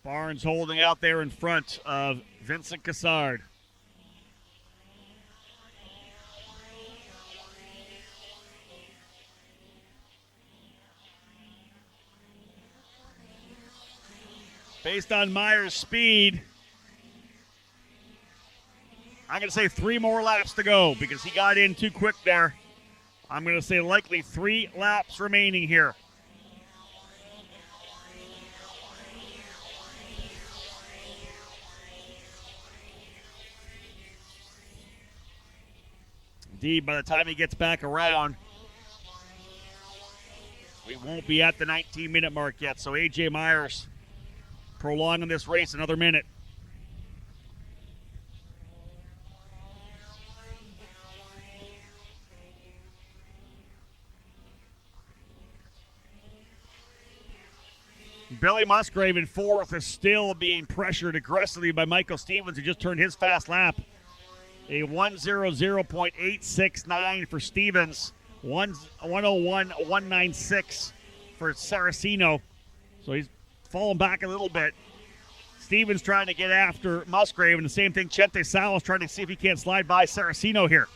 Barnes holding out there in front of Vincent Cassard. Based on Myers' speed, I'm going to say 3 more laps to go because he got in too quick there. I'm going to say likely 3 laps remaining here. Indeed, by the time he gets back around, we won't be at the 19-minute mark yet. So A.J. Myers prolonging this race another minute. Billy Musgrave in fourth is still being pressured aggressively by Michael Stevens, who just turned his fast lap. A 1:00.869 for Stevens, 1:01.196 for Saraceno. So he's falling back a little bit. Stevens trying to get after Musgrave, and the same thing, Chente Salas trying to see if he can't slide by Saraceno here.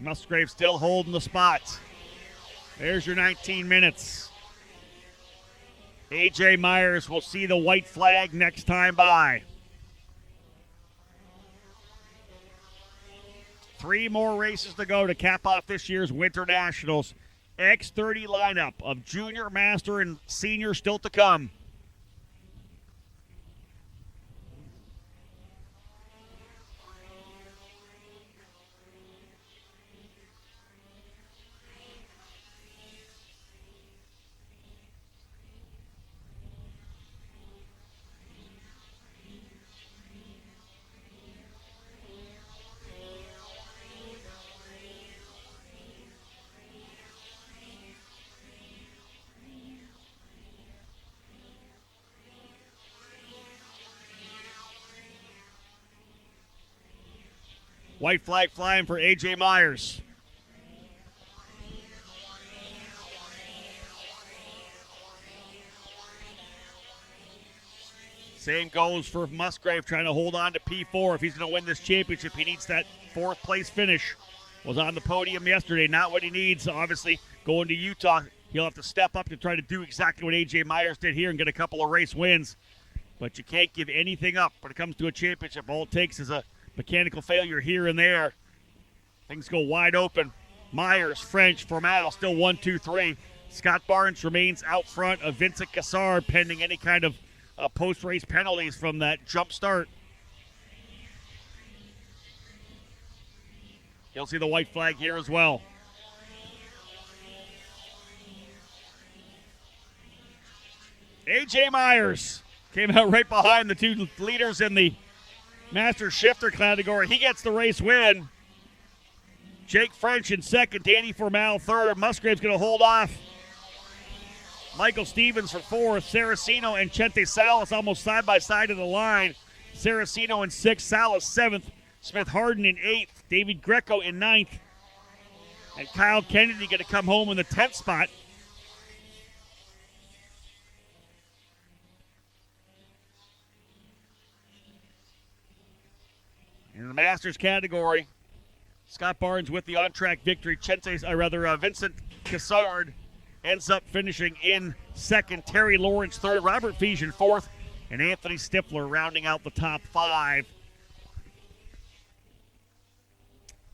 Musgrave still holding the spot. There's your 19 minutes. A.J. Myers will see the white flag next time by. 3 more races to go to cap off this year's Winter Nationals. X30 lineup of Junior, Master, and Senior still to come. White flag flying for A.J. Myers. Same goes for Musgrave, trying to hold on to P4. If he's going to win this championship, he needs that fourth-place finish. Was on the podium yesterday, not what he needs. Obviously, going to Utah, he'll have to step up to try to do exactly what A.J. Myers did here and get a couple of race wins. But you can't give anything up when it comes to a championship. All it takes is a mechanical failure here and there. Things go wide open. Myers, French, Formato still 1, 2, 3. Scott Barnes remains out front of Vincent Cassard pending any kind of post-race penalties from that jump start. You'll see the white flag here as well. A.J. Myers came out right behind the two leaders in the Master Shifter category. He gets the race win. Jake French in second, Danny Formal third. Musgrave's going to hold off Michael Stevens for fourth. Saraceno and Chente Salas almost side by side of the line. Saraceno in sixth, Salas seventh. Smith Harden in eighth. David Greco in ninth. And Kyle Kennedy going to come home in the 10th spot. In the Masters category, Scott Barnes with the on-track victory. Vincent Cassard ends up finishing in second. Terry Lawrence third. Robert Fijian fourth. And Anthony Stifler rounding out the top five.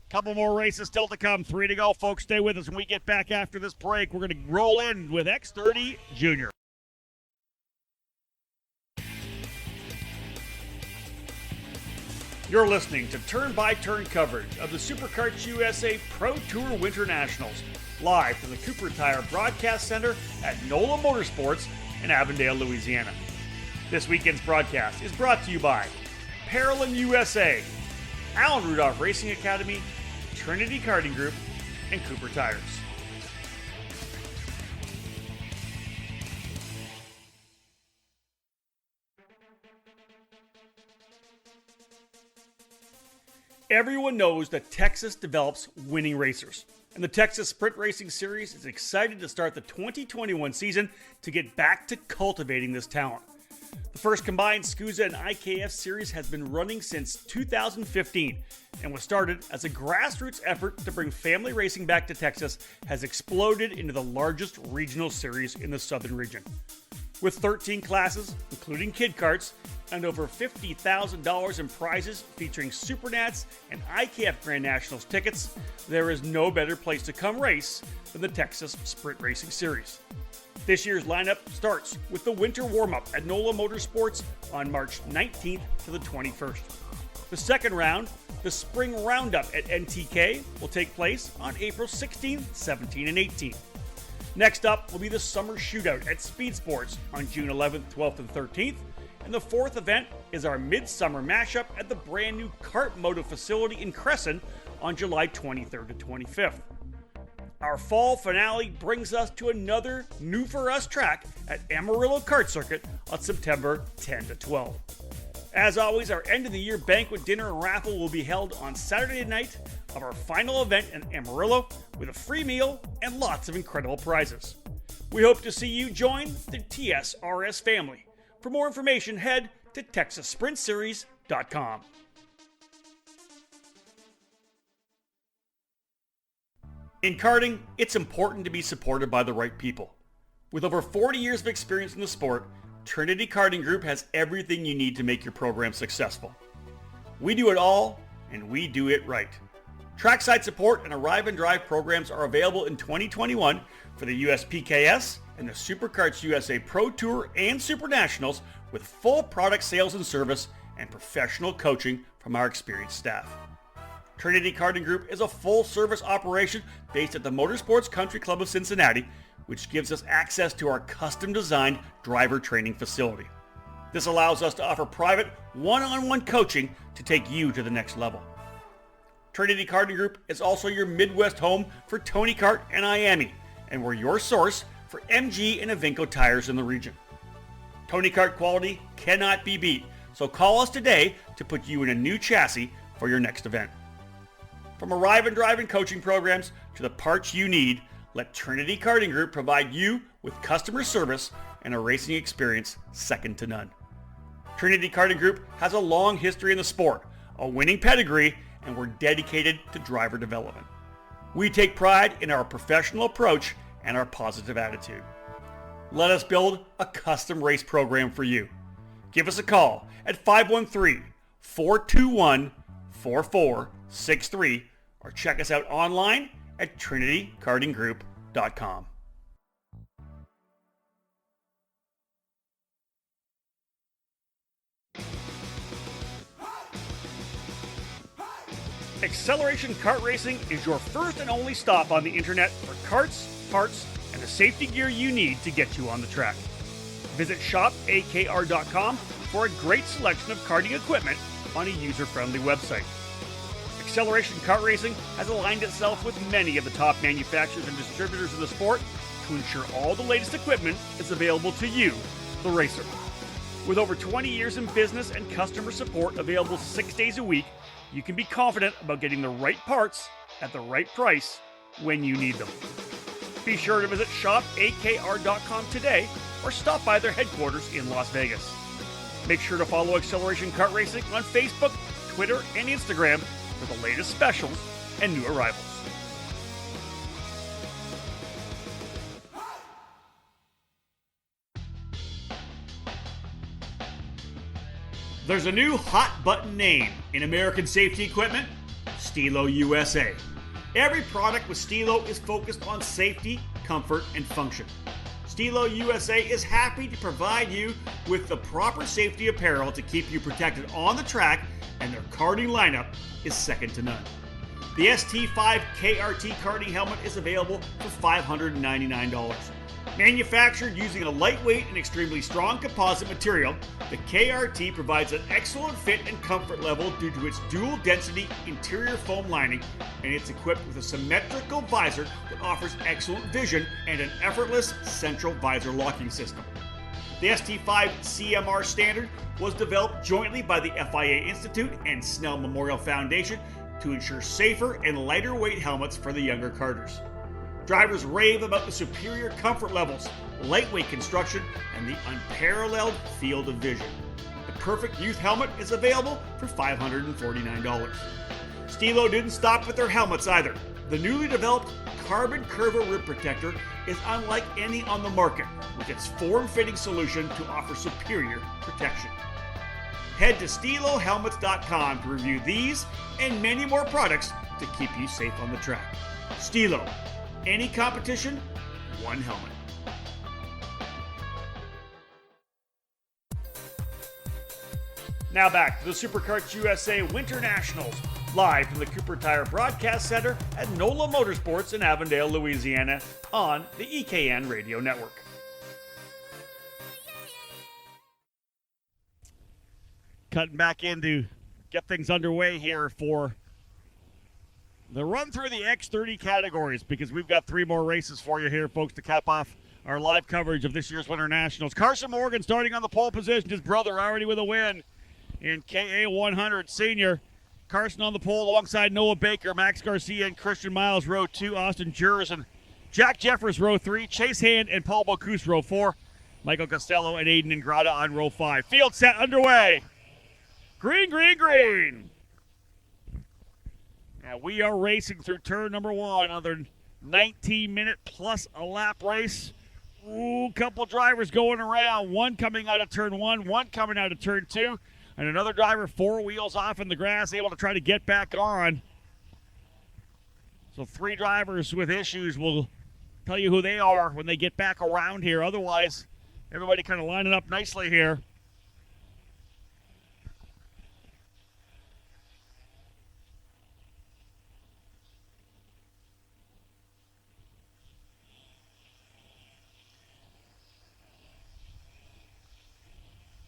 Couple more races still to come. 3 to go, folks. Stay with us. When we get back after this break, we're going to roll in with X30 Junior. You're listening to turn-by-turn coverage of the Superkarts USA Pro Tour WinterNationals, live from the Cooper Tire Broadcast Center at NOLA Motorsports in Avondale, Louisiana. This weekend's broadcast is brought to you by Parolin USA, Allen Rudolph Racing Academy, Trinity Karting Group, and Cooper Tires. Everyone knows that Texas develops winning racers, and the Texas Sprint Racing Series is excited to start the 2021 season to get back to cultivating this talent. The first combined SKUSA and IKF series has been running since 2015 and was started as a grassroots effort to bring family racing back to Texas, has exploded into the largest regional series in the southern region. With 13 classes, including kid karts, and over $50,000 in prizes featuring Supernats and IKF Grand Nationals tickets, there is no better place to come race than the Texas Sprint Racing Series. This year's lineup starts with the winter warm-up at NOLA Motorsports on March 19th to the 21st. The second round, the spring roundup at NTK, will take place on April 16th, 17th, and 18th. Next up will be the summer shootout at Speed Sports on June 11th, 12th, and 13th. And the fourth event is our midsummer mashup at the brand new Kart Moto facility in Crescent on July 23rd to 25th. Our fall finale brings us to another new for us track at Amarillo Kart Circuit on September 10 to 12. As always, our end of the year banquet dinner and raffle will be held on Saturday night of our final event in Amarillo with a free meal and lots of incredible prizes. We hope to see you join the TSRS family. For more information, head to TexasSprintSeries.com. In karting, it's important to be supported by the right people. With over 40 years of experience in the sport, Trinity Karting Group has everything you need to make your program successful. We do it all, and we do it right. Trackside support and arrive and drive programs are available in 2021 for the USPKS and the Superkarts USA Pro Tour and Super Nationals, with full product sales and service and professional coaching from our experienced staff. Trinity Karting Group is a full-service operation based at the Motorsports Country Club of Cincinnati, which gives us access to our custom-designed driver training facility. This allows us to offer private, one-on-one coaching to take you to the next level. Trinity Karting Group is also your Midwest home for Tony Kart and IAME, and we're your source for MG and Avinco tires in the region. Tony Kart quality cannot be beat, so call us today to put you in a new chassis for your next event. From arrive and drive and coaching programs to the parts you need, let Trinity Karting Group provide you with customer service and a racing experience second to none. Trinity Karting Group has a long history in the sport, a winning pedigree, and we're dedicated to driver development. We take pride in our professional approach and our positive attitude. Let us build a custom race program for you. Give us a call at 513-421-4463 or check us out online at trinitykartinggroup.com. Acceleration Kart Racing is your first and only stop on the internet for karts, parts, and the safety gear you need to get you on the track. Visit shopakr.com for a great selection of karting equipment on a user-friendly website. Acceleration Kart Racing has aligned itself with many of the top manufacturers and distributors in the sport to ensure all the latest equipment is available to you, the racer. With over 20 years in business and customer support available 6 days a week, you can be confident about getting the right parts at the right price when you need them. Be sure to visit shopakr.com today or stop by their headquarters in Las Vegas. Make sure to follow Acceleration Kart Racing on Facebook, Twitter, and Instagram for the latest specials and new arrivals. There's a new hot button name in American safety equipment, Stilo USA. Every product with Stilo is focused on safety, comfort, and function. Stilo USA is happy to provide you with the proper safety apparel to keep you protected on the track, and their karting lineup is second to none. The ST5 KRT karting helmet is available for $599. Manufactured using a lightweight and extremely strong composite material, the KRT provides an excellent fit and comfort level due to its dual density interior foam lining, and it's equipped with a symmetrical visor that offers excellent vision and an effortless central visor locking system. The ST5 CMR standard was developed jointly by the FIA Institute and Snell Memorial Foundation to ensure safer and lighter weight helmets for the younger karters. Drivers rave about the superior comfort levels, lightweight construction, and the unparalleled field of vision. The perfect youth helmet is available for $549. Stilo didn't stop with their helmets either. The newly developed Carbon Curva Rib Protector is unlike any on the market, with its form-fitting solution to offer superior protection. Head to StiloHelmets.com to review these and many more products to keep you safe on the track. Stilo. Any competition, one helmet. Now back to the Superkarts USA WinterNationals, live from the Cooper Tire Broadcast Center at NOLA Motorsports in Avondale, Louisiana, on the EKN Radio Network. Cutting back in to get things underway here for the run through the X30 categories, because we've got 3 more races for you here, folks, to cap off our live coverage of this year's WinterNationals. Carson Morgan starting on the pole position. His brother already with a win in KA100 Senior. Carson on the pole alongside Noah Baker, Max Garcia, and Christian Miles, row 2. Austin Jurors and Jack Jeffers, row 3. Chase Hand and Paul Bocuse, row 4. Michael Costello and Aiden Ingrata on row 5. Field set underway. Green, green, green. Now we are racing through turn number 1, another 19-minute plus a lap race. Ooh, couple drivers going around. One coming out of turn 1, one coming out of turn 2, and another driver 4 wheels off in the grass, able to try to get back on. So 3 drivers with issues. We'll tell you who they are when they get back around here. Otherwise, everybody kind of lining up nicely here.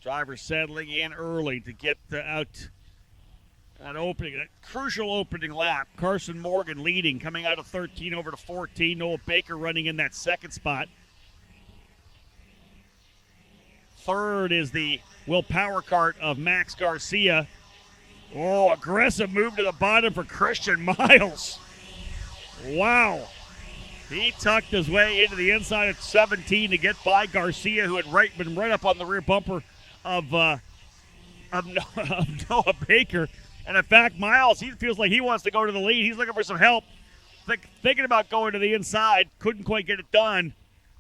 Drivers settling in early to get out that opening, that crucial opening lap. Carson Morgan leading, coming out of 13 over to 14. Noah Baker running in that second spot. Third is the Will Power Kart of Max Garcia. Oh, aggressive move to the bottom for Christian Miles. Wow. He tucked his way into the inside of 17 to get by Garcia, who had been right up on the rear bumper of of Noah Baker. And in fact, Miles, he feels like he wants to go to the lead. He's looking for some help. Thinking about going to the inside. Couldn't quite get it done.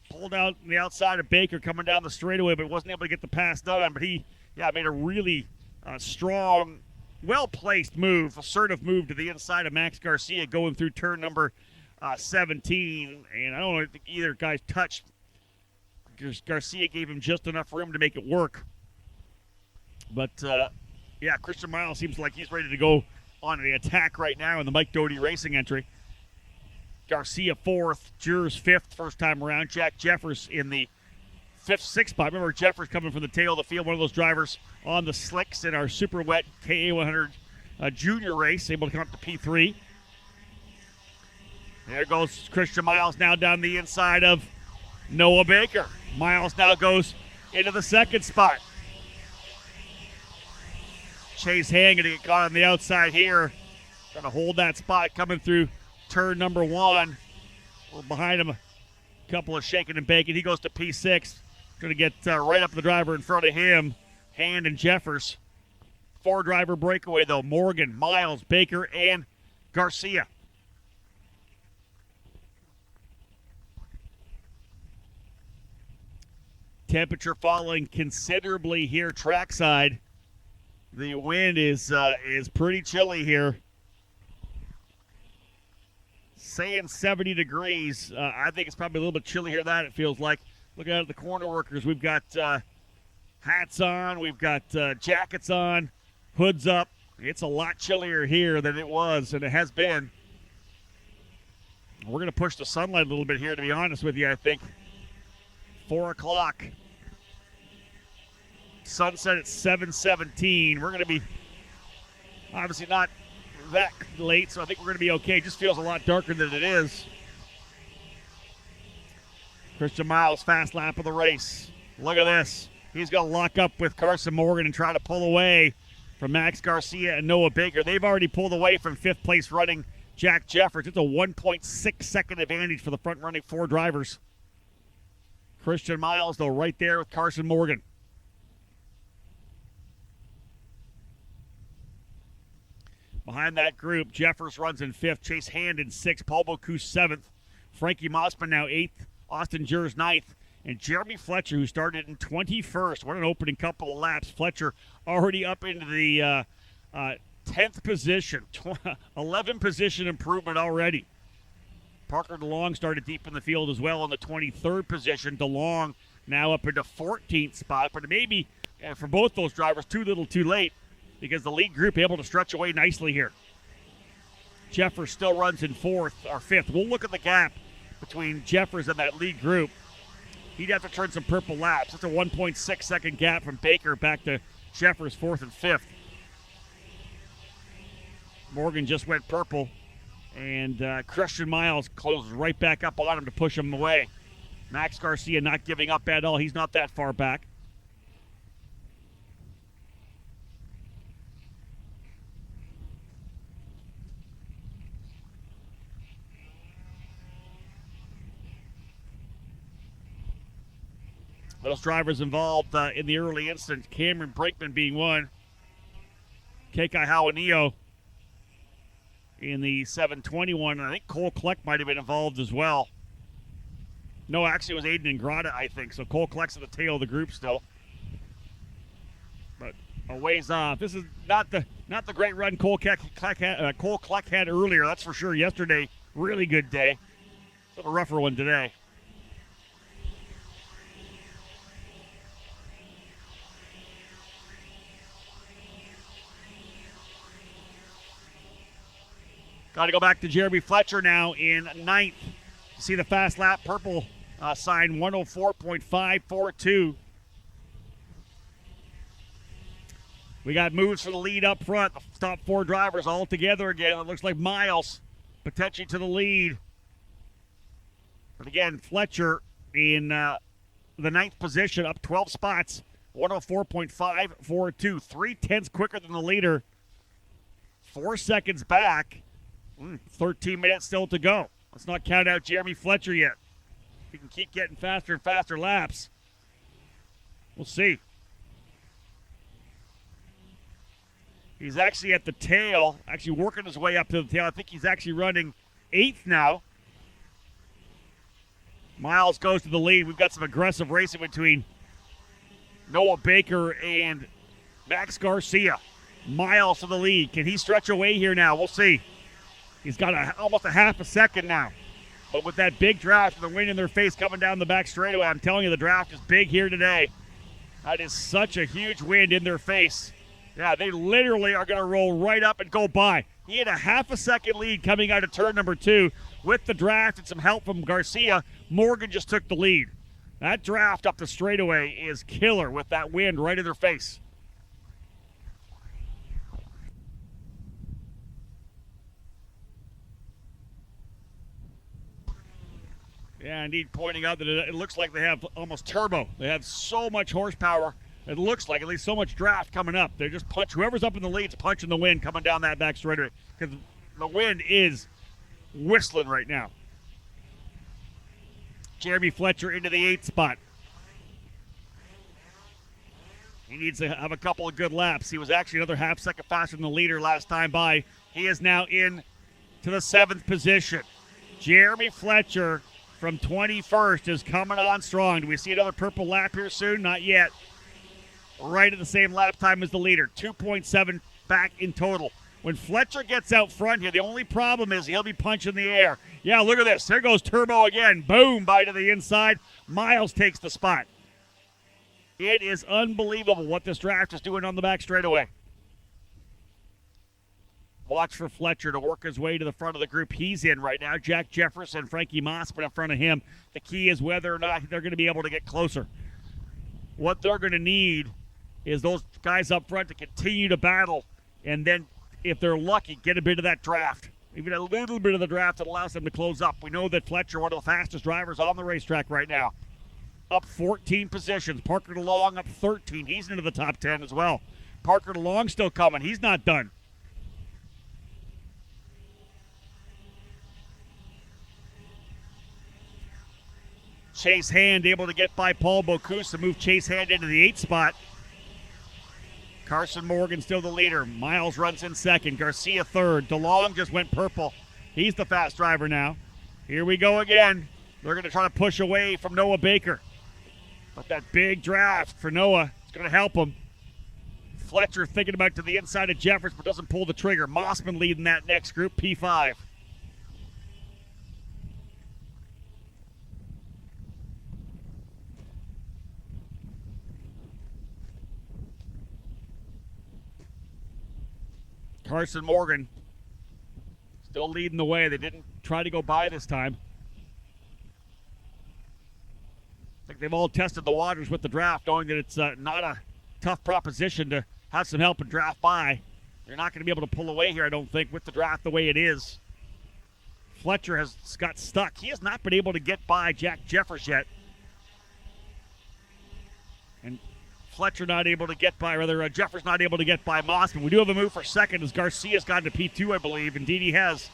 Pulled out the outside of Baker coming down the straightaway, but wasn't able to get the pass done. But he made a really strong, well-placed move, assertive move to the inside of Max Garcia going through turn number 17. And I don't think either guy's touched. Garcia gave him just enough room to make it work. But, Christian Miles seems like he's ready to go on the attack right now in the Mike Doty Racing entry. Garcia 4th, Jers 5th first time around. Jack Jeffers in the 5th, 6th spot. Remember, Jeffers coming from the tail of the field, one of those drivers on the slicks in our super wet KA100 Junior race, able to come up to P3. There goes Christian Miles now down the inside of Noah Baker. Miles now goes into the 2nd spot. Chase Hand going to get caught on the outside here. Trying to hold that spot coming through turn number 1. We're behind him, a couple of shaking and baking. He goes to P6. Going to get right up the driver in front of him. Hand and Jeffers. 4-driver breakaway, though. Morgan, Miles, Baker, and Garcia. Temperature falling considerably here trackside. The wind is pretty chilly here. Saying 70 degrees. I think it's probably a little bit chilly here than it feels like. Looking at the corner workers, we've got hats on, we've got jackets on, hoods up. It's a lot chillier here than it was, and it has been. We're going to push the sunlight a little bit here, to be honest with you, I think. 4 o'clock. Sunset at 7:17. We're going to be obviously not that late, so I think we're going to be okay. It just feels a lot darker than it is. Christian Miles, fast lap of the race. Look at this. He's going to lock up with Carson Morgan and try to pull away from Max Garcia and Noah Baker. They've already pulled away from 5th place running Jack Jeffers. It's a 1.6 second advantage for the front running 4 drivers. Christian Miles, though, right there with Carson Morgan. Behind that group, Jeffers runs in 5th, Chase Hand in 6th, Paul Bocuse 7th, Frankie Mossman now 8th, Austin Jers 9th, and Jeremy Fletcher, who started in 21st. What an opening couple of laps. Fletcher already up into the 10th position, 11 position improvement already. Parker DeLong started deep in the field as well in the 23rd position. DeLong now up into 14th spot, but maybe for both those drivers too little too late, because the lead group able to stretch away nicely here. Jeffers still runs in 4th or 5th. We'll look at the gap between Jeffers and that lead group. He'd have to turn some purple laps. That's a 1.6 second gap from Baker back to Jeffers 4th and 5th. Morgan just went purple, and Christian Miles closes right back up on him to push him away. Max Garcia not giving up at all. He's not that far back. Those drivers involved in the early instance, Cameron Brakeman being one. Kekai Hawanio in the 721, and I think Cole Kleck might have been involved as well. No, actually it was Aiden Ingrata, I think, so Cole Kleck's at the tail of the group still. But a ways off. This is not the great run Cole Kleck had earlier, that's for sure. Yesterday, really good day. A rougher one today. Got to go back to Jeremy Fletcher now in 9th. See the fast lap purple sign 104.542. We got moves for the lead up front. The top 4 drivers all together again. It looks like Miles potentially to the lead. But again, Fletcher in the 9th position, up 12 spots, 104.542. 3/10 quicker than the leader. 4 seconds back. 13 minutes still to go. Let's not count out Jeremy Fletcher yet. He can keep getting faster and faster laps. We'll see. He's actually at the tail, actually working his way up to the tail. I think he's actually running 8th now. Miles goes to the lead. We've got some aggressive racing between Noah Baker and Max Garcia. Miles to the lead. Can he stretch away here now? We'll see. He's got almost a half a second now. But with that big draft and the wind in their face coming down the back straightaway, I'm telling you, the draft is big here today. That is such a huge wind in their face. Yeah, they literally are going to roll right up and go by. He had a half a second lead coming out of turn number 2. With the draft and some help from Garcia, Morgan just took the lead. That draft up the straightaway is killer with that wind right in their face. Yeah, indeed, pointing out that it looks like they have almost turbo. They have so much horsepower. It looks like at least so much draft coming up. They just punch. Whoever's up in the lead's punching the wind coming down that back straightaway because the wind is whistling right now. Jeremy Fletcher into the 8th spot. He needs to have a couple of good laps. He was actually another half second faster than the leader last time by. He is now in to the 7th position. Jeremy Fletcher from 21st is coming on strong. Do we see another purple lap here soon? Not yet. Right at the same lap time as the leader. 2.7 back in total. When Fletcher gets out front here, the only problem is he'll be punching the air. Yeah, look at this. There goes Turbo again. Boom, by to the inside. Miles takes the spot. It is unbelievable what this draft is doing on the back straightaway. Watch for Fletcher to work his way to the front of the group he's in right now. Jack Jeffers and Frankie Mossman in front of him. The key is whether or not they're going to be able to get closer. What they're going to need is those guys up front to continue to battle, and then, if they're lucky, get a bit of that draft. Even a little bit of the draft that allows them to close up. We know that Fletcher, one of the fastest drivers on the racetrack right now. Up 14 positions. Parker DeLong up 13. He's into the top 10 as well. Parker DeLong still coming. He's not done. Chase Hand able to get by Paul Bocuse to move Chase Hand into the 8th spot. Carson Morgan still the leader. Miles runs in 2nd. Garcia 3rd. DeLong just went purple. He's the fast driver now. Here we go again. They're going to try to push away from Noah Baker. But that big draft for Noah is going to help him. Fletcher thinking about to the inside of Jeffers but doesn't pull the trigger. Mossman leading that next group, P5. Carson Morgan still leading the way. They didn't try to go by this time. I think they've all tested the waters with the draft, knowing that it's not a tough proposition to have some help and draft by. They're not going to be able to pull away here, I don't think, with the draft the way it is. Fletcher has got stuck. He has not been able to get by Jack Jeffers yet. And Fletcher not able to get by, rather Jeffers not able to get by Mossman. We do have a move for 2nd as Garcia's gotten to P2, I believe. Indeed he has.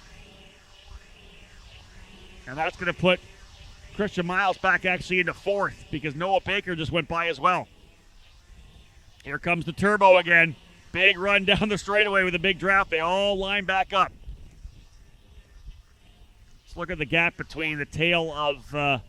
And that's going to put Christian Miles back actually into 4th because Noah Baker just went by as well. Here comes the Turbo again. Big run down the straightaway with a big draft. They all line back up. Let's look at the gap between the tail of the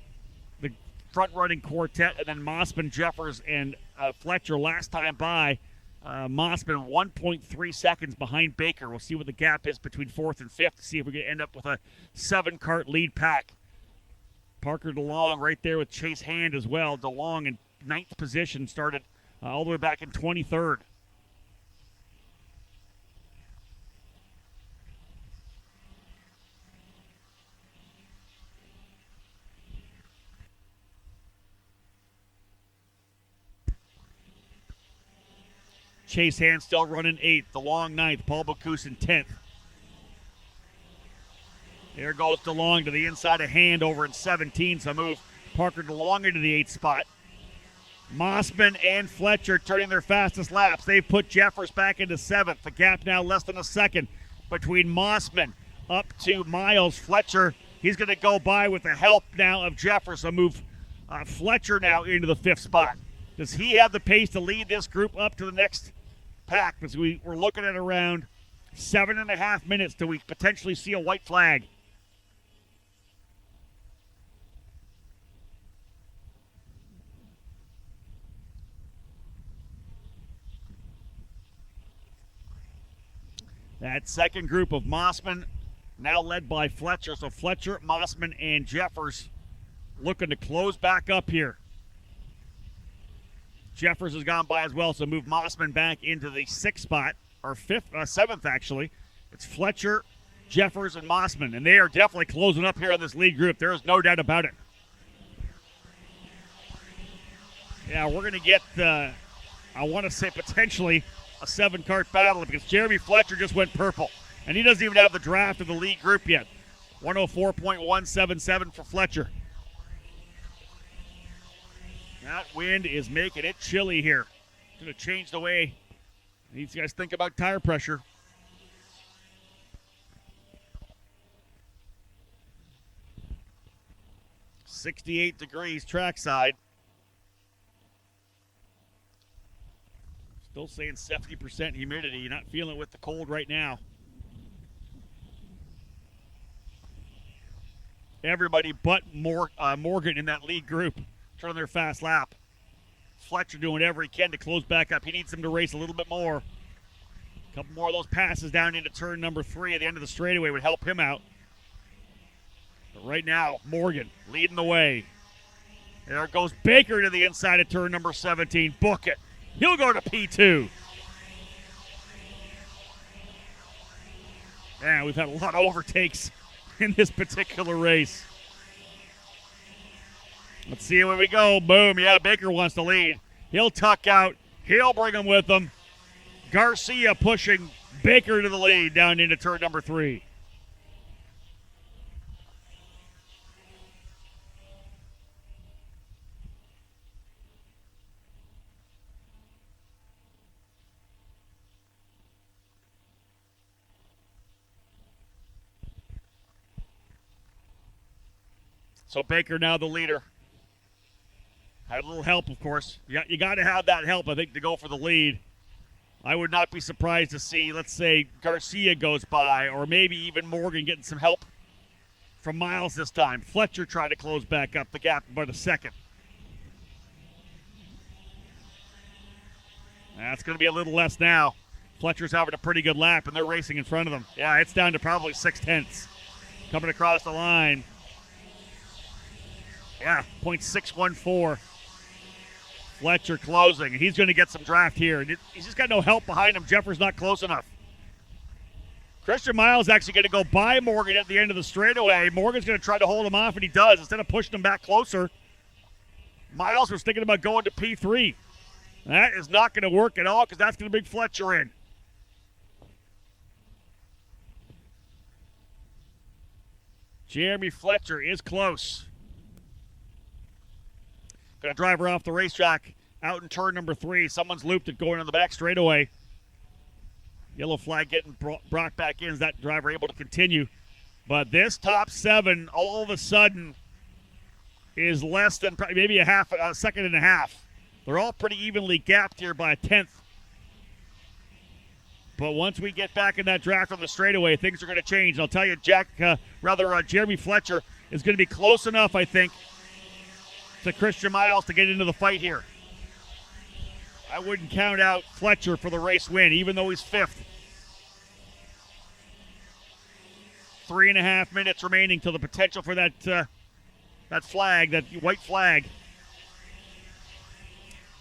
front-running quartet and then Mossman, Jeffers, and Fletcher last time by. Mossman 1.3 seconds behind Baker. We'll see what the gap is between 4th and 5th to see if we can end up with a 7-kart lead pack. Parker DeLong right there with Chase Hand as well. DeLong in 9th position, started all the way back in 23rd. Chase Hand still running 8th. DeLong 9th. Paul Bocuse in 10th. There goes DeLong to the inside of Hand over in 17. So move Parker DeLong into the 8th spot. Mossman and Fletcher turning their fastest laps. They've put Jeffers back into 7th. The gap now less than a second between Mossman up to Miles. Fletcher, he's going to go by with the help now of Jeffers. So move Fletcher now into the 5th spot. Does he have the pace to lead this group up to the next packed because we're looking at around 7.5 minutes till we potentially see a white flag. That second group of Mossman now led by Fletcher. So Fletcher, Mossman, and Jeffers looking to close back up here. Jeffers has gone by as well, so move Mossman back into the 6th spot, or 7th actually. It's Fletcher, Jeffers, and Mossman, and they are definitely closing up here on this lead group. There is no doubt about it. Yeah, we're going to get, I want to say potentially a 7-kart battle because Jeremy Fletcher just went purple, and he doesn't even have the draft of the lead group yet. 104.177 for Fletcher. That wind is making it chilly here. It's going to change the way these guys think about tire pressure. .68 degrees trackside. Still saying 70% humidity. You're not feeling it with the cold right now. Everybody but Morgan in that lead group turning their fast lap. Fletcher doing whatever he can to close back up. He needs them to race a little bit more. A couple more of those passes down into turn number 3 at the end of the straightaway would help him out. But right now, Morgan leading the way. There goes Baker to the inside of turn number 17. Book it. He'll go to P2. Man, we've had a lot of overtakes in this particular race. Let's see where we go. Boom. Yeah, Baker wants to lead. He'll tuck out. He'll bring him with him. Garcia pushing Baker to the lead down into turn number 3. So Baker now the leader. Had a little help, of course. You got to have that help, I think, to go for the lead. I would not be surprised to see, let's say, Garcia goes by, or maybe even Morgan getting some help from Miles this time. Fletcher trying to close back up the gap about a second. That's going to be a little less now. Fletcher's having a pretty good lap, and they're racing in front of them. Yeah, it's down to probably 6/10. Coming across the line. Yeah, .614. Fletcher closing. He's going to get some draft here. He's just got no help behind him. Jeffers not close enough. Christian Miles actually going to go by Morgan at the end of the straightaway. Morgan's going to try to hold him off, and he does. Instead of pushing him back closer, Miles was thinking about going to P3. That is not going to work at all because that's going to bring Fletcher in. Jeremy Fletcher is close. Going to drive her off the racetrack out in turn number 3. Someone's looped it going on the back straightaway. Yellow flag getting brought back in. Is that driver able to continue? But this top 7 all of a sudden is less than maybe a second and a half. They're all pretty evenly gapped here by a 10th. But once we get back in that draft on the straightaway, things are going to change. And I'll tell you, Jeremy Fletcher is going to be close enough, I think, to Christian Miles to get into the fight here. I wouldn't count out Fletcher for the race win, even though he's 5th. 3.5 minutes remaining till the potential for that flag, that white flag.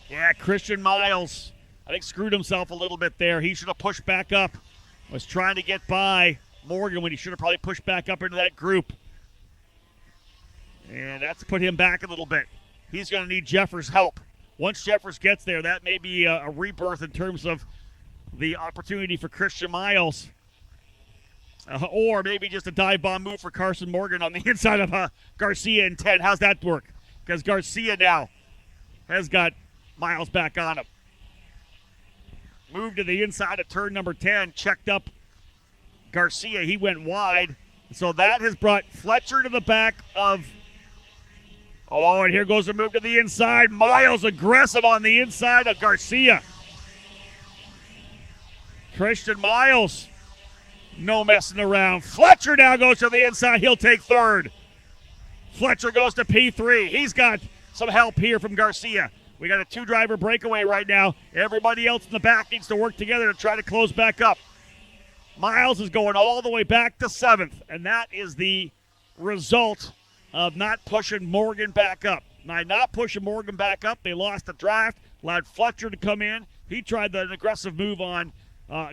Yeah, Christian Miles, I think, screwed himself a little bit there. He should have pushed back up. Was trying to get by Morgan when he should have probably pushed back up into that group. And that's put him back a little bit. He's going to need Jeffers' help. Once Jeffers gets there, that may be a rebirth in terms of the opportunity for Christian Miles. Or maybe just a dive bomb move for Carson Morgan on the inside of Garcia in 10. How's that work? Because Garcia now has got Miles back on him. Moved to the inside of turn number 10. Checked up Garcia. He went wide. So that has brought Fletcher to the back of... Oh, and here goes the move to the inside. Miles aggressive on the inside of Garcia. Christian Miles, no messing around. Fletcher now goes to the inside. He'll take third. Fletcher goes to P3. He's got some help here from Garcia. We got a two-driver breakaway right now. Everybody else in the back needs to work together to try to close back up. Miles is going all the way back to 7th, and that is the result of not pushing Morgan back up. By not pushing Morgan back up, they lost the draft, allowed Fletcher to come in. He tried an aggressive move on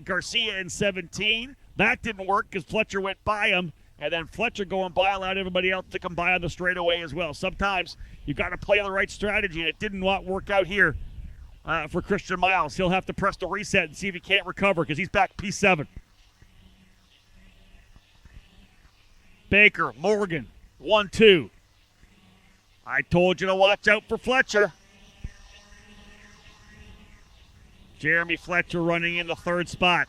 Garcia in 17. That didn't work because Fletcher went by him, and then Fletcher going by allowed everybody else to come by on the straightaway as well. Sometimes you got to play the right strategy, and it didn't work out here for Christian Miles. He'll have to press the reset and see if he can't recover because he's back P7. Baker, Morgan, 1-2. I told you to watch out for Fletcher. Jeremy Fletcher running in the third spot.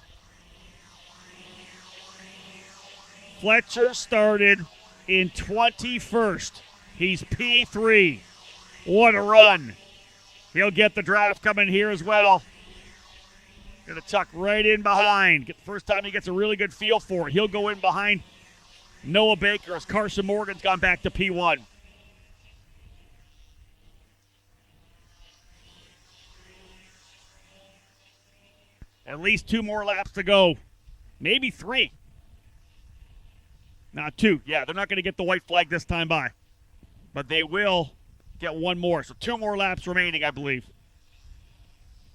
Fletcher started in 21st. He's P3. What a run. He'll get the draft coming here as well. Gonna tuck right in behind. Get the first time he gets a really good feel for it. He'll go in behind Noah Baker as Carson Morgan's gone back to P1. At least 2 more laps to go. Maybe 3. Not 2. Yeah, they're not going to get the white flag this time by. But they will get 1 more. So 2 more laps remaining, I believe.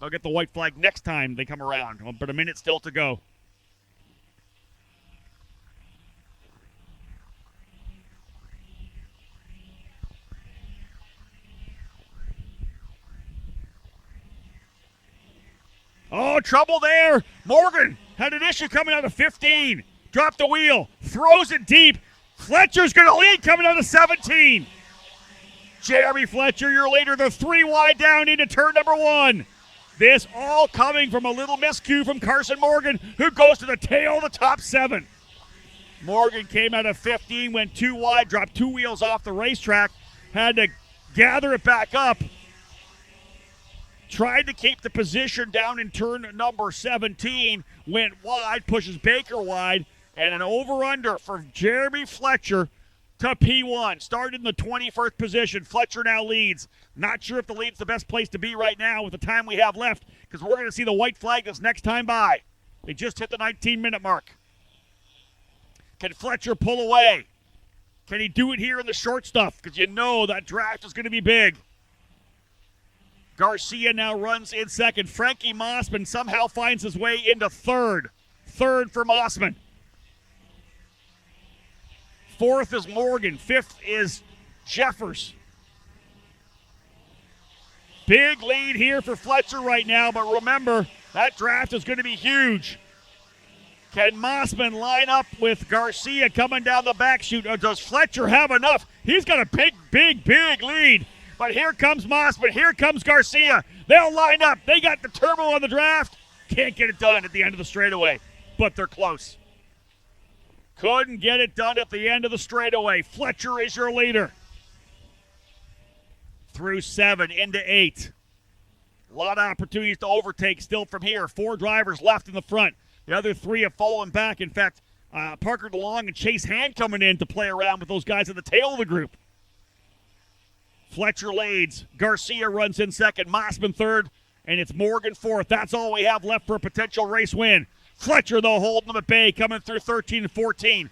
They'll get the white flag next time they come around. But a minute still to go. Oh, trouble there. Morgan had an issue coming out of 15. Dropped the wheel. Throws it deep. Fletcher's going to lead coming out of 17. Jeremy Fletcher, your leader. They're 3 wide down into turn number 1. This all coming from a little miscue from Carson Morgan, who goes to the tail of the top 7. Morgan came out of 15, went 2 wide, dropped 2 wheels off the racetrack, had to gather it back up. Tried to keep the position down in turn number 17, went wide, pushes Baker wide, and an over-under for Jeremy Fletcher to P1. Started in the 21st position. Fletcher now leads. Not sure if the lead's the best place to be right now with the time we have left because we're going to see the white flag this next time by. They just hit the 19-minute mark. Can Fletcher pull away? Can he do it here in the short stuff? Because you know that draft is going to be big. Garcia now runs in second. Frankie Mossman somehow finds his way into third. Third for Mossman. Fourth is Morgan. Fifth is Jeffers. Big lead here for Fletcher right now, but remember, that draft is going to be huge. Can Mossman line up with Garcia coming down the back chute, or does Fletcher have enough? He's got a big lead. But here comes Mossman. Here comes Garcia. They'll line up. They got the turbo on the draft. Can't get it done at the end of the straightaway, but they're close. Couldn't get it done at the end of the straightaway. Fletcher is your leader. Through 7 into 8. A lot of opportunities to overtake still from here. 4 drivers left in the front. The other 3 have fallen back. In fact, Parker DeLong and Chase Hand coming in to play around with those guys at the tail of the group. Fletcher leads. Garcia runs in second. Mossman third. And it's Morgan fourth. That's all we have left for a potential race win. Fletcher, though, holding them at bay, coming through 13 and 14.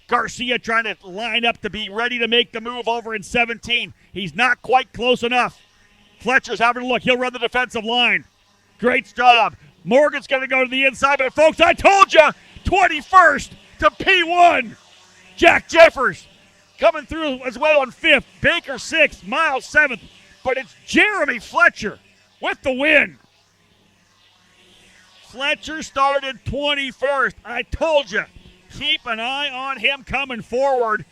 Garcia trying to line up to be ready to make the move over in 17. He's not quite close enough. Fletcher's having a look. He'll run the defensive line. Great job. Morgan's going to go to the inside. But, folks, I told you, 21st to P1. Jack Jeffers coming through as well on 5th. Baker 6th. Miles 7th. But it's Jeremy Fletcher with the win. Fletcher started 21st. I told you, keep an eye on him coming forward.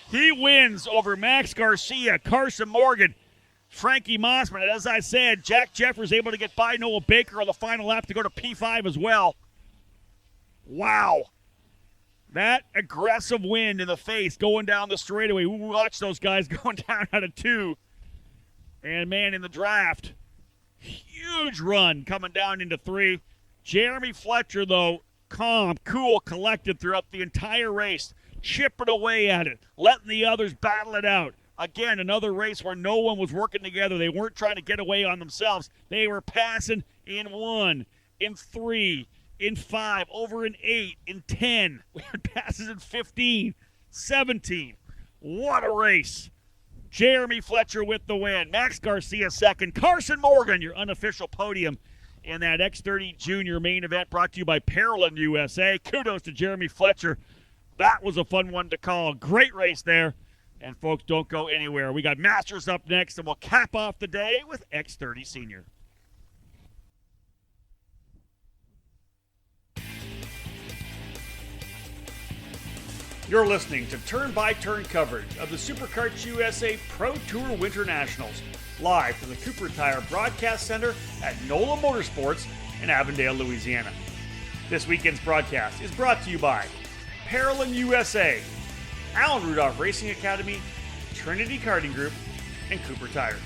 He wins over Max Garcia, Carson Morgan, Frankie Mossman. And as I said, Jack Jeffers able to get by Noah Baker on the final lap to go to P5 as well. Wow. That aggressive wind in the face going down the straightaway. We watched those guys going down out of 2. And, man, in the draft, huge run coming down into 3. Jeremy Fletcher, though, calm, cool, collected throughout the entire race, chipping away at it, letting the others battle it out. Again, another race where no one was working together. They weren't trying to get away on themselves. They were passing in 1, in 3, in 5, over in 8, in 10. We had passes in 15, 17. What a race. Jeremy Fletcher with the win. Max Garcia second. Carson Morgan, your unofficial podium in that X30 Junior main event brought to you by Parolin USA. Kudos to Jeremy Fletcher. That was a fun one to call. Great race there. And folks, don't go anywhere. We got Masters up next, and we'll cap off the day with X30 Senior. You're listening to turn-by-turn coverage of the Superkarts USA Pro Tour WinterNationals, live from the Cooper Tire Broadcast Center at NOLA Motorsports in Avondale, Louisiana. This weekend's broadcast is brought to you by Parolin USA, Allen Rudolph Racing Academy, Trinity Karting Group, and Cooper Tires.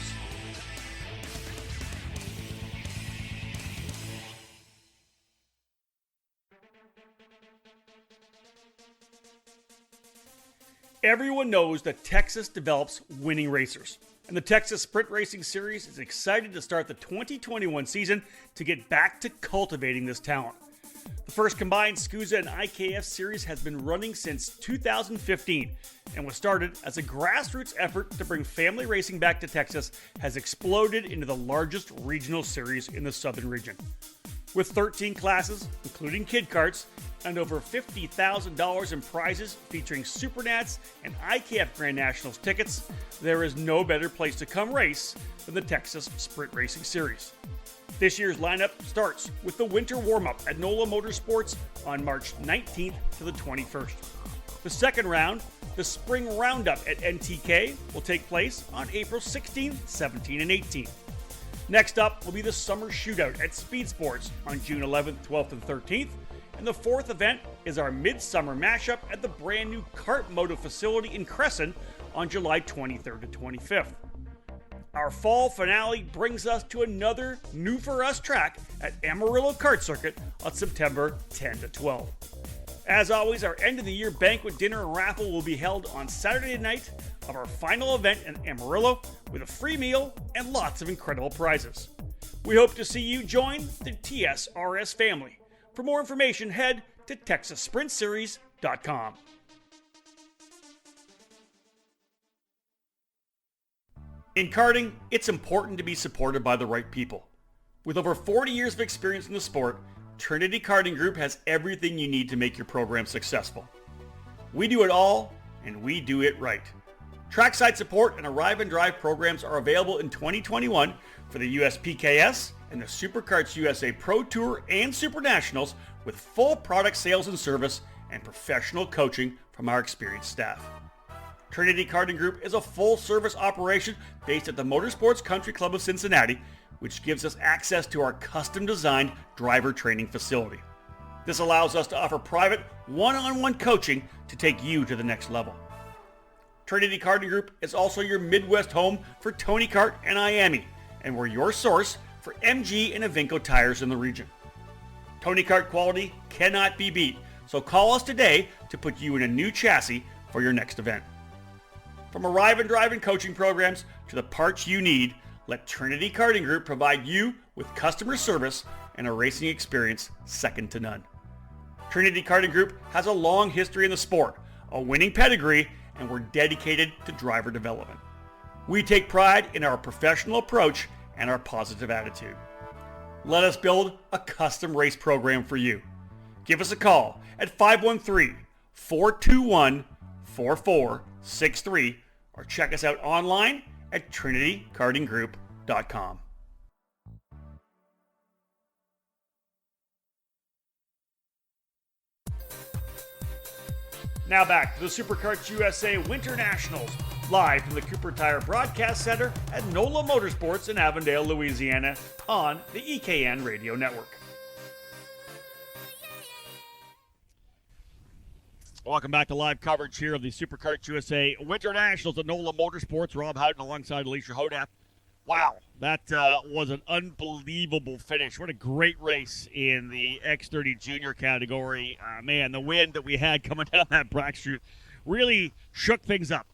Everyone knows that Texas develops winning racers, and the Texas Sprint Racing Series is excited to start the 2021 season to get back to cultivating this talent. The first combined SKUSA and IKF series has been running since 2015 and was started as a grassroots effort to bring family racing back to Texas, has exploded into the largest regional series in the southern region. With 13 classes, including kid karts, and over $50,000 in prizes featuring Supernats and IKF Grand Nationals tickets, there is no better place to come race than the Texas Sprint Racing Series. This year's lineup starts with the winter warm-up at NOLA Motorsports on March 19th to the 21st. The second round, the spring roundup at NTK, will take place on April 16th, 17th, and 18th. Next up will be the summer shootout at Speed Sports on June 11th, 12th, and 13th. And the fourth event is our midsummer mashup at the brand new Kart Moto facility in Crescent on July 23rd to 25th. Our fall finale brings us to another new for us track at Amarillo Kart Circuit on September 10 to 12. As always, our end of the year banquet dinner and raffle will be held on Saturday night of our final event in Amarillo with a free meal and lots of incredible prizes. We hope to see you join the TSRS family. For more information, head to TexasSprintSeries.com. In karting, it's important to be supported by the right people. With over 40 years of experience in the sport, Trinity Karting Group has everything you need to make your program successful. We do it all, and we do it right. Trackside support and arrive and drive programs are available in 2021 for the USPKS and the Superkarts USA Pro Tour and SuperNationals, with full product sales and service and professional coaching from our experienced staff. Trinity Karting Group is a full-service operation based at the Motorsports Country Club of Cincinnati, which gives us access to our custom-designed driver training facility. This allows us to offer private, one-on-one coaching to take you to the next level. Trinity Karting Group is also your Midwest home for Tony Kart and IAME, and we're your source for MG and Avinco tires in the region. Tony Kart quality cannot be beat, so call us today to put you in a new chassis for your next event. From arrive and drive and coaching programs to the parts you need, let Trinity Karting Group provide you with customer service and a racing experience second to none. Trinity Karting Group has a long history in the sport, a winning pedigree, and we're dedicated to driver development. We take pride in our professional approach and our positive attitude. Let us build a custom race program for you. Give us a call at 513-421-4463 or check us out online at trinitykartinggroup.com. Now back to the Superkarts USA WinterNationals, live from the Cooper Tire Broadcast Center at NOLA Motorsports in Avondale, Louisiana, on the EKN Radio Network. Welcome back to live coverage here of the Superkarts USA WinterNationals at NOLA Motorsports. Rob Howden alongside Alicia Hodapp. Wow, that was an unbelievable finish. What a great race in the X30 Junior category. Man, the wind that we had coming down that back chute really shook things up.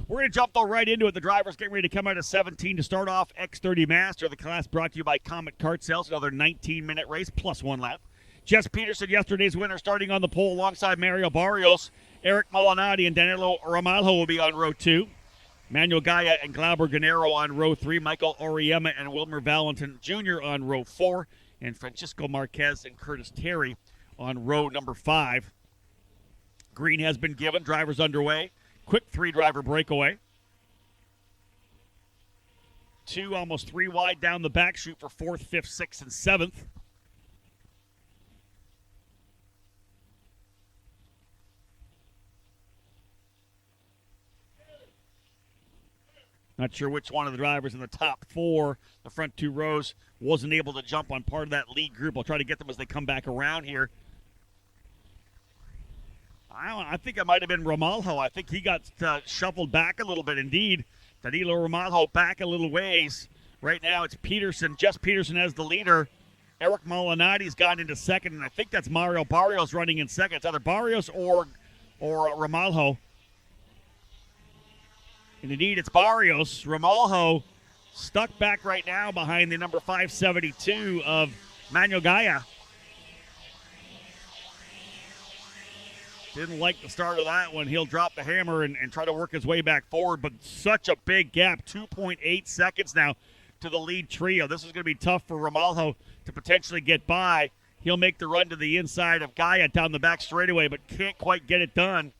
We're going to jump, though, right into it. The drivers getting ready to come out of 17 to start off X30 Master. The class brought to you by Comet Kart Sales. Another 19-minute race plus one lap. Jess Peterson, yesterday's winner, starting on the pole alongside Mario Barrios. Eric Molinari and Danilo Ramalho will be on row 2. Manuel Gaia and Glauber Gennaro on row 3. Michael Oriema and Wilmer Valentin Jr. on row 4. And Francisco Marquez and Curtis Terry on row number 5. Green has been given. Drivers underway. Quick 3-driver breakaway. 2, almost 3 wide down the back chute for 4th, 5th, 6th, and 7th. Not sure which one of the drivers in the top 4, the front 2 rows, wasn't able to jump on part of that lead group. I'll try to get them as they come back around here. I think it might have been Ramalho. I think he got shuffled back a little bit. Indeed, Danilo Ramalho back a little ways. Right now it's Peterson, Jess Peterson as the leader. Eric Molinari's gone into second, and I think that's Mario Barrios running in second. It's either Barrios or Ramalho. And indeed, it's Barrios. Ramalho stuck back right now behind the number 572 of Manuel Gaia. Didn't like the start of that one. He'll drop the hammer and try to work his way back forward, but such a big gap, 2.8 seconds now to the lead trio. This is going to be tough for Ramalho to potentially get by. He'll make the run to the inside of Gaia down the back straightaway, but can't quite get it done.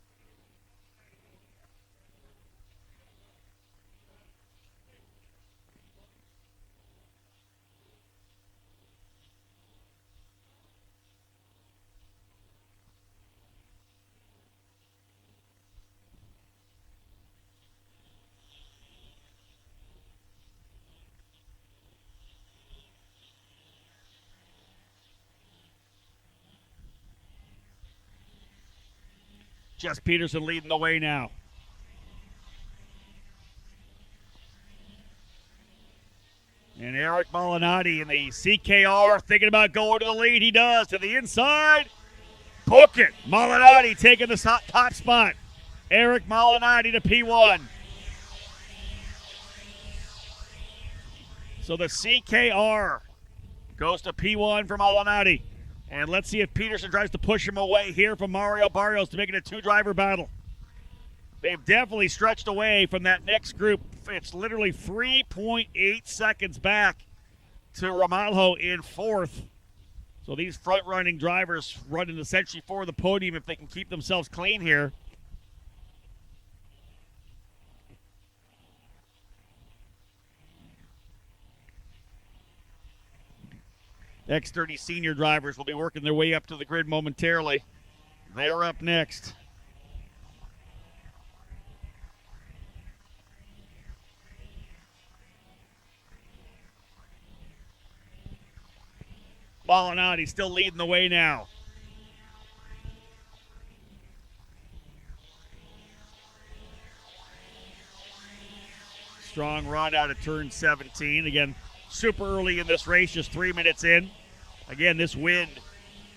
Jess Peterson leading the way now. And Eric Molinari in the CKR thinking about going to the lead. He does to the inside. Book it. Molinari taking the top spot. Eric Molinari to P1. So the CKR goes to P1 for Molinari. And let's see if Peterson tries to push him away here from Mario Barrios to make it a 2-driver battle. They've definitely stretched away from that next group. It's literally 3.8 seconds back to Ramalho in 4th. So these front-running drivers running essentially for the podium if they can keep themselves clean here. X30 Senior drivers will be working their way up to the grid momentarily. They're up next. Molinari still leading the way now. Strong run out of turn 17. Again, super early in this race, just 3 minutes in. Again, this wind,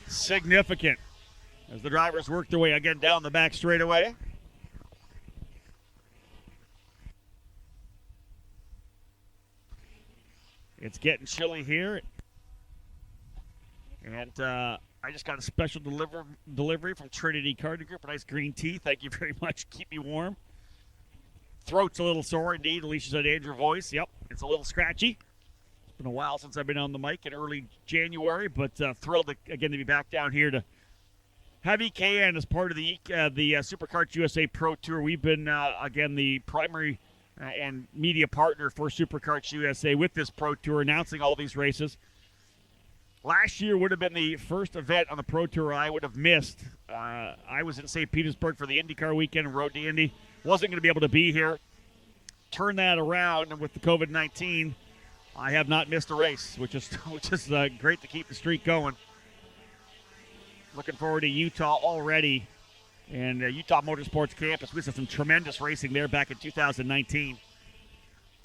significant as the drivers work their way again down the back straightaway. It's getting chilly here. And I just got a special delivery from Trinity Carton Group, a nice green tea. Thank you very much. Keep me warm. Throat's a little sore indeed. Alicia said, Andrew voice. Yep, it's a little scratchy. It's been a while since I've been on the mic in early January, but thrilled again to be back down here to have EKN as part of the Superkarts USA Pro Tour. We've been, again, the primary and media partner for Superkarts USA with this Pro Tour, announcing all these races. Last year would have been the first event on the Pro Tour I would have missed. I was in St. Petersburg for the IndyCar weekend and rode the Indy. Wasn't going to be able to be here. Turn that around, and with the COVID-19, I have not missed a race, which is great to keep the streak going. Looking forward to Utah already, and Utah Motorsports Campus. We saw some tremendous racing there back in 2019.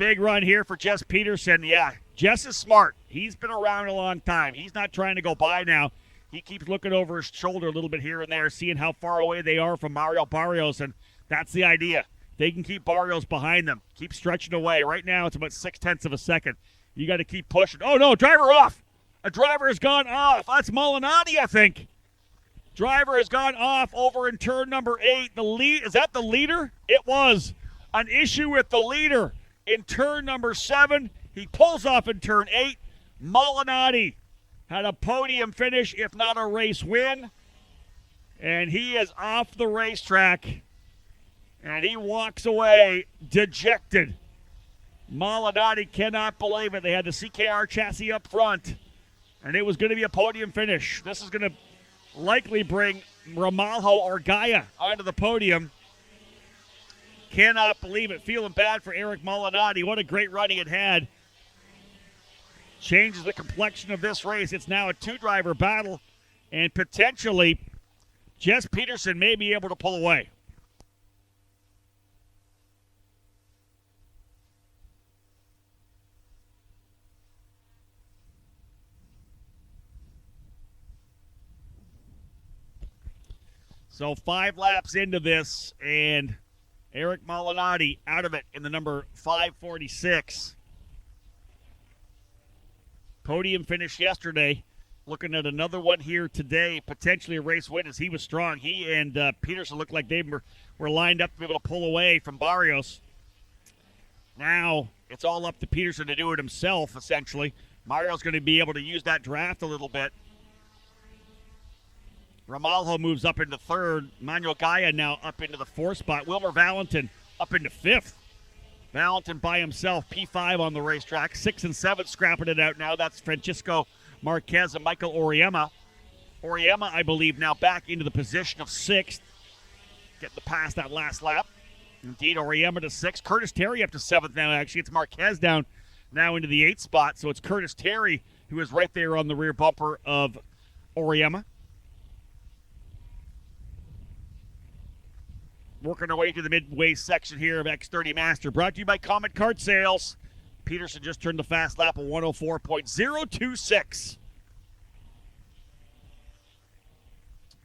big run here for Jess Peterson. Yeah, Jess is smart. He's been around a long time. He's not trying to go by now. He keeps looking over his shoulder a little bit here and there, seeing how far away they are from Mario Barrios, and that's the idea. They can keep Barrios behind them, keep stretching away. Right now it's about 0.6 of a second. You got to keep pushing. Oh, no, driver off. A driver has gone off. That's Molinati, I think. Driver has gone off over in turn number 8. The lead, is that the leader? It was. An issue with the leader in turn number 7. He pulls off in turn 8. Molinati had a podium finish, if not a race win. And he is off the racetrack. And he walks away dejected. Molinati cannot believe it. They had the CKR chassis up front, and it was going to be a podium finish. This is going to likely bring Ramalho Argaya onto the podium. Cannot believe it. Feeling bad for Eric Molinati. What a great run he had. Changes the complexion of this race. It's now a 2-driver battle, and potentially Jess Peterson may be able to pull away. So 5 laps into this, and Eric Molinati out of it in the number 546. Podium finish yesterday. Looking at another one here today, potentially a race win as he was strong. He and Peterson looked like they were lined up to be able to pull away from Barrios. Now it's all up to Peterson to do it himself, essentially. Mario's going to be able to use that draft a little bit. Ramalho moves up into 3rd. Manuel Gaia now up into the 4th spot. Wilmer Valentin up into 5th. Valentin by himself, P5 on the racetrack. 6 and 7 scrapping it out now. That's Francisco Marquez and Michael Oriema. Oriema, I believe, now back into the position of 6th. Getting the pass that last lap. Indeed, Oriema to 6th. Curtis Terry up to 7th now, actually. It's Marquez down now into the 8th spot. So it's Curtis Terry who is right there on the rear bumper of Oriema. Working our way to the midway section here of X30 Master. Brought to you by Comet Kart Sales. Peterson just turned the fast lap of 104.026.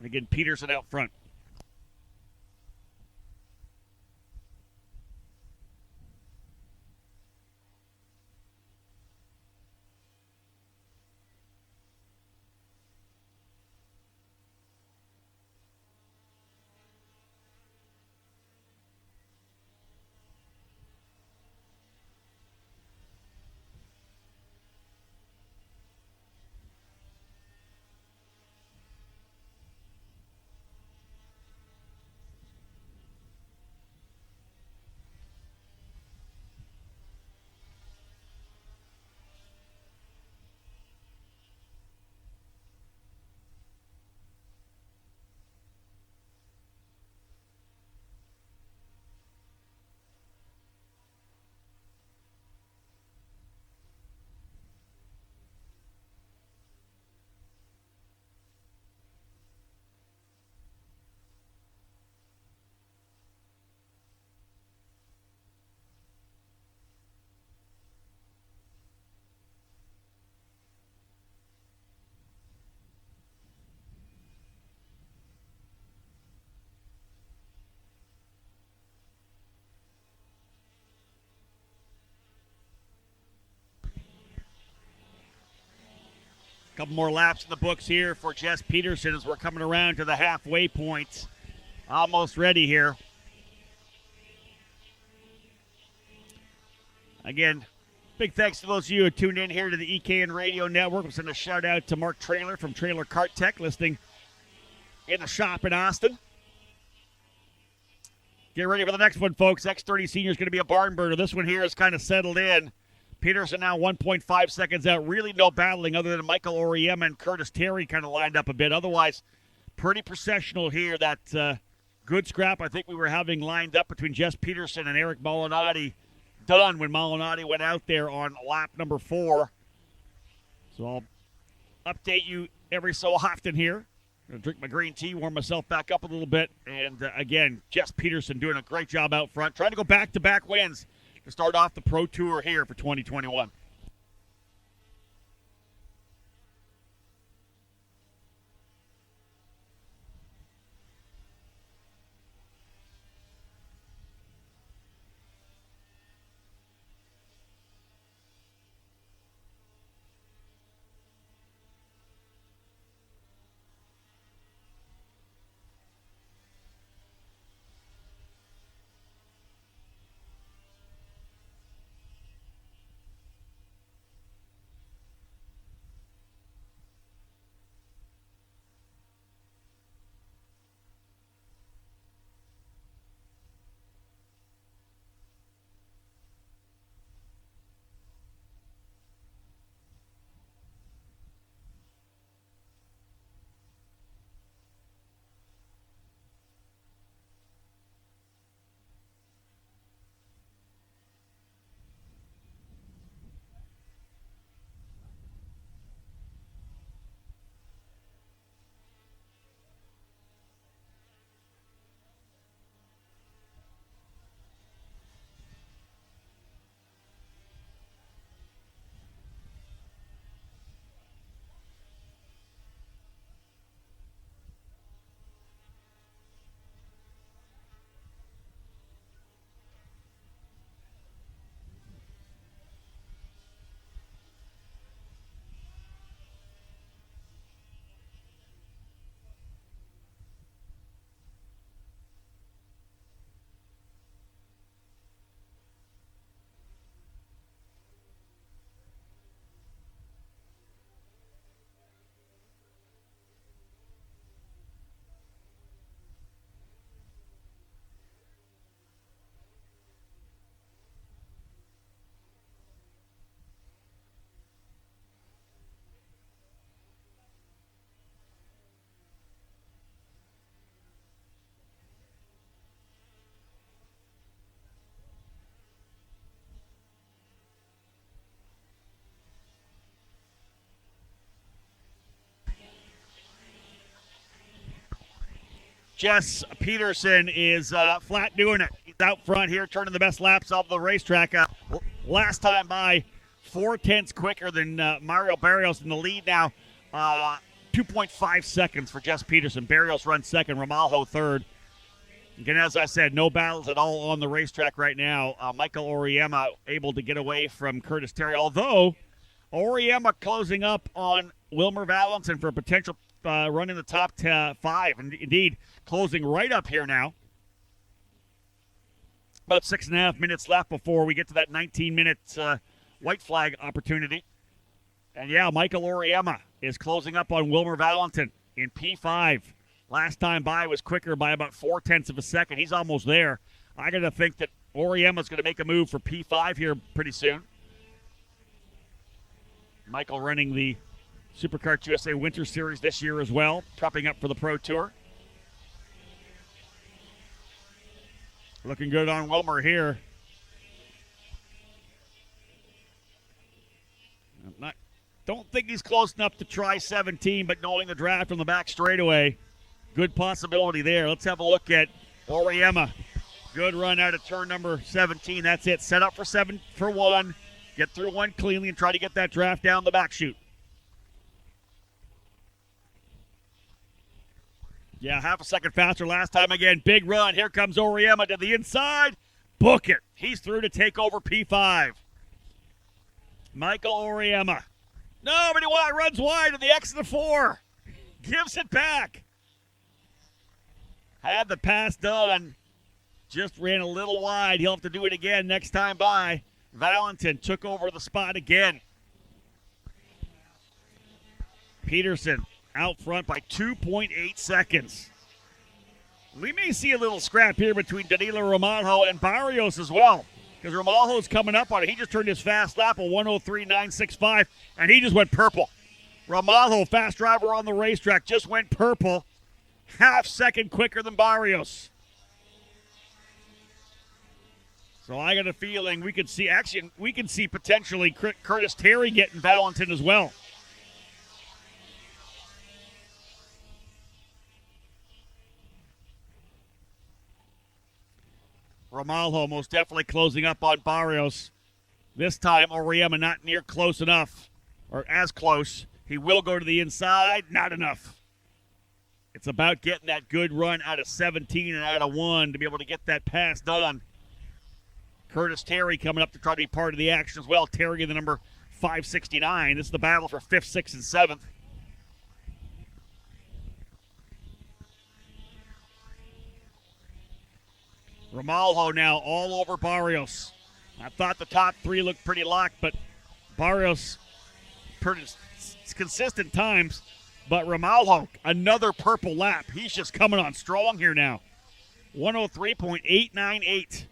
Again, Peterson out front. Couple more laps in the books here for Jess Peterson as we're coming around to the halfway point. Almost ready here. Again, big thanks to those of you who tuned in here to the EKN Radio Network. We'll send a shout out to Mark Traylor from Trailer Kart Tech, listening in the shop in Austin. Get ready for the next one, folks. X30 Senior is going to be a barn burner. This one here is kind of settled in. Peterson now 1.5 seconds out. Really no battling other than Michael Oriema and Curtis Terry kind of lined up a bit. Otherwise, pretty processional here. That good scrap I think we were having lined up between Jess Peterson and Eric Molinati done when Molinati went out there on lap number 4. So I'll update you every so often here. I'm going to drink my green tea, warm myself back up a little bit. And again, Jess Peterson doing a great job out front, trying to go back-to-back wins. to start off the Pro Tour here for 2021. Jess Peterson is flat doing it. He's out front here, turning the best laps of the racetrack. Last time by 4/10 quicker than Mario Barrios in the lead now. 2.5 seconds for Jess Peterson. Barrios runs second, Ramalho third. Again, as I said, no battles at all on the racetrack right now. Michael Oriema able to get away from Curtis Terry, although Oriema closing up on Wilmer Valentin for a potential run in the top 5. And indeed, closing right up here now. About 6.5 minutes left before we get to that 19-minute white flag opportunity. And yeah, Michael Oriema is closing up on Wilmer Valentin in P5. Last time by was quicker by about 0.4 of a second. He's almost there. I got to think that Oriema's going to make a move for P5 here pretty soon. Michael running the Superkarts USA Winter Series this year as well, prepping up for the Pro Tour. Looking good on Wilmer here. Don't think he's close enough to try 17, but knowing the draft from the back straightaway, good possibility there. Let's have a look at Oriema. Good run out of turn number 17. That's it. Set up for 7 for 1. Get through one cleanly and try to get that draft down the back chute. Yeah, half a second faster last time again. Big run. Here comes Oriema to the inside. Book it. He's through to take over P5. Michael Oriema. Nobody runs wide in the exit of 4. Gives it back. Had the pass done. Just ran a little wide. He'll have to do it again next time by. Valentin took over the spot again. Peterson out front by 2.8 seconds. We may see a little scrap here between Danilo Ramalho and Barrios as well, because Ramalho's coming up on it. He just turned his fast lap of 103.965, and he just went purple. Ramalho, fast driver on the racetrack, just went purple. Half second quicker than Barrios. So I got a feeling we could see potentially Curtis Terry getting Valentin as well. Ramalho most definitely closing up on Barrios. This time, Oriema not near close enough, or as close. He will go to the inside, not enough. It's about getting that good run out of 17 and out of 1 to be able to get that pass done. Curtis Terry coming up to try to be part of the action as well. Terry in the number 569. This is the battle for 5th, 6th, and 7th. Ramalho now all over Barrios. I thought the top 3 looked pretty locked, but Barrios pretty consistent times. But Ramalho, another purple lap. He's just coming on strong here now. 103.898.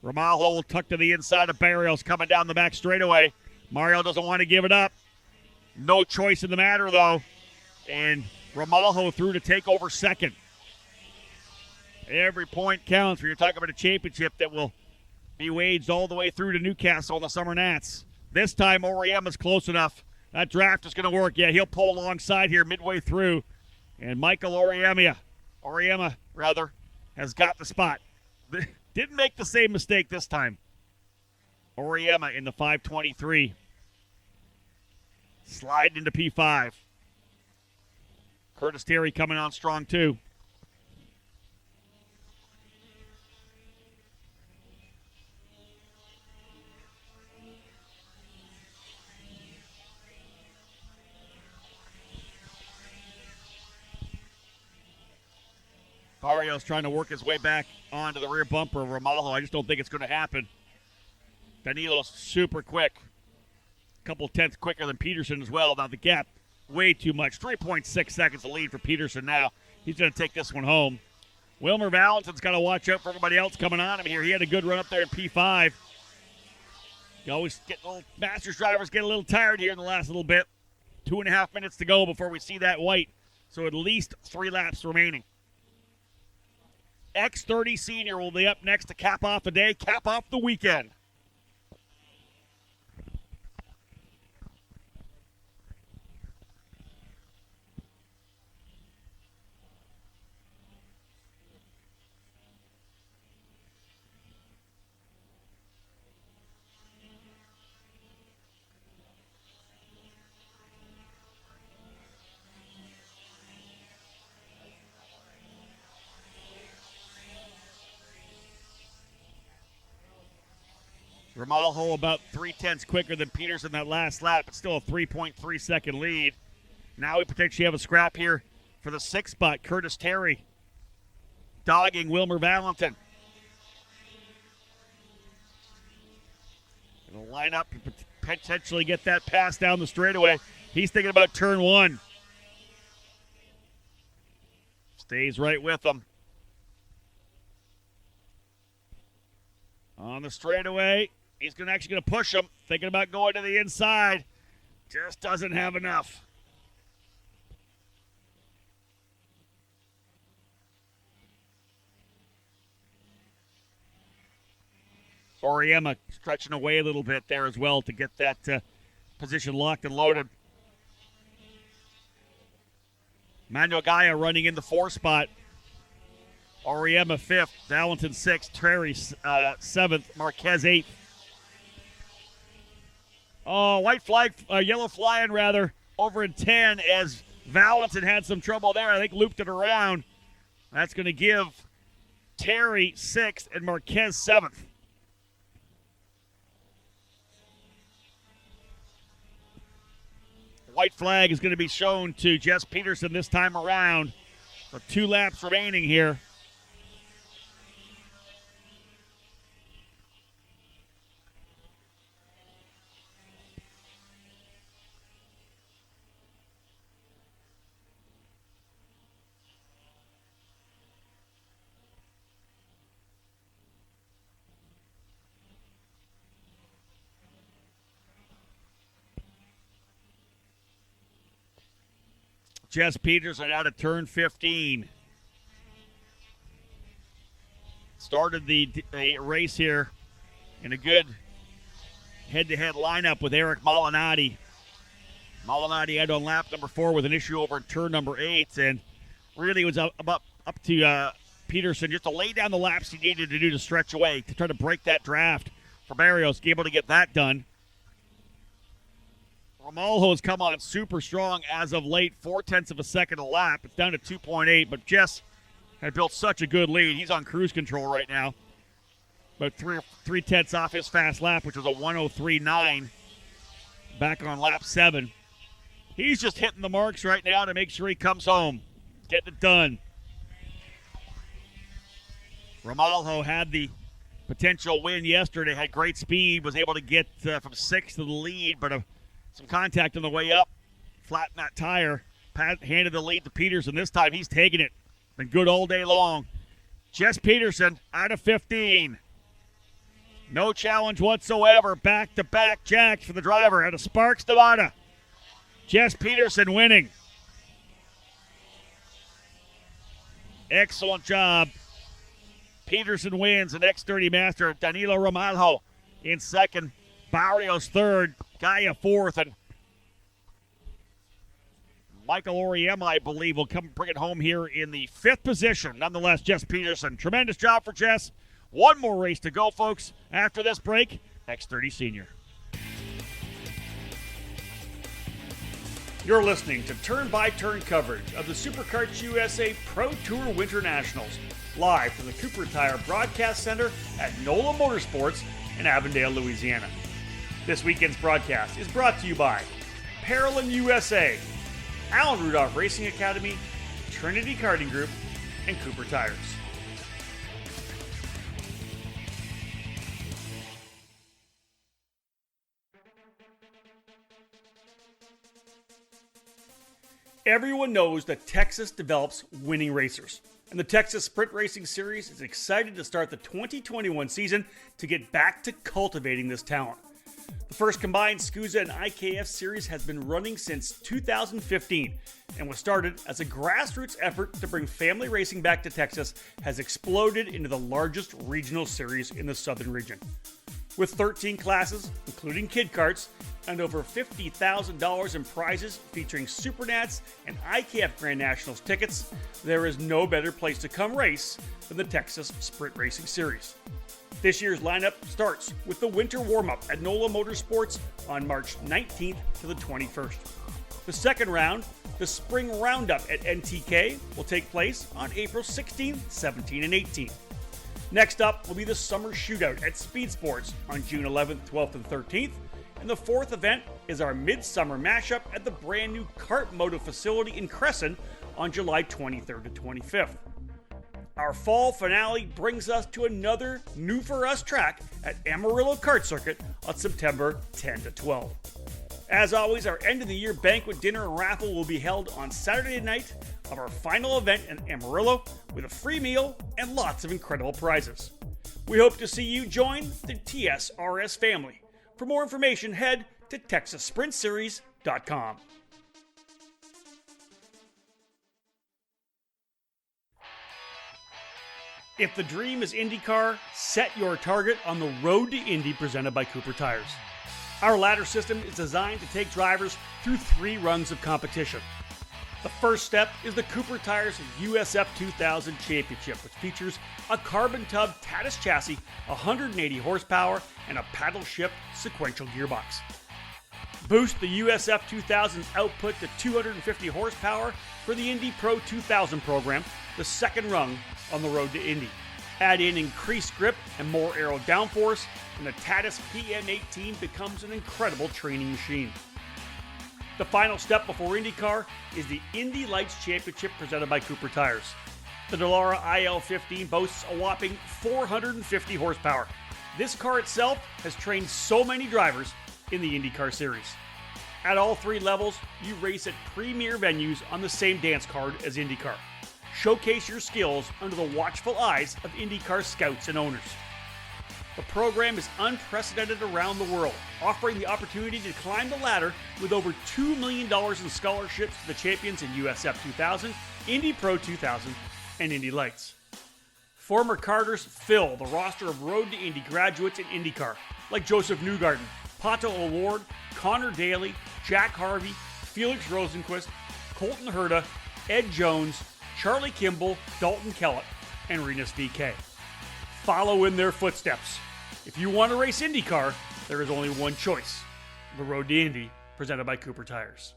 Ramalho will tuck to the inside of Barrios coming down the back straightaway. Mario doesn't want to give it up. No choice in the matter, though. And Ramalho through to take over second. Every point counts when you're talking about a championship that will be waged all the way through to Newcastle in the Summer Nats. This time, Oriema's close enough. That draft is going to work. Yeah, he'll pull alongside here midway through. And Michael Oriema, has got the spot. Didn't make the same mistake this time. Oriema in the 523. Sliding into P5. Curtis Terry coming on strong, too. Barrios trying to work his way back onto the rear bumper of Ramalho. I just don't think it's going to happen. Danilo's super quick. A couple tenths quicker than Peterson as well. Now the gap, way too much. 3.6 seconds of lead for Peterson now. He's going to take this one home. Wilmer Valentin's got to watch out for everybody else coming on him here. He had a good run up there in P5. You always get Masters drivers get a little tired here in the last little bit. 2.5 minutes to go before we see that white. So at least 3 laps remaining. X30 Senior will be up next to cap off the day, cap off the weekend. Ramalho about 0.3 quicker than Peterson that last lap, but still a 3.3 second lead. Now we potentially have a scrap here for the 6th spot. Curtis Terry dogging Wilmer Valentin. Gonna line up and potentially get that pass down the straightaway. He's thinking about turn 1. Stays right with him. On the straightaway. He's actually going to push him, thinking about going to the inside. Just doesn't have enough. Oriema stretching away a little bit there as well to get that position locked and loaded. Manuel Gaia running in the 4 spot. Oriema 5th, Valentin 6th, Terry 7th, Marquez 8th. Oh, white flag, yellow flying rather, over in 10 as Valentin had some trouble there. I think looped it around. That's going to give Terry 6th and Marquez 7th. White flag is going to be shown to Jess Peterson this time around. So 2 laps remaining here. Jess Peterson out of turn 15. Started the race here in a good head-to-head lineup with Eric Molinati. Molinati had on lap number 4 with an issue over in turn number 8, and really was up to Peterson just to lay down the laps he needed to do to stretch away to try to break that draft for Barrios, able to get that done. Romalho's come on super strong as of late, 0.4 of a second a lap. It's down to 2.8, but Jess had built such a good lead. He's on cruise control right now. But 3/10 off his fast lap, which was a 1:03.9 back on lap 7. He's just hitting the marks right now to make sure he comes home, getting it done. Romalho had the potential win yesterday, had great speed, was able to get from 6th to the lead, but some contact on the way up, flattened that tire, handed the lead to Peterson. This time he's taking it. Been good all day long. Jess Peterson out of 15. No challenge whatsoever. Back-to-back jacks for the driver out of Sparks, Nevada. Jess Peterson winning. Excellent job. Peterson wins an X30 Master. Danilo Romalho in second. Barrios third. Gaia fourth. And Michael Oriem, I believe, will come bring it home here in the 5th position. Nonetheless, Jess Peterson. Tremendous job for Jess. One more race to go, folks. After this break, X30 Senior. You're listening to turn-by-turn coverage of the Superkarts USA Pro Tour WinterNationals, live from the Cooper Tire Broadcast Center at NOLA Motorsports in Avondale, Louisiana. This weekend's broadcast is brought to you by Parolin USA, Allen Rudolph Racing Academy, Trinity Karting Group, and Cooper Tires. Everyone knows that Texas develops winning racers, and the Texas Sprint Racing Series is excited to start the 2021 season to get back to cultivating this talent. The first combined SKUSA and IKF series has been running since 2015 and was started as a grassroots effort to bring family racing back to Texas, has exploded into the largest regional series in the southern region. With 13 classes, including kid karts, and over $50,000 in prizes featuring Supernats and IKF Grand Nationals tickets, there is no better place to come race than the Texas Sprint Racing Series. This year's lineup starts with the winter warm-up at NOLA Motorsports on March 19th to the 21st. The second round, the spring roundup at NTK, will take place on April 16th, 17th, and 18th. Next up will be the summer shootout at Speed Sports on June 11th, 12th, and 13th. And the fourth event is our midsummer mashup at the brand new Kart Moto facility in Crescent on July 23rd to 25th. Our fall finale brings us to another new for us track at Amarillo Kart Circuit on September 10 to 12. As always, our end of the year banquet dinner and raffle will be held on Saturday night of our final event in Amarillo with a free meal and lots of incredible prizes. We hope to see you join the TSRS family. For more information, head to TexasSprintSeries.com. If the dream is IndyCar, set your target on the Road to Indy presented by Cooper Tires. Our ladder system is designed to take drivers through 3 rungs of competition. The first step is the Cooper Tires USF 2000 Championship, which features a carbon tub Tatis chassis, 180 horsepower, and a paddle shift sequential gearbox. Boost the USF 2000's output to 250 horsepower for the Indy Pro 2000 program, the second rung on the road to Indy. Add in increased grip and more aero downforce, and the Tatis PM18 becomes an incredible training machine. The final step before IndyCar is the Indy Lights Championship presented by Cooper Tires. The Dallara IL-15 boasts a whopping 450 horsepower. This car itself has trained so many drivers in the IndyCar series. At all 3 levels, you race at premier venues on the same dance card as IndyCar. Showcase your skills under the watchful eyes of IndyCar scouts and owners. The program is unprecedented around the world, offering the opportunity to climb the ladder with over $2 million in scholarships to the champions in USF 2000, Indy Pro 2000, and Indy Lights. Former karters fill the roster of Road to Indy graduates in IndyCar, like Joseph Newgarden, Pato O'Ward, Connor Daly, Jack Harvey, Felix Rosenquist, Colton Herta, Ed Jones, Charlie Kimball, Dalton Kellett, and Renus VK. Follow in their footsteps. If you want to race IndyCar, there is only one choice: the Road to Indy, presented by Cooper Tires.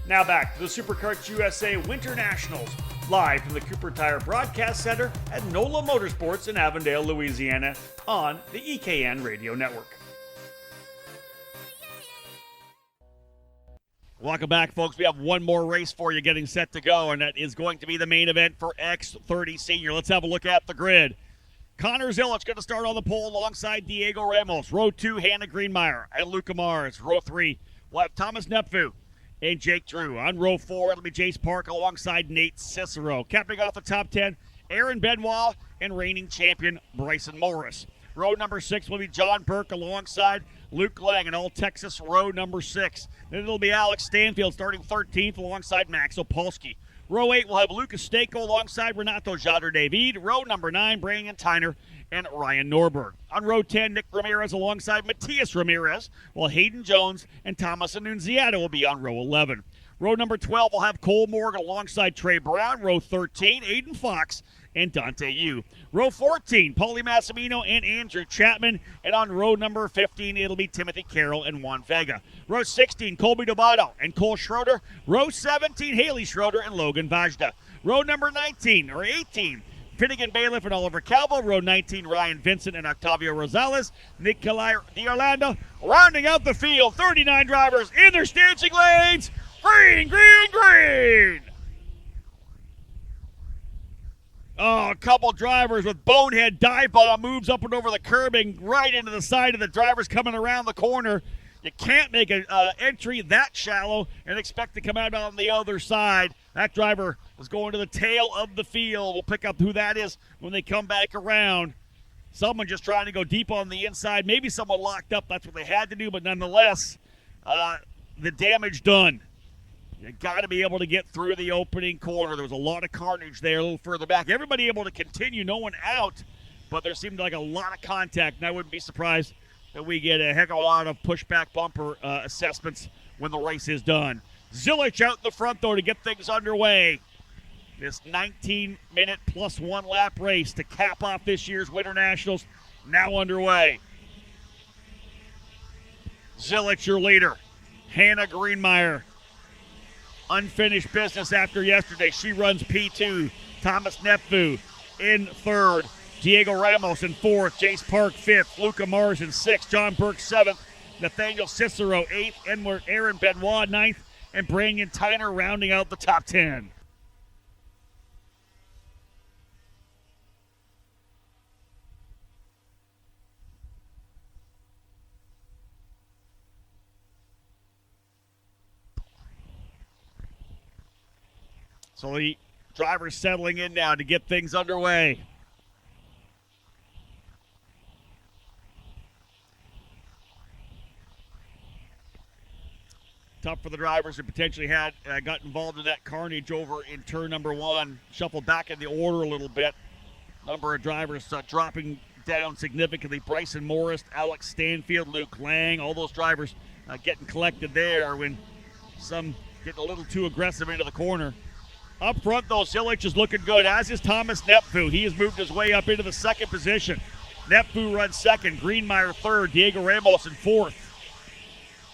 Now back to the Superkarts USA WinterNationals, live from the Cooper Tire Broadcast Center at NOLA Motorsports in Avondale, Louisiana, on the EKN Radio Network. Welcome back, folks. We have one more race for you getting set to go, and that is going to be the main event for X30 Senior. Let's have a look at the grid. Connor Zilich's going to start on the pole alongside Diego Ramos. Row 2, Hannah Greenmeyer and Luca Mars. Row 3, we'll have Thomas Nepfu and Jake Drew. On row 4, it'll be Jace Park alongside Nate Cicero. Capping off the top 10, Aaron Benoit and reigning champion Bryson Morris. Row number 6 will be John Burke alongside Luke Lang in All Texas row number 6. Then it'll be Alex Stanfield starting 13th alongside Max Opolsky. Row 8 will have Lucas Stako alongside Renato Jader David. Row number 9, Brandon Tyner and Ryan Norberg. On row 10, Nick Ramirez alongside Matias Ramirez, while Hayden Jones and Thomas Annunziata will be on row 11. Row number 12 will have Cole Morgan alongside Trey Brown. Row 13, Aiden Fox and Dante Yu. Row 14, Paulie Massimino and Andrew Chapman. And on row number 15, it'll be Timothy Carroll and Juan Vega. Row 16, Colby Dobato and Cole Schroeder. Row 17, Haley Schroeder and Logan Vajda. Row number 18, Finnegan Bailiff and Oliver Calvo. Row 19, Ryan Vincent and Octavio Rosales. Nikolai D'Orlando rounding out the field. 39 drivers in their staging lanes. Green, green, green. Oh, a couple drivers with bonehead dive bomb moves up and over the curbing right into the side of the drivers coming around the corner. You can't make an entry that shallow and expect to come out on the other side. That driver was going to the tail of the field. We'll pick up who that is when they come back around. Someone just trying to go deep on the inside. Maybe someone locked up. That's what they had to do, but nonetheless, the damage done. You got to be able to get through the opening corner. There was a lot of carnage there a little further back. Everybody able to continue, no one out, but there seemed like a lot of contact, and I wouldn't be surprised that we get a heck of a lot of pushback bumper assessments when the race is done. Zilich out in the front, though, to get things underway. This 19-minute plus 1 lap race to cap off this year's WinterNationals now underway. Zilich, your leader. Hannah Greenmeyer. Unfinished business after yesterday. She runs P2. Thomas Nepfu in 3rd. Diego Ramos in 4th. Jace Park 5th. Luca Mars in 6th. John Burke 7th. Nathaniel Cicero 8th. And Aaron Benoit 9th. And Brandon Tyner rounding out the top 10. So the drivers settling in now to get things underway. Tough for the drivers who potentially had got involved in that carnage over in turn number 1. Shuffled back in the order a little bit. Number of drivers dropping down significantly. Bryson Morris, Alex Stanfield, Luke Lang, all those drivers getting collected there when some getting a little too aggressive into the corner. Up front, though, Zilich is looking good, as is Thomas Nepfu. He has moved his way up into the 2nd position. Nepfu runs 2nd, Greenmeyer 3rd, Diego Ramos in 4th.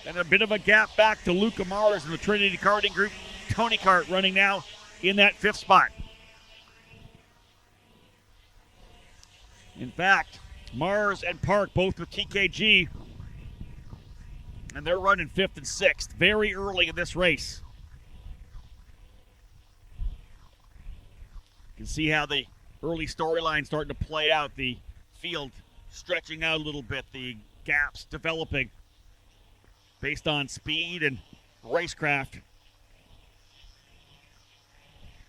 And a bit of a gap back to Luca Mars in the Trinity Karting Group. Tony Kart running now in that 5th spot. In fact, Mars and Park both with TKG, and they're running 5th and 6th very early in this race. You can see how the early storyline starting to play out. The field stretching out a little bit. The gaps developing based on speed and racecraft.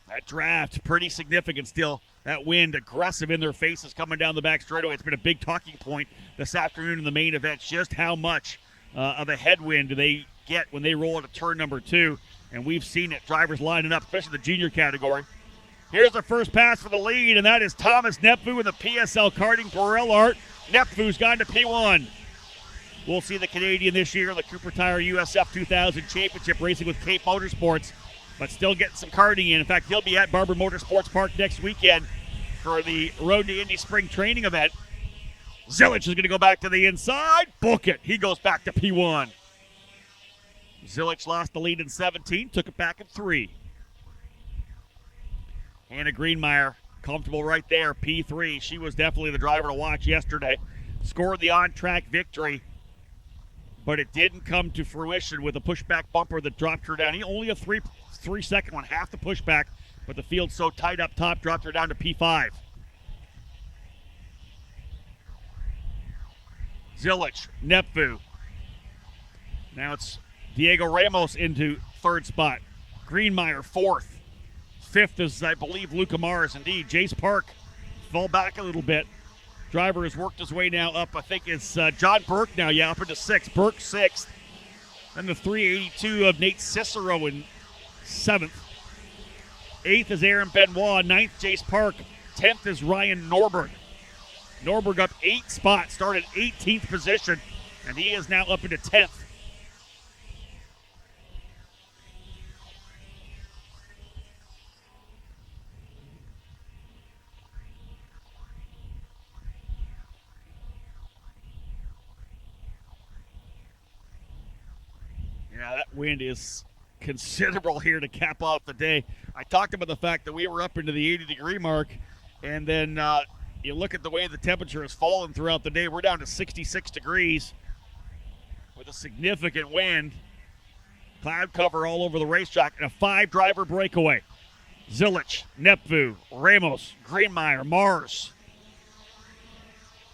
That draft, pretty significant still. That wind aggressive in their faces coming down the back straightaway. It's been a big talking point this afternoon in the main event. Just how much of a headwind do they get when they roll into turn number 2? And we've seen it. Drivers lining up, especially the junior category. Here's the first pass for the lead, and that is Thomas Nepfu in the PSL Karting Burrell Art. Nepfu's gone to P1. We'll see the Canadian this year in the Cooper Tire USF 2000 Championship racing with Cape Motorsports. but still getting some karting in. In fact, he'll be at Barber Motorsports Park next weekend for the Road to Indy Spring Training event. Zilich is going to go back to the inside. Book it. He goes back to P1. Zilich lost the lead in 17, took it back in 3. Hannah Greenmeyer, comfortable right there, P3. She was definitely the driver to watch yesterday. Scored the on-track victory, but it didn't come to fruition with a pushback bumper that dropped her down. Only a three-second one, half the pushback, but the field's so tight up top, dropped her down to P5. Zilich, Nepvu. Now it's Diego Ramos into 3rd spot. Greenmeyer 4th. 5th is, I believe, Luca Mars. Indeed, Jace Park fell back a little bit. Driver has worked his way now up. I think it's John Burke now, up into 6th. Burke 6th. Then the 382 of Nate Cicero in 7th. 8th is Aaron Benoit. 9th, Jace Park. 10th is Ryan Norberg. Norberg up 8 spots, started 18th position, and he is now up into 10th. Yeah, that wind is considerable here to cap off the day. I talked about the fact that we were up into the 80-degree mark, and then you look at the way the temperature has fallen throughout the day. We're down to 66 degrees with a significant wind. Cloud cover all over the racetrack and a 5-driver breakaway. Zilich, Nepvu, Ramos, Greenmeyer, Mars.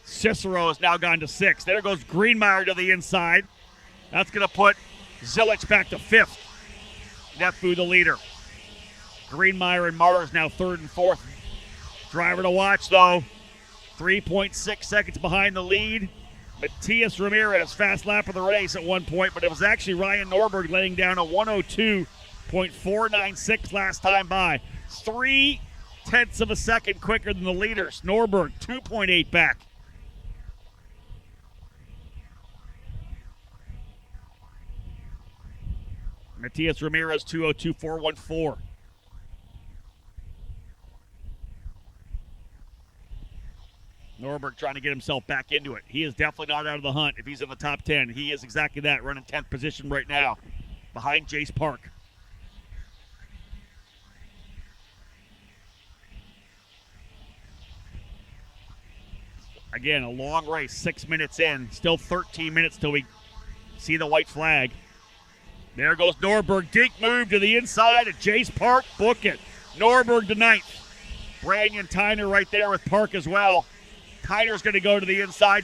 Cicero has now gone to 6. There goes Greenmeyer to the inside. That's going to put Zilich back to 5th. Nepvu the leader. Greenmeyer and Mars now 3rd and 4th. Driver to watch, though. 3.6 seconds behind the lead. Matias Ramirez, fast lap of the race at one point, but it was actually Ryan Norberg laying down a 102.496 last time by. 0.3 of a second quicker than the leaders. Norberg, 2.8 back. Matias Ramirez, 202.414. Norberg trying to get himself back into it. He is definitely not out of the hunt if he's in the top 10. He is exactly that, running 10th position right now behind Jace Park. Again, a long race, 6 minutes in. Still 13 minutes till we see the white flag. There goes Norberg. Dink move to the inside at Jace Park. Book it. Norberg to 9th. Brandon Tyner right there with Park as well. Tyner's going to go to the inside.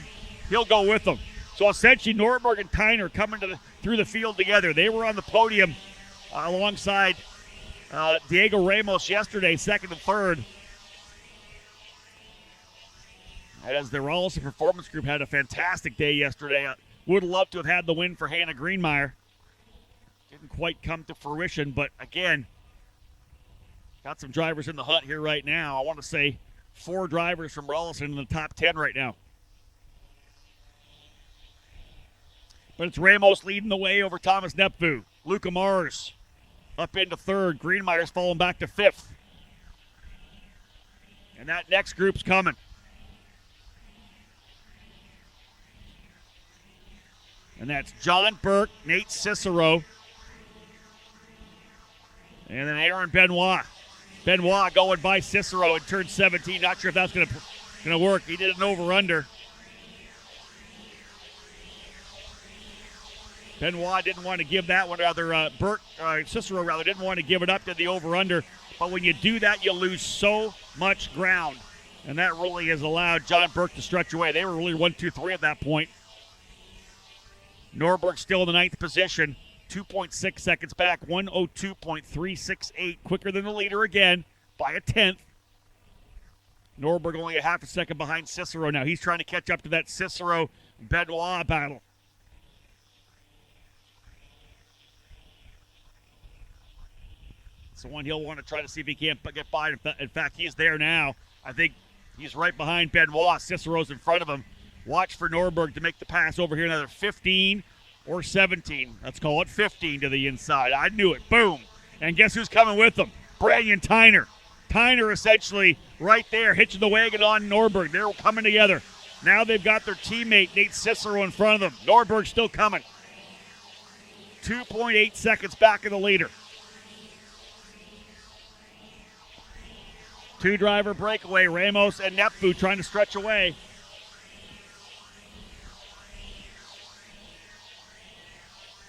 He'll go with them. So essentially, Norberg and Tyner coming through the field together. They were on the podium alongside Diego Ramos yesterday, 2nd and 3rd. And as the Rollison Performance Group had a fantastic day yesterday. Would love to have had the win for Hannah Greenmeyer. Didn't quite come to fruition, but again, got some drivers in the hunt here right now. I want to say 4 drivers from Rollison in the top 10 right now. But it's Ramos leading the way over Thomas Nepvu. Luca Mars up into 3rd. Greenmeyer's falling back to 5th. And that next group's coming. And that's John Burke, Nate Cicero, and then Aaron Benoit. Benoit going by Cicero in turn 17. Not sure if that's going to work. He did an over-under. Benoit didn't want to give that one, Cicero didn't want to give it up to the over-under. But when you do that, you lose so much ground. And that really has allowed John Burke to stretch away. They were really 1, 2, 3 at that point. Norberg still in the 9th position. 2.6 seconds back, 102.368, quicker than the leader again by a 10th. Norberg only a half a second behind Cicero now. He's trying to catch up to that Cicero-Benoit battle. It's the one he'll want to try to see if he can't get by. In fact, he's there now. I think he's right behind Benoit. Cicero's in front of him. Watch for Norberg to make the pass over here. Another 15 or 17. Let's call it 15 to the inside. I knew it. Boom. And guess who's coming with them? Brian Tyner. Tyner essentially right there, hitching the wagon on Norberg. They're coming together. Now they've got their teammate, Nate Cicero, in front of them. Norberg's still coming. 2.8 seconds back in the leader. Two-driver breakaway. Ramos and Nepfu trying to stretch away.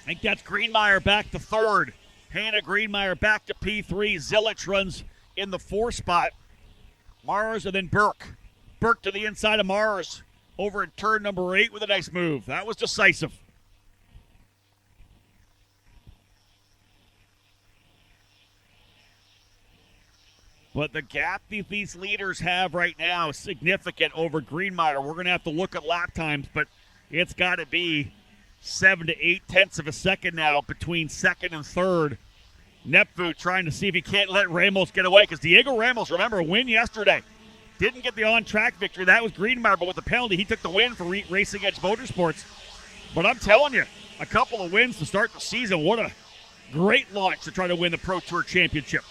I think that's Greenmeyer back to third. Hannah Greenmeyer back to P3. Zilich runs in the 4 spot. Mars and then Burke. Burke to the inside of Mars. Over in turn number 8 with a nice move. That was decisive. But the gap that these leaders have right now is significant over Greenmeyer. We're going to have to look at lap times, but it's got to be 7 to 8 tenths of a second now between second and third. Nepfu trying to see if he can't let Ramos get away, because Diego Ramos, remember, a win yesterday. Didn't get the on-track victory. That was Greenmeyer, but with the penalty, he took the win for Racing Edge Motorsports. But I'm telling you, a couple of wins to start the season. What a great launch to try to win the Pro Tour Championship.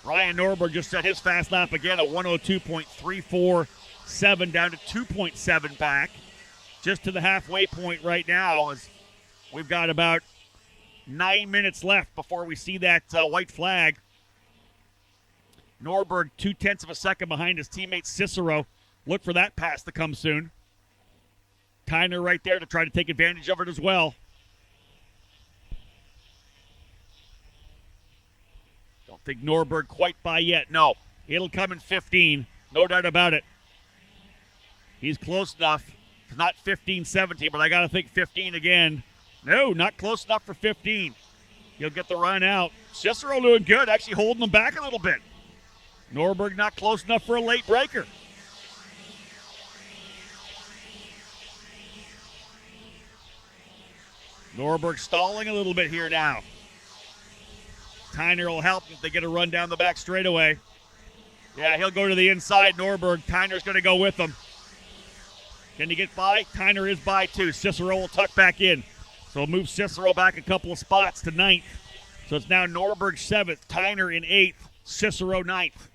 Ryan Norberg just set his fast lap again at 102.347, down to 2.7 back. Just to the halfway point right now, as we've got about 9 minutes left before we see that white flag. Norberg 0.2 of a second behind his teammate Cicero. Look for that pass to come soon. Tyner right there to try to take advantage of it as well. Don't think Norberg quite by yet. No, it'll come in 15. No doubt about it. He's close enough. It's not 15-17, but I got to think 15 again. No, not close enough for 15. He'll get the run out. Cicero doing good, actually holding them back a little bit. Norberg not close enough for a late breaker. Norberg stalling a little bit here now. Tyner will help if they get a run down the back straightaway. Yeah, he'll go to the inside, Norberg. Tyner's going to go with him. Can he get by? Tyner is by too. Cicero will tuck back in. So we'll move Cicero back a couple of spots to 9th. So it's now Norberg 7th, Tyner in 8th, Cicero 9th.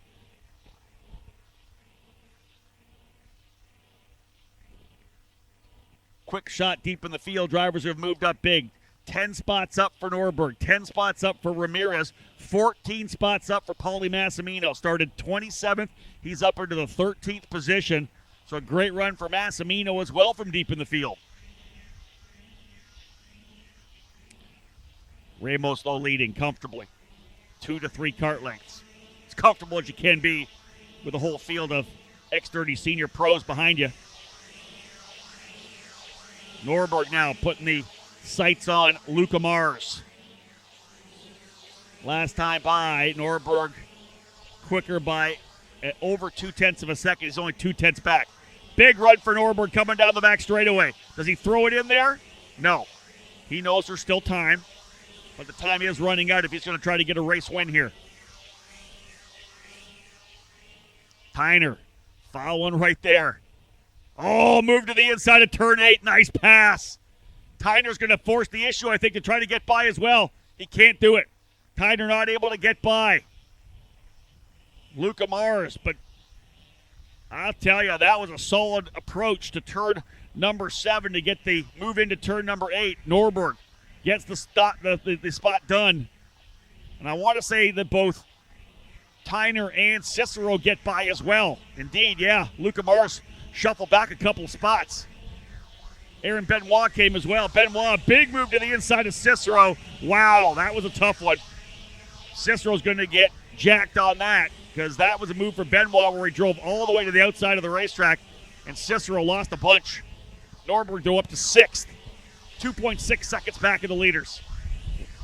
Quick shot deep in the field. Drivers have moved up big. 10 spots up for Norberg, 10 spots up for Ramirez, 14 spots up for Paulie Massimino. Started 27th. He's up into the 13th position. So a great run for Massimino as well from deep in the field. Ramos though leading comfortably. 2 to 3 kart lengths. As comfortable as you can be with a whole field of X30 Senior pros behind you. Norberg now putting the sights on Luca Mars. Last time by, Norberg quicker by over 0.2 of a second. He's only 0.2 back. Big run for Norberg coming down the back straightaway. Does he throw it in there? No. He knows there's still time, but the time is running out if he's going to try to get a race win here. Tyner, foul one right there. Oh, move to the inside of turn 8. Nice pass. Tyner's going to force the issue, I think, to try to get by as well. He can't do it. Tyner not able to get by. Luca Mars, but I'll tell you, that was a solid approach to turn number 7 to get the move into turn number 8. Norberg gets the spot done. And I want to say that both Tyner and Cicero get by as well. Indeed, yeah, Luca Mars shuffled back a couple of spots. Aaron Benoit came as well. Benoit, big move to the inside of Cicero. Wow, that was a tough one. Cicero's going to get jacked on that because that was a move for Benoit where he drove all the way to the outside of the racetrack, and Cicero lost a bunch. Norberg go up to 6th. 2.6 seconds back of the leaders.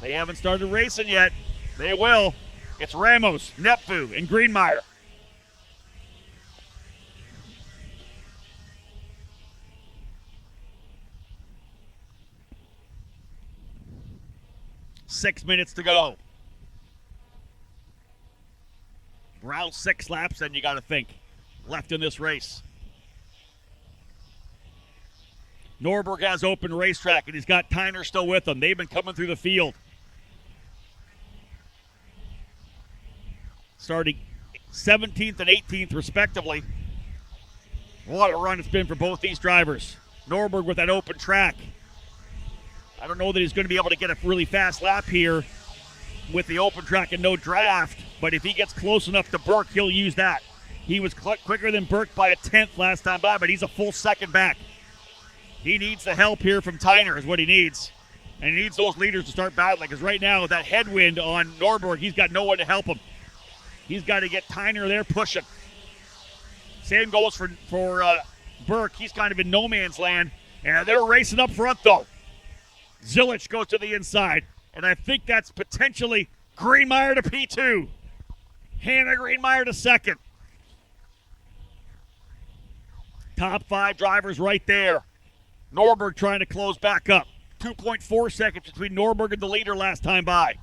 They haven't started racing yet. They will. It's Ramos, Nepfu, and Greenmeyer. Six minutes to go. Round 6 laps, and you got to think left in this race. Norberg has open racetrack, and he's got Tyner still with him. They've been coming through the field. Starting 17th and 18th, respectively. What a run it's been for both these drivers. Norberg with that open track. I don't know that he's going to be able to get a really fast lap here with the open track and no draft, but if he gets close enough to Burke, he'll use that. He was quicker than Burke by a 10th last time by, but he's a full second back. He needs the help here from Tyner is what he needs. And he needs those leaders to start battling, because right now with that headwind on Norberg, he's got no one to help him. He's got to get Tyner there pushing. Same goes for Burke. He's kind of in no man's land. And they're racing up front, though. Zilich goes to the inside. And I think that's potentially Greenmeyer to P2. Hannah Greenmeyer to second. Top 5 drivers right there. Norberg trying to close back up. 2.4 seconds between Norberg and the leader last time by.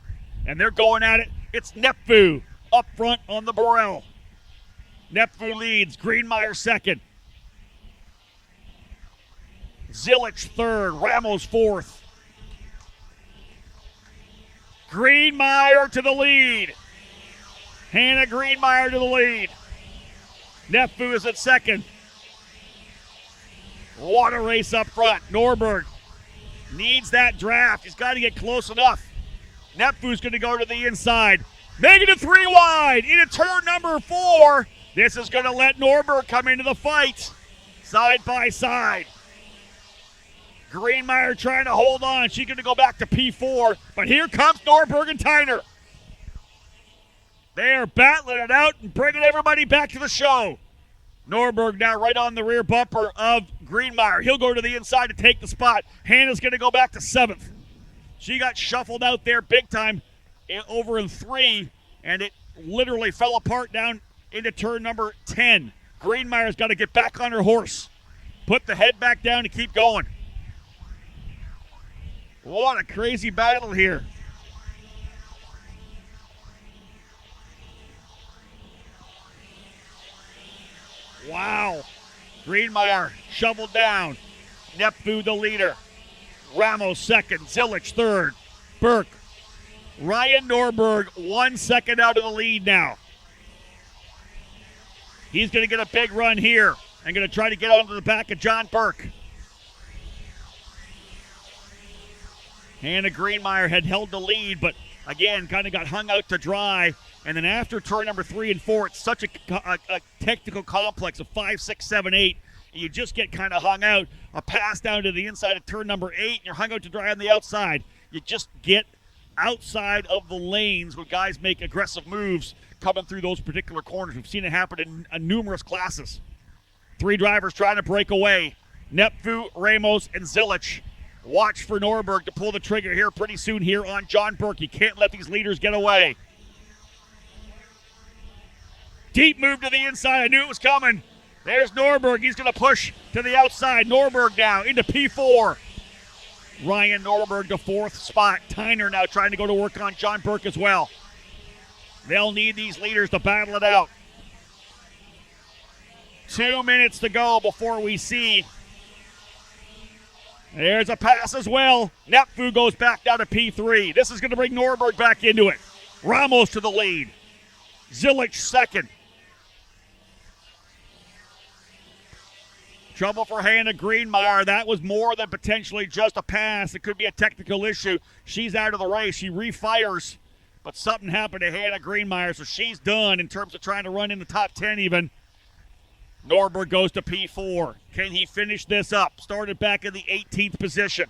And they're going at it. It's Nepfu up front on the Borel. Nepfu leads. Greenmeyer second. Zilich third. Ramos fourth. Greenmeyer to the lead. Hannah Greenmeyer to the lead. Nepfu is at second. What a race up front. Norberg needs that draft. He's got to get close enough. Nepfu's going to go to the inside. -3 wide into turn number 4. This is going to let Norberg come into the fight. Side by side. Greenmeyer trying to hold on. She's going to go back to P4. But here comes Norberg and Tyner. They are battling it out and bringing everybody back to the show. Norberg now right on the rear bumper of Greenmeyer. He'll go to the inside to take the spot. Hannah's going to go back to 7th. She got shuffled out there big time over in 3, and it literally fell apart down into turn number 10. Greenmeyer's got to get back on her horse. Put the head back down and keep going. What a crazy battle here. Wow. Greenmeyer shoveled down. Nepfu the leader. Ramos second. Zilich third. Burke. Ryan Norberg 1 second out of the lead now. He's going to get a big run here and going to try to get onto the back of John Burke. Hannah Greenmeyer had held the lead, but again, kind of got hung out to dry. And then after turn number 3 and 4, it's such a technical complex of 5, 6, 7, 8. And you just get kind of hung out. A pass down to the inside of turn number 8, and you're hung out to dry on the outside. You just get outside of the lanes when guys make aggressive moves coming through those particular corners. We've seen it happen in numerous classes. 3 drivers trying to break away. Nepfu, Ramos, and Zilich. Watch for Norberg to pull the trigger here pretty soon here on John Burke. You can't let these leaders get away. Deep move to the inside. I knew it was coming. There's Norberg. He's going to push to the outside. Norberg now into P4. Ryan Norberg to 4th spot. Tyner now trying to go to work on John Burke as well. They'll need these leaders to battle it out. 2 minutes to go before we see. There's a pass as well. Nepfu goes back down to P3. This is going to bring Norberg back into it. Ramos to the lead. Zilich second. Trouble for Hannah Greenmeyer. That was more than potentially just a pass. It could be a technical issue. She's out of the race. She refires. But something happened to Hannah Greenmeyer, so she's done in terms of trying to run in the top 10 even. Norberg goes to P4. Can he finish this up? Started back in the 18th position.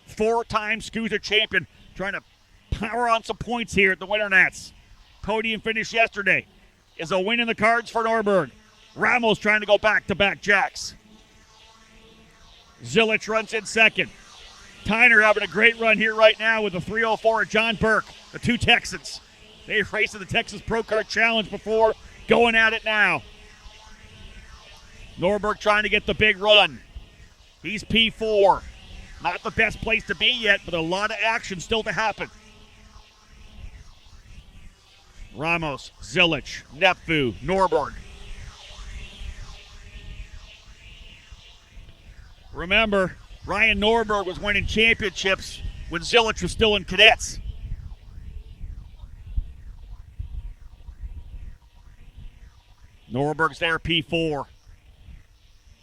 4-time SKUSA champion. Trying to power on some points here at the WinterNats. Podium finish yesterday. Is a win in the cards for Norberg. Ramos trying to go back-to-back jacks. Zilich runs in second. Tyner having a great run here right now with the 304 of John Burke. The 2 Texans. They've raced in the Texas Pro Kart Challenge before. Going at it now. Norberg trying to get the big run. He's P4. Not the best place to be yet, but a lot of action still to happen. Ramos, Zilich, Nepfu, Norberg. Remember, Ryan Norberg was winning championships when Zilich was still in cadets. Norberg's there, P4.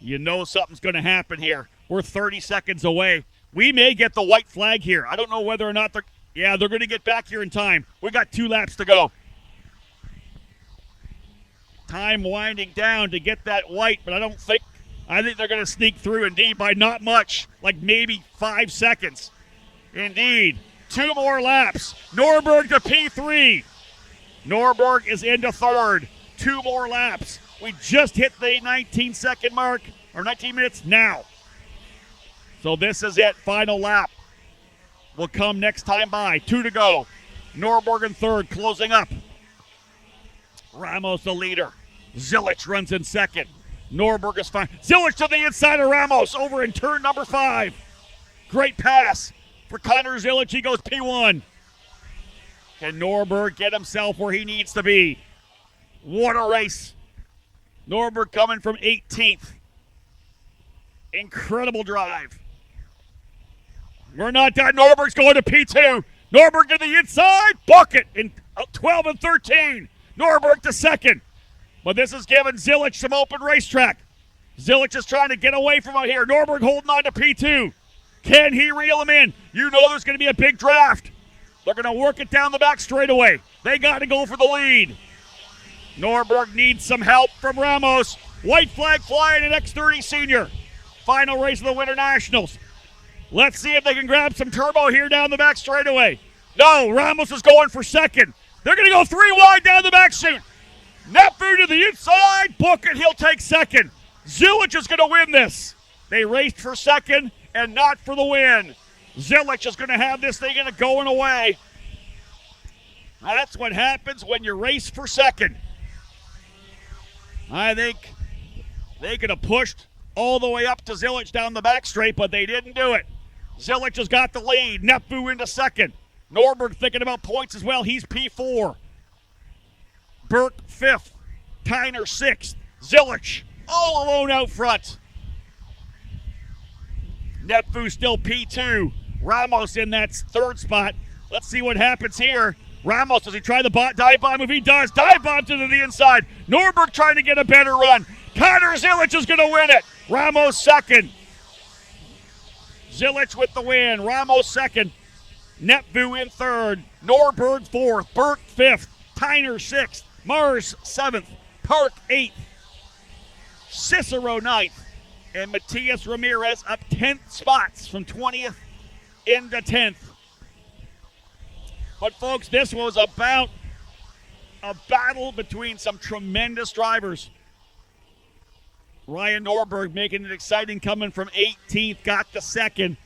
You know something's going to happen here. We're 30 seconds away. We may get the white flag here. I don't know whether or not they're going to get back here in time. We got 2 laps to go. Time winding down to get that white, but I think they're going to sneak through, indeed, by not much, like maybe 5 seconds. Indeed, 2 more laps. Norberg to P3. Norberg is into third. 2 more laps. We just hit the 19-second mark, or 19 minutes now. So this is it. Final lap will come next time by. 2 to go. Norberg in third, closing up. Ramos the leader. Zilich runs in second. Norberg is fine. Zilich to the inside of Ramos over in turn number 5. Great pass for Connor Zilich. He goes P1. Can Norberg get himself where he needs to be? What a race. Norberg coming from 18th. Incredible drive. We're not done. Norberg's going to P2. Norberg to the inside. Bucket in 12 and 13. Norberg to second. But this is giving Zilich some open racetrack. Zilich is trying to get away from out here. Norberg holding on to P2. Can he reel him in? You know there's going to be a big draft. They're going to work it down the back straightaway. They got to go for the lead. Norberg needs some help from Ramos. White flag flying at X30 Senior. Final race of the WinterNationals. Let's see if they can grab some turbo here down the back straightaway. No, Ramos is going for second. They're going to go 3 wide down the back chute. Nephew to the inside. Book it. He'll take second. Zilich is going to win this. They raced for second and not for the win. Zilich is going to have this thing going away. Now that's what happens when you race for second. I think they could have pushed all the way up to Zilich down the back straight, but they didn't do it. Zilich has got the lead. Nephew into second. Norberg thinking about points as well. He's P4. Burke 5th. Tyner 6th. Zilich all alone out front. Nephew still P2. Ramos in that third spot. Let's see what happens here. Ramos, does he try the dive bomb? If he does, dive bomb to the inside. Norberg trying to get a better run. Connor Zilich is going to win it. Ramos second. Zilich with the win. Ramos second. Nephew in third. Norberg 4th. Burke 5th. Tyner 6th. Mars 7th. Park 8th. Cicero 9th. And Matias Ramirez up 10th spots from 20th into 10th. But, folks, this was about a battle between some tremendous drivers. Ryan Norberg making it exciting, coming from 18th, got the second.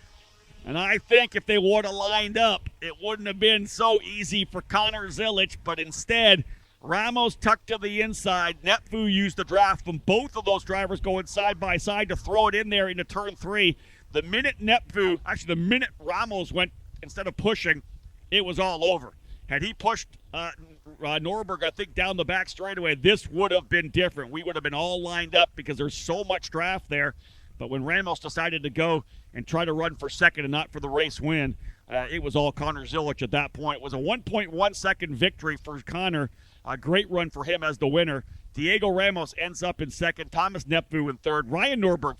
And I think if they would have lined up, it wouldn't have been so easy for Connor Zilich. But instead, Ramos tucked to the inside. Nephew used the draft from both of those drivers going side by side to throw it in there into turn 3. The minute Ramos went, instead of pushing, it was all over. Had he pushed Norberg, I think, down the back straightaway, this would have been different. We would have been all lined up because there's so much draft there. But when Ramos decided to go and try to run for second and not for the race win, it was all Connor Zilich at that point. It was a 1.1 second victory for Connor. A great run for him as the winner. Diego Ramos ends up in second. Thomas Nephew in third. Ryan Norberg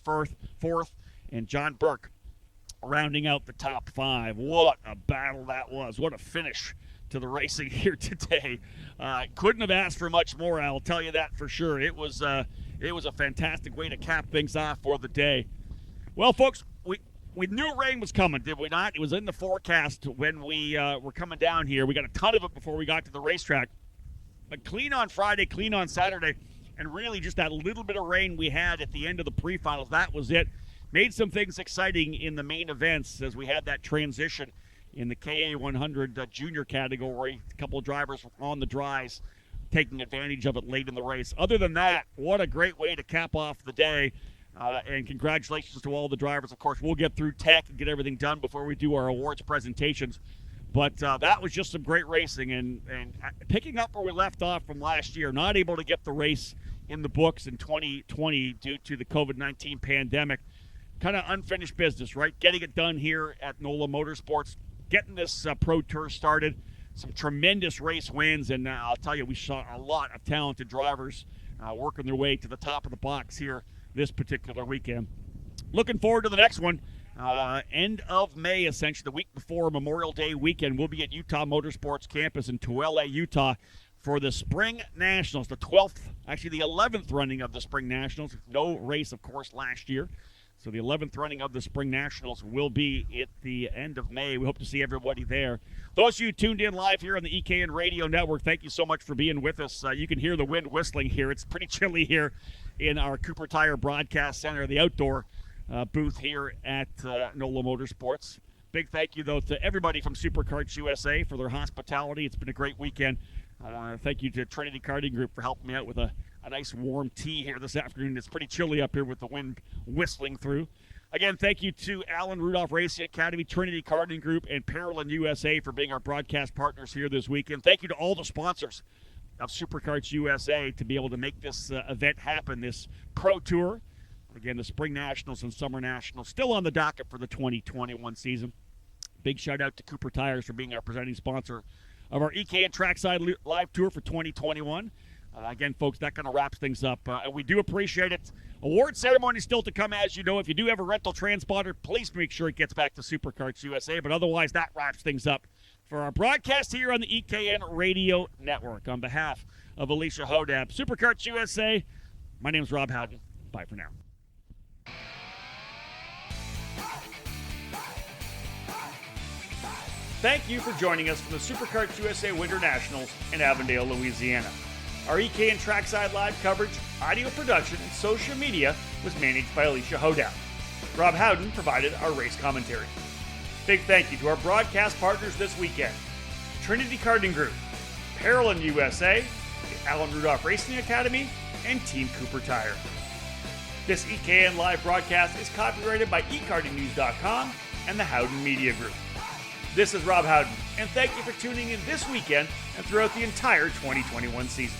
fourth. And John Burke rounding out the top 5. What a battle that was. What a finish to the racing here today. Couldn't have asked for much more, I'll tell you that for sure. It was a fantastic way to cap things off for the day. Well, folks, we knew rain was coming, did we not? It was in the forecast when we were coming down here. We got a ton of it before we got to the racetrack. But clean on Friday, clean on Saturday, and really just that little bit of rain we had at the end of the pre-finals, that was it. Made some things exciting in the main events as we had that transition in the KA100 Junior category. A couple of drivers on the dries taking advantage of it late in the race. Other than that, what a great way to cap off the day. And congratulations to all the drivers. Of course, we'll get through tech and get everything done before we do our awards presentations. But that was just some great racing and picking up where we left off from last year. Not able to get the race in the books in 2020 due to the COVID-19 pandemic. kind of unfinished business, right? Getting it done here at NOLA Motorsports, getting this Pro Tour started. Some tremendous race wins, and I'll tell you, we saw a lot of talented drivers working their way to the top of the box here this particular weekend. Looking forward to the next one. End of May, essentially, the week before Memorial Day weekend, we'll be at Utah Motorsports Campus in Tooele, Utah, for the Spring Nationals, the 12th, actually the 11th running of the Spring Nationals. No race, of course, last year. So the 11th running of the Spring Nationals will be at the end of May. We hope to see everybody there. Those of you tuned in live here on the EKN Radio Network, thank you so much for being with us. You can hear the wind whistling here. It's pretty chilly here in our Cooper Tire Broadcast Center, the outdoor booth here at NOLA Motorsports. Big thank you, though, to everybody from Superkarts USA for their hospitality. It's been a great weekend. Thank you to Trinity Karting Group for helping me out with a nice warm tea here this afternoon. It's pretty chilly up here with the wind whistling through. Again, thank you to Alan Rudolph Racing Academy, Trinity Karting Group, and Parolin USA for being our broadcast partners here this weekend. Thank you to all the sponsors of Superkarts USA to be able to make this event happen, this Pro Tour. Again, the Spring Nationals and Summer Nationals still on the docket for the 2021 season. Big shout out to Cooper Tires for being our presenting sponsor of our EKN Trackside Live Tour for 2021. Again, folks, that kind of wraps things up. And we do appreciate it. Award ceremony still to come, as you know. If you do have a rental transponder, please make sure it gets back to Superkarts USA. But otherwise, that wraps things up for our broadcast here on the EKN Radio Network. On behalf of Alicia Hodab, Superkarts USA, my name is Rob Howden. Bye for now. Thank you for joining us from the Superkarts USA WinterNationals in Avondale, Louisiana. Our EKN Trackside Live coverage, audio production, and social media was managed by Alicia Hodab. Rob Howden provided our race commentary. Big thank you to our broadcast partners this weekend: Trinity Karting Group, Parolin USA, the Alan Rudolph Racing Academy, and Team Cooper Tire. This EKN Live broadcast is copyrighted by eKartingNews.com and the Howden Media Group. This is Rob Howden, and thank you for tuning in this weekend and throughout the entire 2021 season.